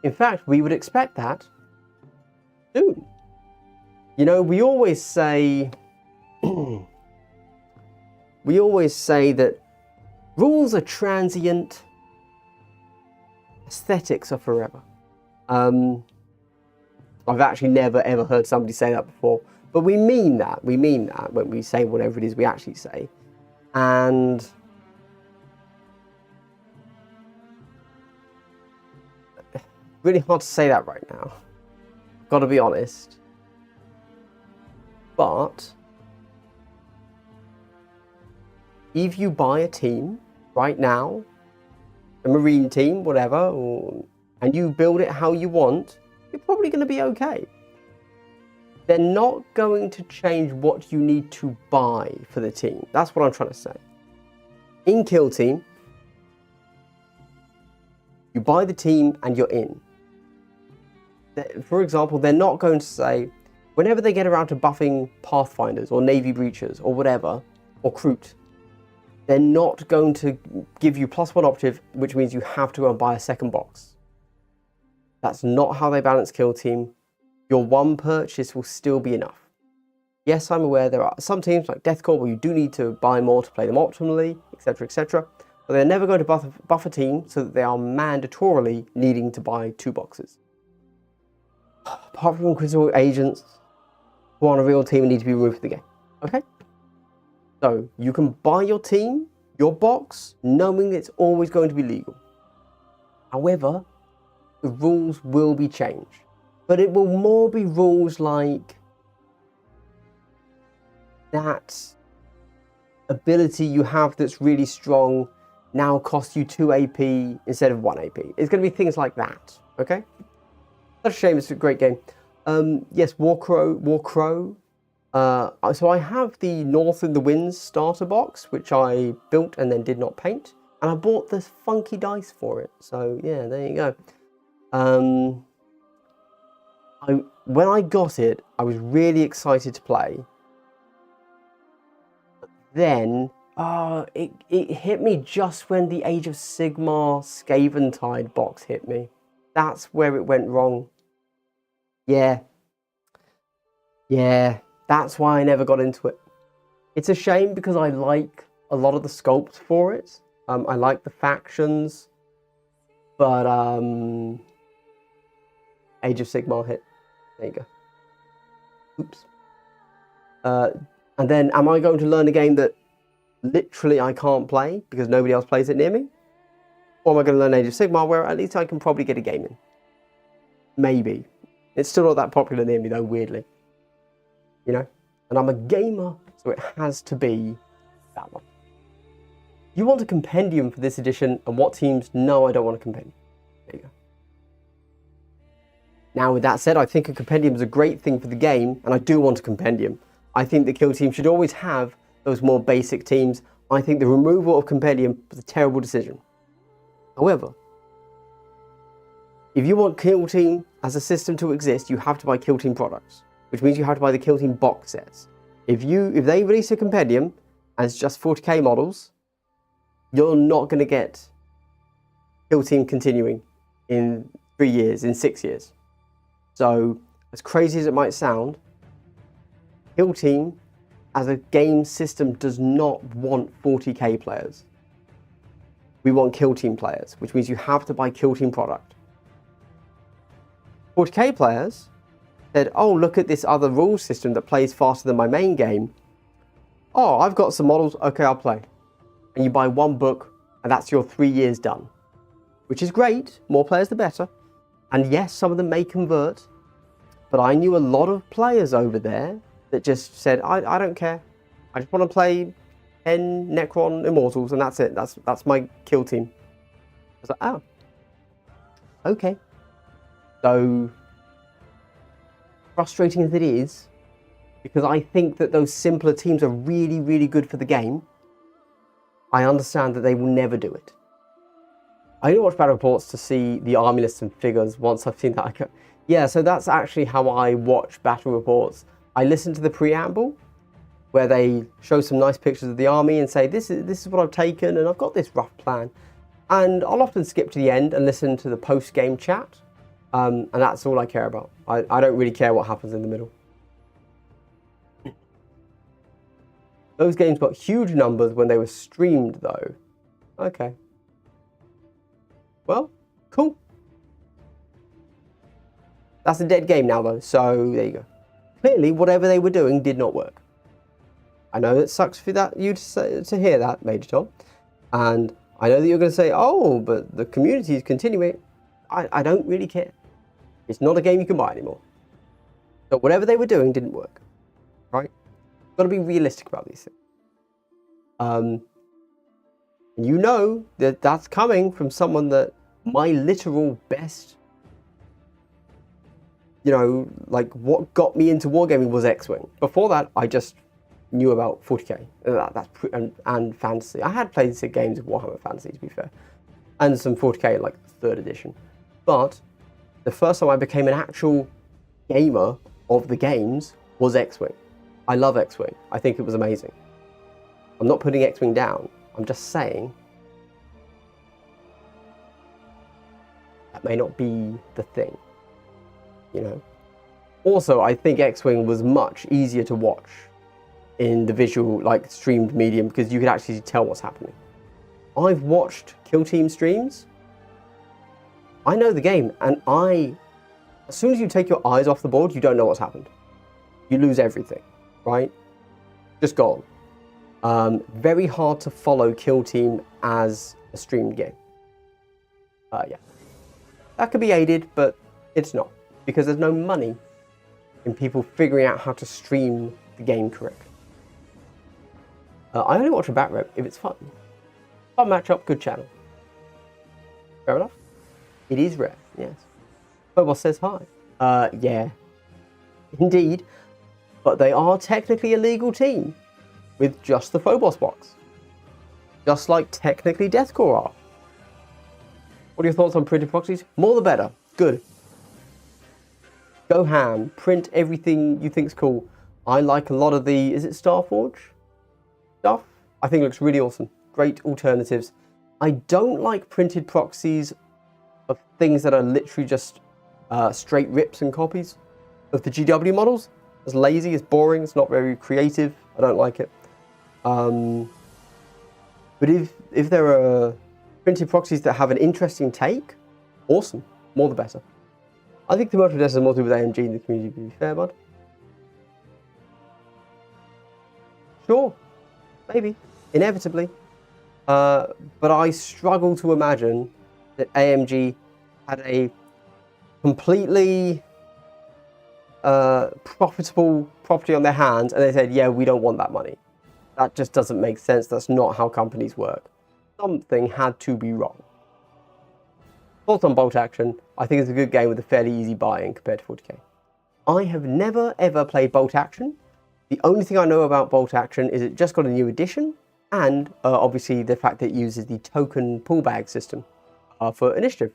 In fact, we would expect that soon. You know, we always say that rules are transient, aesthetics are forever. I've actually never ever heard somebody say that before, but we mean that. We mean that when we say whatever it is we actually say. And really hard to say that right now. Gotta be honest. But if you buy a team right now, a Marine team, whatever, and you build it how you want, you're probably going to be okay. They're not going to change what you need to buy for the team. That's what I'm trying to say. In Kill Team, you buy the team and you're in. For example, they're not going to say, whenever they get around to buffing Pathfinders or Navy Breachers or whatever, or Kroot, they're not going to give you +1 operative, which means you have to go and buy a second box. That's not how they balance Kill Team. Your one purchase will still be enough. Yes, I'm aware there are some teams like Death Corps where you do need to buy more to play them optimally, etc, etc. But they're never going to buff a team so that they are mandatorily needing to buy 2 boxes. Apart from critical agents who are on a real team and need to be removed from the game. Okay? So you can buy your team, your box, knowing it's always going to be legal. However, the rules will be changed. But it will more be rules like that ability you have that's really strong now costs you 2 AP instead of 1 AP. It's going to be things like that. Okay? That's a shame. It's a great game. Yes, Warcrow. So I have the North in the Winds starter box, which I built and then did not paint. And I bought this funky dice for it. So yeah, there you go. When I got it, I was really excited to play. But then, it hit me just when the Age of Sigmar Scaventide box hit me. That's where it went wrong. Yeah, that's why I never got into it. It's a shame because I like a lot of the sculpts for it. I like the factions, but Age of Sigmar hit. There you go. Oops. And then, am I going to learn a game that literally I can't play because nobody else plays it near me? Or am I going to learn Age of Sigmar where at least I can probably get a game in? Maybe. It's still not that popular near me though, weirdly. You know? And I'm a gamer, so it has to be that one. You want a compendium for this edition, and what teams? No, I don't want a compendium. There you go. Now, with that said, I think a compendium is a great thing for the game, and I do want a compendium. I think the Kill Team should always have those more basic teams. I think the removal of compendium was a terrible decision. However, if you want Kill Team as a system to exist, you have to buy Kill Team products, which means you have to buy the Kill Team box sets. If they release a compendium as just 40k models, you're not going to get Kill Team continuing in 3 years, in 6 years. So, as crazy as it might sound, Kill Team as a game system does not want 40k players. We want Kill Team players, which means you have to buy Kill Team product. 40k players said, oh, look at this other rule system that plays faster than my main game. Oh, I've got some models, okay, I'll play. And you buy 1 book, and that's your 3 years done. Which is great, more players the better. And yes, some of them may convert, but I knew a lot of players over there that just said, I don't care. I just want to play 10 Necron Immortals, and that's it. That's my Kill Team. I was like, oh, okay. So, frustrating as it is, because I think that those simpler teams are really, really good for the game, I understand that they will never do it. I didn't watch battle reports to see the army lists and figures. Once I've seen that, yeah, so that's actually how I watch battle reports. I listen to the preamble where they show some nice pictures of the army and say, this is what I've taken and I've got this rough plan. And I'll often skip to the end and listen to the post-game chat. And that's all I care about. I don't really care what happens in the middle. Those games got huge numbers when they were streamed, though. Okay. Well, cool. That's a dead game now, though, so there you go. Clearly, whatever they were doing did not work. I know it sucks for you to hear that, Major Tom. And I know that you're going to say, oh, but the community is continuing. I don't really care. It's not a game you can buy anymore. So whatever they were doing didn't work, right? Got to be realistic about these things. You know that that's coming from someone that my literal best, you know, like what got me into wargaming was X-Wing. Before that, I just knew about 40k and fantasy. I had played some games of Warhammer Fantasy, to be fair, and some 40k like 3rd edition. But the first time I became an actual gamer of the games was X-Wing. I love X-Wing. I think it was amazing. I'm not putting X-Wing down. I'm just saying that may not be the thing, you know. Also, I think X-Wing was much easier to watch in the visual, like streamed medium, because you could actually tell what's happening. I've watched Kill Team streams. I know the game, and as soon as you take your eyes off the board, you don't know what's happened. You lose everything, right? Just gone. Very hard to follow Kill Team as a streamed game. Yeah. That could be aided, but it's not, because there's no money in people figuring out how to stream the game correctly. I only watch a bat rep if it's fun. Fun matchup, good channel. Fair enough. It is rare, yes. Phobos says hi. Yeah. Indeed. But they are technically a legal team with just the Phobos box. Just like technically Deathcore are. What are your thoughts on printed proxies? More the better. Good. Go ham. Print everything you think's cool. I like a lot of the, is it Starforge stuff? I think it looks really awesome. Great alternatives. I don't like printed proxies of things that are literally just straight rips and copies of the GW models. It's lazy, it's boring, it's not very creative. I don't like it. But if there are printed proxies that have an interesting take, awesome. More the better. I think the Motor Death is more to do with AMG in the community, to be fair, bud. Sure. Maybe. Inevitably. But I struggle to imagine that AMG had a completely profitable property on their hands and they said, yeah, we don't want that money. That just doesn't make sense. That's not how companies work. Something had to be wrong. Thoughts on Bolt Action? I think it's a good game with a fairly easy buy-in compared to 40k. I have never ever played Bolt Action. The only thing I know about Bolt Action is it just got a new edition, and obviously the fact that it uses the token pull bag system for initiative.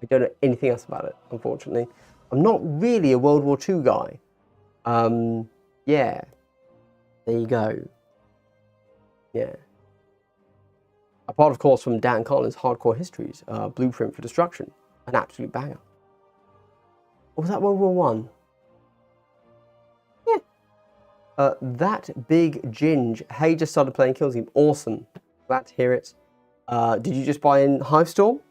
I don't know anything else about it, unfortunately. I'm not really a World War II guy. Yeah. There you go. Yeah. Apart, of course, from Dan Collins' Hardcore Histories, Blueprint for Destruction. An absolute banger. Or was that World War One? Yeah. That big ginge. Hey, just started playing Kill Team. Awesome. Glad to hear it. Did you just buy in Hivestorm?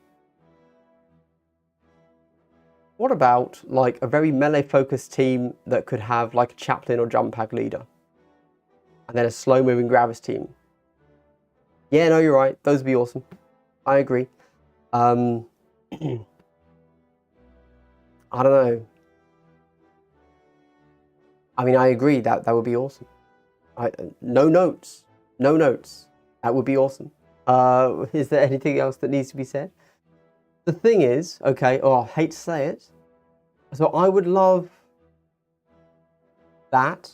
What about like a very melee focused team that could have like a chaplain or jump pack leader? And then a slow moving Gravis team. Yeah, no, you're right. Those would be awesome. I agree. I don't know. I mean, I agree that would be awesome. No notes. No notes. That would be awesome. Is there anything else that needs to be said? The thing is, okay, oh, I hate to say it. So I would love that.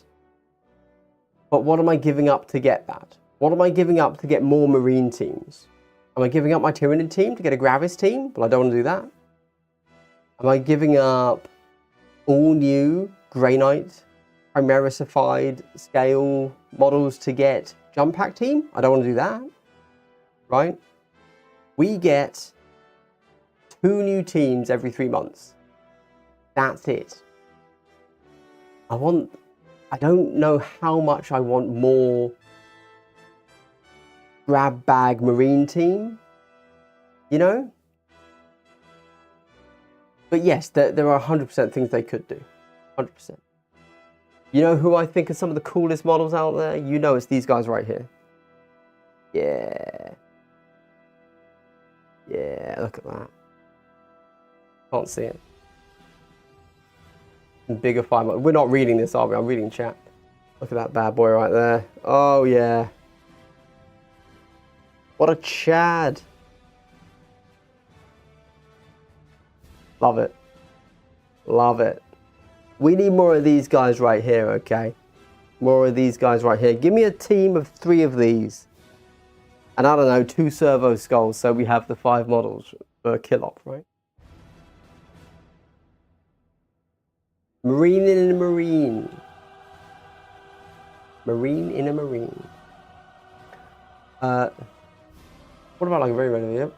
But what am I giving up to get that? What am I giving up to get more Marine teams? Am I giving up my Tyranid team to get a Gravis team? Well, I don't want to do that. Am I giving up all new Grey Knight Primarisified scale models to get jump pack team. I don't want to do that, right? We get 2 new teams every 3 months. That's it. I don't know how much I want more grab bag marine team, you know? But yes, there are 100% things they could do. 100%. You know who I think are some of the coolest models out there? You know it's these guys right here. Yeah. Yeah, look at that. Can't see it. Bigger 5. We're not reading this, are we? I'm reading chat. Look at that bad boy right there. Oh, yeah. What a Chad. Love it. Love it. We need more of these guys right here, okay? More of these guys right here. Give me a team of 3 of these. And I don't know, 2 servo skulls, so we have the 5 models for kill off, right? Marine in a marine. Marine in a marine. What about like a very random?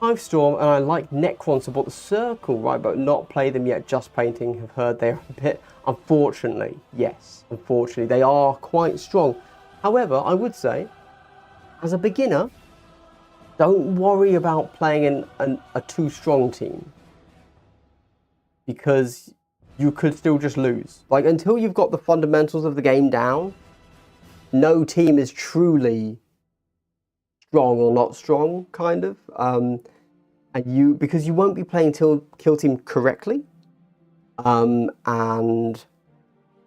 Hive Storm, and I like Necron support the circle, right, but not play them yet, just painting. Have heard they are a bit, unfortunately, yes, unfortunately, they are quite strong. However, I would say, as a beginner, don't worry about playing a too strong team, because you could still just lose. Like, until you've got the fundamentals of the game down, no team is truly strong or not strong, kind of. And because you won't be playing kill team correctly. And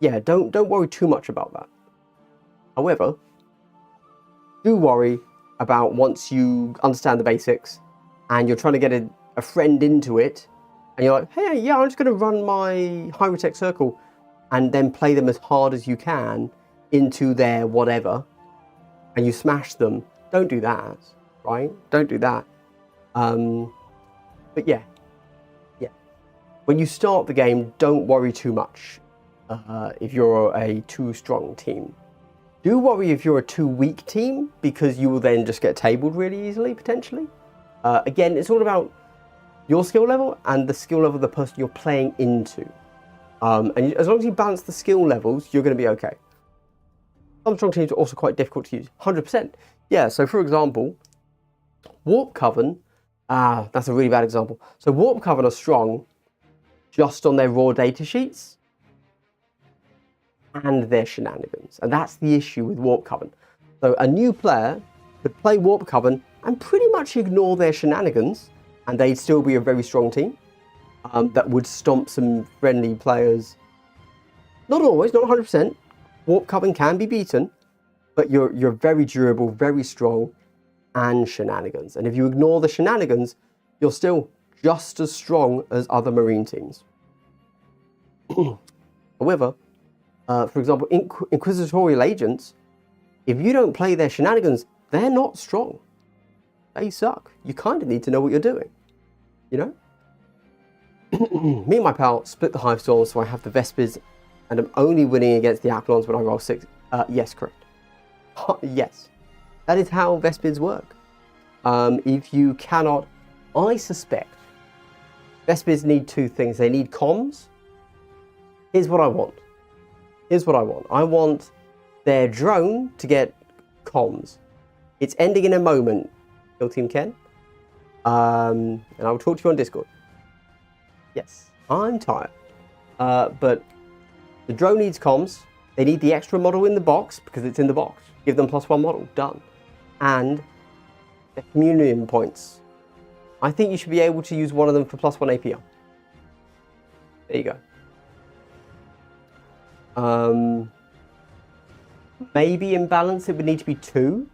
yeah, don't worry too much about that. However, do worry about once you understand the basics and you're trying to get a friend into it, and you're like, hey, yeah, I'm just going to run my high-tech circle and then play them as hard as you can into their whatever, and you smash them. Don't do that, right? Don't do that. But yeah. When you start the game, don't worry too much if you're a too strong team. Do worry if you're a too weak team, because you will then just get tabled really easily, potentially. Again, it's all about your skill level and the skill level of the person you're playing into. And as long as you balance the skill levels, you're going to be okay. Some strong teams are also quite difficult to use. 100%. Yeah, so for example, Warp Coven, that's a really bad example. So Warp Coven are strong just on their raw data sheets and their shenanigans. And that's the issue with Warp Coven. So a new player could play Warp Coven and pretty much ignore their shenanigans, and they'd still be a very strong team that would stomp some friendly players. Not always, not 100%. Warp Coven can be beaten, but you're very durable, very strong, and shenanigans. And if you ignore the shenanigans, you're still just as strong as other marine teams. However, for example, inquisitorial agents, if you don't play their shenanigans, they're not strong. They suck. You kind of need to know what you're doing, you know? Me and my pal split the Hive Storm, so I have the Vespers, and I'm only winning against the Aquilons when I roll 6. Yes, correct. Yes. That is how Vespers work. If you cannot, I suspect, Vespers need 2 things. They need comms. Here's what I want. Here's what I want. I want their drone to get comms. It's ending in a moment, Kill Team Ken. And I will talk to you on Discord. Yes, I'm tired. But the drone needs comms. They need the extra model in the box because it's in the box. Give them +1 model. Done. And the communion points. I think you should be able to use one of them for +1 APR. There you go. Maybe in balance it would need to be 2.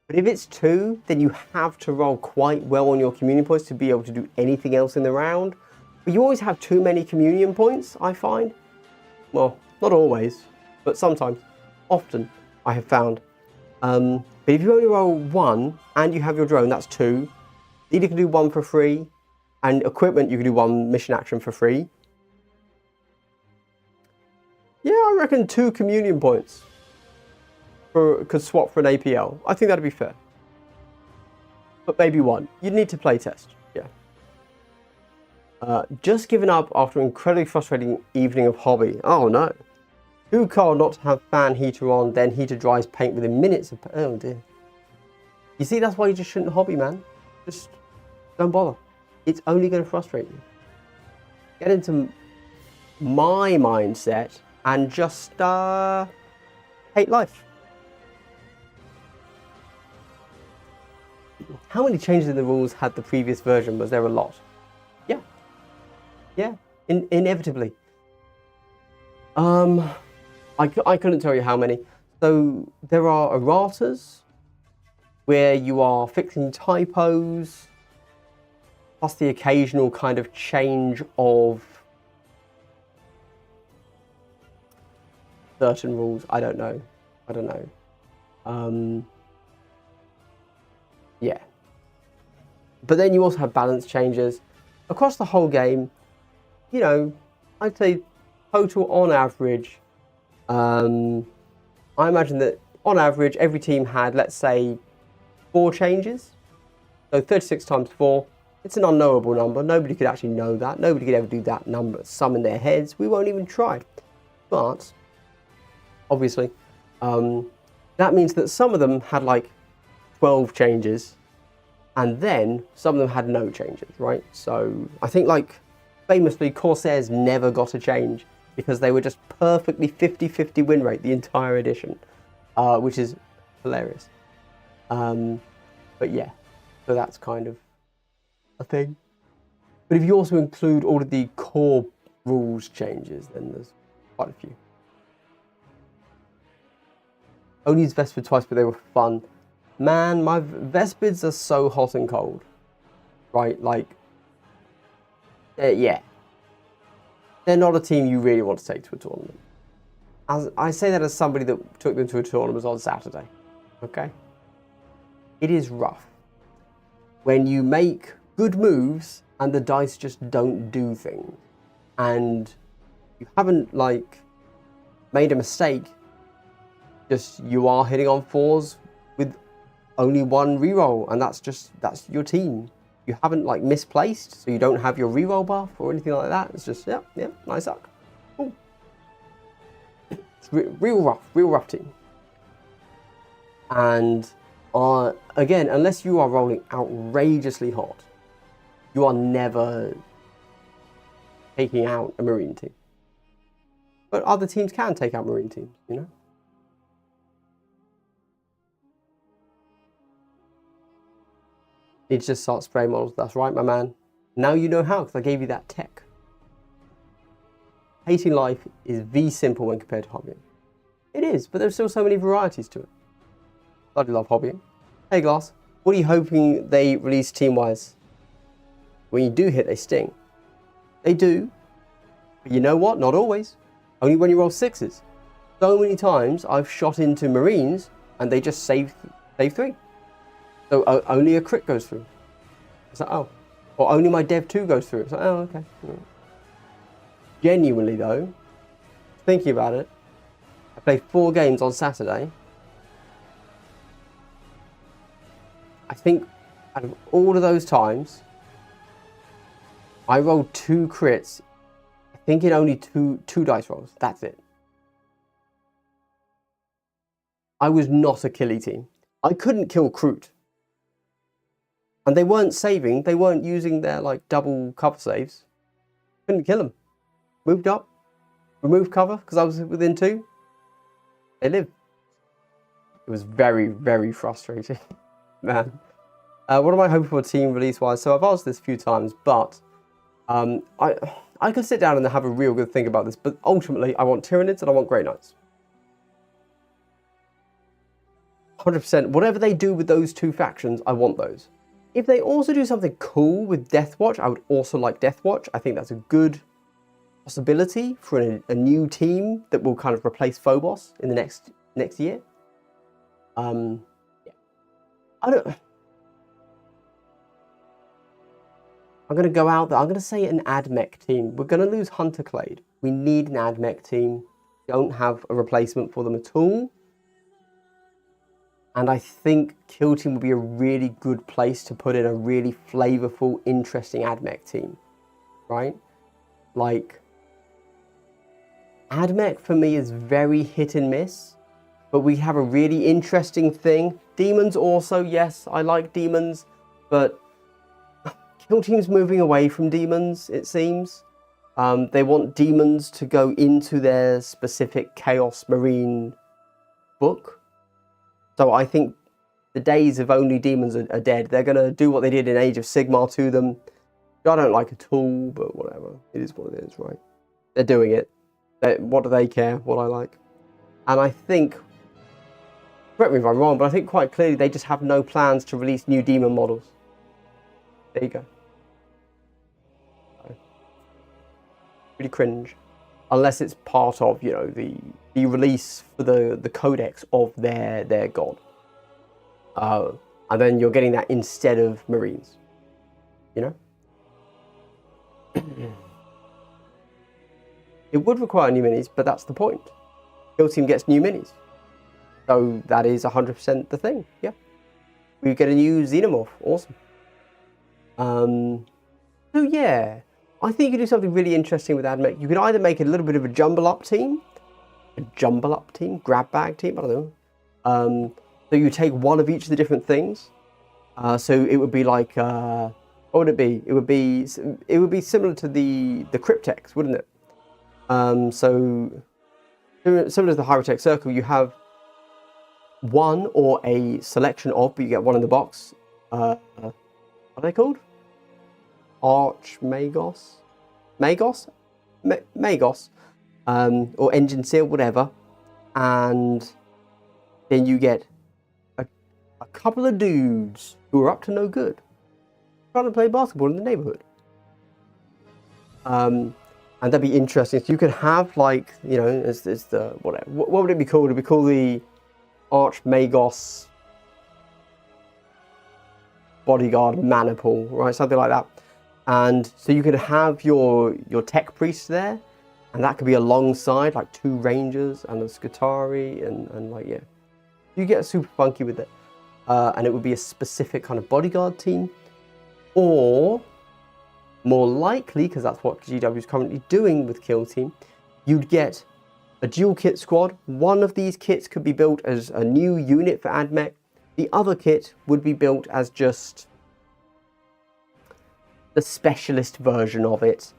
But if it's 2, then you have to roll quite well on your communion points to be able to do anything else in the round. But you always have too many communion points, I find. Well, not always, but sometimes. Often, I have found. But if you only roll 1 and you have your drone, that's 2. Leader can do 1 for free, and equipment you can do 1 mission action for free. Yeah, I reckon 2 communion points could swap for an APL. I think that'd be fair. But maybe 1. You'd need to play test. Yeah. Just given up after an incredibly frustrating evening of hobby. Oh no. Too cold not to have fan heater on, then heater dries paint within minutes of... Oh dear. You see, that's why you just shouldn't hobby, man. Just don't bother. It's only going to frustrate you. Get into my mindset and just hate life. How many changes in the rules had the previous version? Was there a lot? Yeah. Yeah, inevitably. I couldn't tell you how many. So there are erratas, where you are fixing typos, plus the occasional kind of change of certain rules. I don't know. Yeah. But then you also have balance changes. Across the whole game, you know, I'd say total on average, I imagine that on average every team had, let's say, 4 changes. So 36 times 4, it's an unknowable number. Nobody could actually know that. Nobody could ever do that number, sum in their heads. We won't even try. But obviously, that means that some of them had like 12 changes, and then some of them had no changes, right? So I think, like, famously, Corsairs never got a change because they were just perfectly 50-50 win rate the entire edition, which is hilarious. But yeah, so that's kind of a thing. But if you also include all of the core rules changes, then there's quite a few. Only used Vespid twice, but they were fun. Man, my Vespids are so hot and cold, right? Like, yeah. They're not a team you really want to take to a tournament. As I say that as somebody that took them to a tournament on Saturday, okay? It is rough when you make good moves and the dice just don't do things, and you haven't, like, made a mistake, just you are hitting on 4s with only 1 reroll, and that's your team. You haven't, like, misplaced, so you don't have your reroll buff or anything like that. It's just, yeah, nice suck. Cool. It's real rough team. And again, unless you are rolling outrageously hot, you are never taking out a Marine team. But other teams can take out Marine teams, you know? Need to just start spray models. That's right, my man. Now you know how, because I gave you that tech. Hating life is simple when compared to hobbying. It is, but there's still so many varieties to it. Bloody love hobbying. Hey Glass, what are you hoping they release team-wise? When you do hit, they sting. They do, but you know what? Not always. Only when you roll 6s. So many times I've shot into Marines and they just save 3. So only a crit goes through. It's like, oh. Or only my Dev 2 goes through. It's like, oh, okay. Genuinely though, thinking about it, I played 4 games on Saturday. I think out of all of those times, I rolled 2 crits. I think in only two dice rolls. That's it. I was not a killy team. I couldn't kill Kroot. And they weren't saving. They weren't using their, like, double cover saves. Couldn't kill them. Moved up. Removed cover because I was within 2. They lived. It was very, very frustrating. Man. What am I hoping for team release-wise? So I've asked this a few times, but I could sit down and have a real good think about this, but ultimately I want Tyranids and I want Grey Knights. 100%. Whatever they do with those 2 factions, I want those. If they also do something cool with Deathwatch, I would also like Deathwatch. I think that's a good possibility for a new team that will kind of replace Phobos in the next year. Yeah. I'm going to go out there. I'm going to say an AdMech team. We're going to lose Hunter Clade. We need an AdMech team. don't have a replacement for them at all. And I think Kill Team would be a really good place to put in a really flavorful, interesting AdMech team, right? Like, AdMech for me is very hit and miss, but we have a really interesting thing. Demons also, yes, I like demons, but Kill Team's moving away from demons, it seems. They want demons to go into their specific Chaos Marine book. So I think the days of only demons are dead. They're going to do what they did in Age of Sigmar to them. I don't like at all, but whatever. It is what it is, right? They're doing it. What do they care what I like? And I think, correct me if I'm wrong, but I think quite clearly they just have no plans to release new demon models. There you go. Really cringe. Unless it's part of, you know, the release for the codex of their god. And then you're getting that instead of Marines. You know? It would require new minis, but that's the point. Kill Team gets new minis. So that is 100% the thing, yeah. We get a new Xenomorph, awesome. So yeah, I think you can do something really interesting with AdMech. You can either make a little bit of a jumble up team, grab bag team, I don't know. So you take one of each of the different things. So it would be like, what would it be? It would be similar to the Cryptex, wouldn't it? So similar to the Hyrotech Circle, you have one or a selection of, but you get one in the box. What are they called? Archmagos? Magos? Magos. Or Engine Seal, whatever. And then you get a couple of dudes who are up to no good, trying to play basketball in the neighborhood. And that'd be interesting. So you could have, like, you know, it's the, whatever. What would it be called? It'd be called the Archmagos Bodyguard Maniple, right? Something like that. And so you could have your tech priest there, and that could be alongside like 2 rangers and a Scutari and like, yeah. You get super funky with it. And it would be a specific kind of bodyguard team. Or, more likely, because that's what GW is currently doing with Kill Team, you'd get a dual kit squad. One of these kits could be built as a new unit for AdMech. The other kit would be built as just the specialist version of it.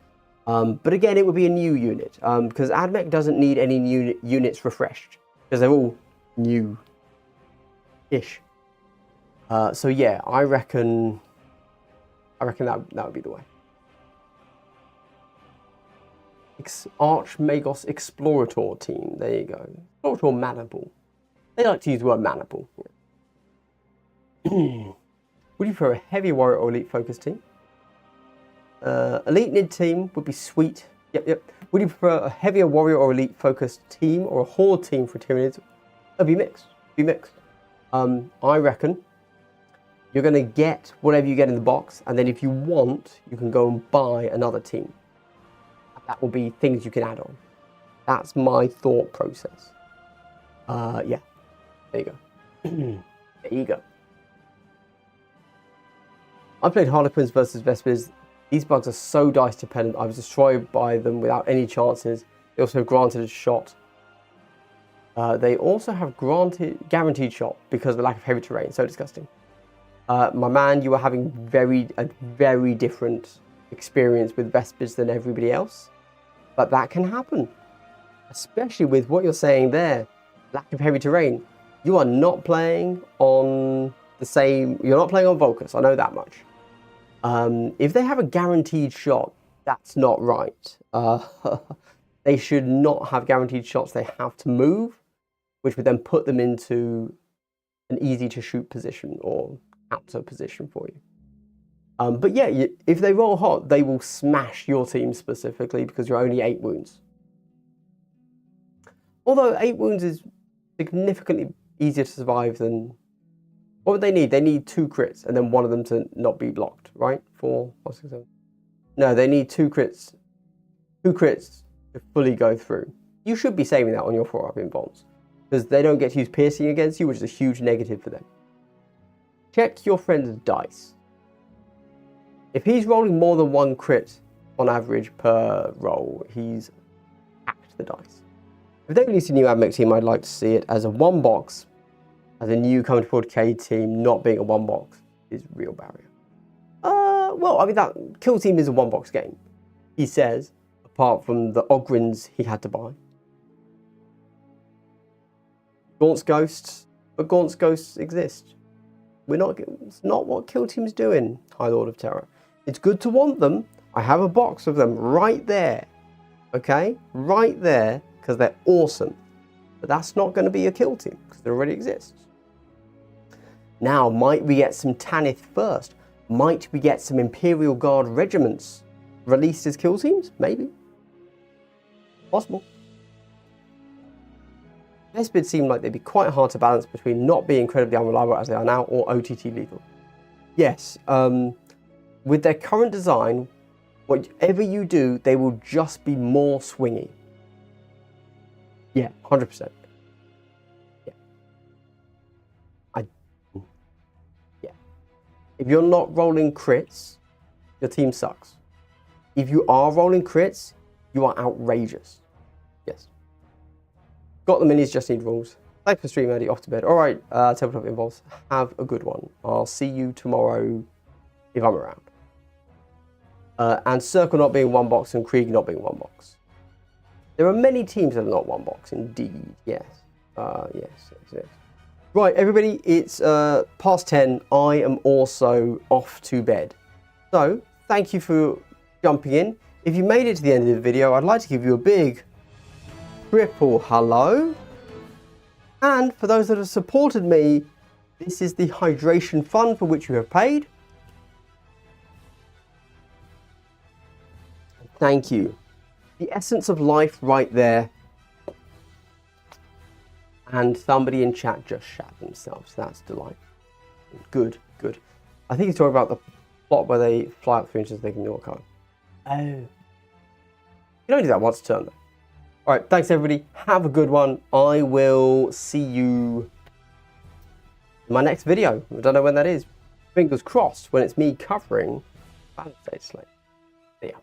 But again, it would be a new unit, because AdMech doesn't need any new units refreshed, because they're all new-ish. So yeah, I reckon that would be the way. Archmagos Explorator team. There you go. Explorator Maniple. They like to use the word Maniple. Would you prefer a heavy warrior or elite focus team? Elite nid team would be sweet. Yep. Would you prefer a heavier warrior or elite focused team or a horde team for Tyranids? It'd be mixed. I reckon you're going to get whatever you get in the box, and then if you want, you can go and buy another team. That will be things you can add on. That's my thought process. Yeah. There you go. There you go. I played Harlequins versus Vespers. These bugs are so dice dependent. I was destroyed by them without any chances. They also have granted a shot. They also have guaranteed shot because of the lack of heavy terrain. So disgusting. My man, you are having a very different experience with Vespers than everybody else. But that can happen. Especially with what you're saying there. Lack of heavy terrain. You are not playing on the same... You're not playing on Volcus. I know that much. If they have a guaranteed shot, that's not right. They should not have guaranteed shots. They have to move, which would then put them into an easy to shoot position or counter position for you. But yeah, if they roll hot, they will smash your team specifically because you're only 8 wounds. Although 8 wounds is significantly easier to survive than... What would they need? They need 2 crits and then one of them to not be blocked, right? 4, 5, 6, 7. No, they need 2 crits. 2 crits to fully go through. you should be saving that on your 4-up involves, because they don't get to use piercing against you, which is a huge negative for them. Check your friend's dice. If he's rolling more than 1 crit on average per roll, he's hacked the dice. If they release a new AdMech team, I'd like to see it as a 1-box, as a new coming to 40k team not being a 1-box is real barrier. Well, I mean, that Kill Team is a 1-box game, he says, apart from the Ogryns he had to buy. Gaunt's Ghosts, but Gaunt's Ghosts exist. It's not what Kill Team's doing, High Lord of Terror. It's good to want them. I have a box of them right there, okay? Right there, because they're awesome. But that's not going to be a Kill Team, because it already exists. Now, might we get some Tanith first? Might we get some Imperial Guard regiments released as Kill Teams? Maybe. Possible. Vespids seem like they'd be quite hard to balance between not being incredibly unreliable as they are now or OTT lethal. Yes, with their current design, whatever you do, they will just be more swingy. Yeah, 100%. Yeah. If you're not rolling crits, your team sucks. If you are rolling crits, you are outrageous. Yes. Got the minis, just need rules. Thanks for streaming, Andy. Off to bed. All right, tabletop involves. Have a good one. I'll see you tomorrow if I'm around. And Circle not being 1-box and Krieg not being 1-box. There are many teams that are not 1-box, indeed. Yes. Yes. Right, everybody, it's past 10. I am also off to bed. So, thank you for jumping in. If you made it to the end of the video, I'd like to give you a big triple hello. And for those that have supported me, this is the hydration fund for which you have paid. Thank you. The essence of life right there. And somebody in chat just shat themselves. That's delightful. Good. I think he's talking about the plot where they fly up 3 inches, they can do what kind. Oh. You don't do that once a turn though. Alright, thanks everybody. Have a good one. I will see you in my next video. I don't know when that is. Fingers crossed when it's me covering Valentine's Day. See ya.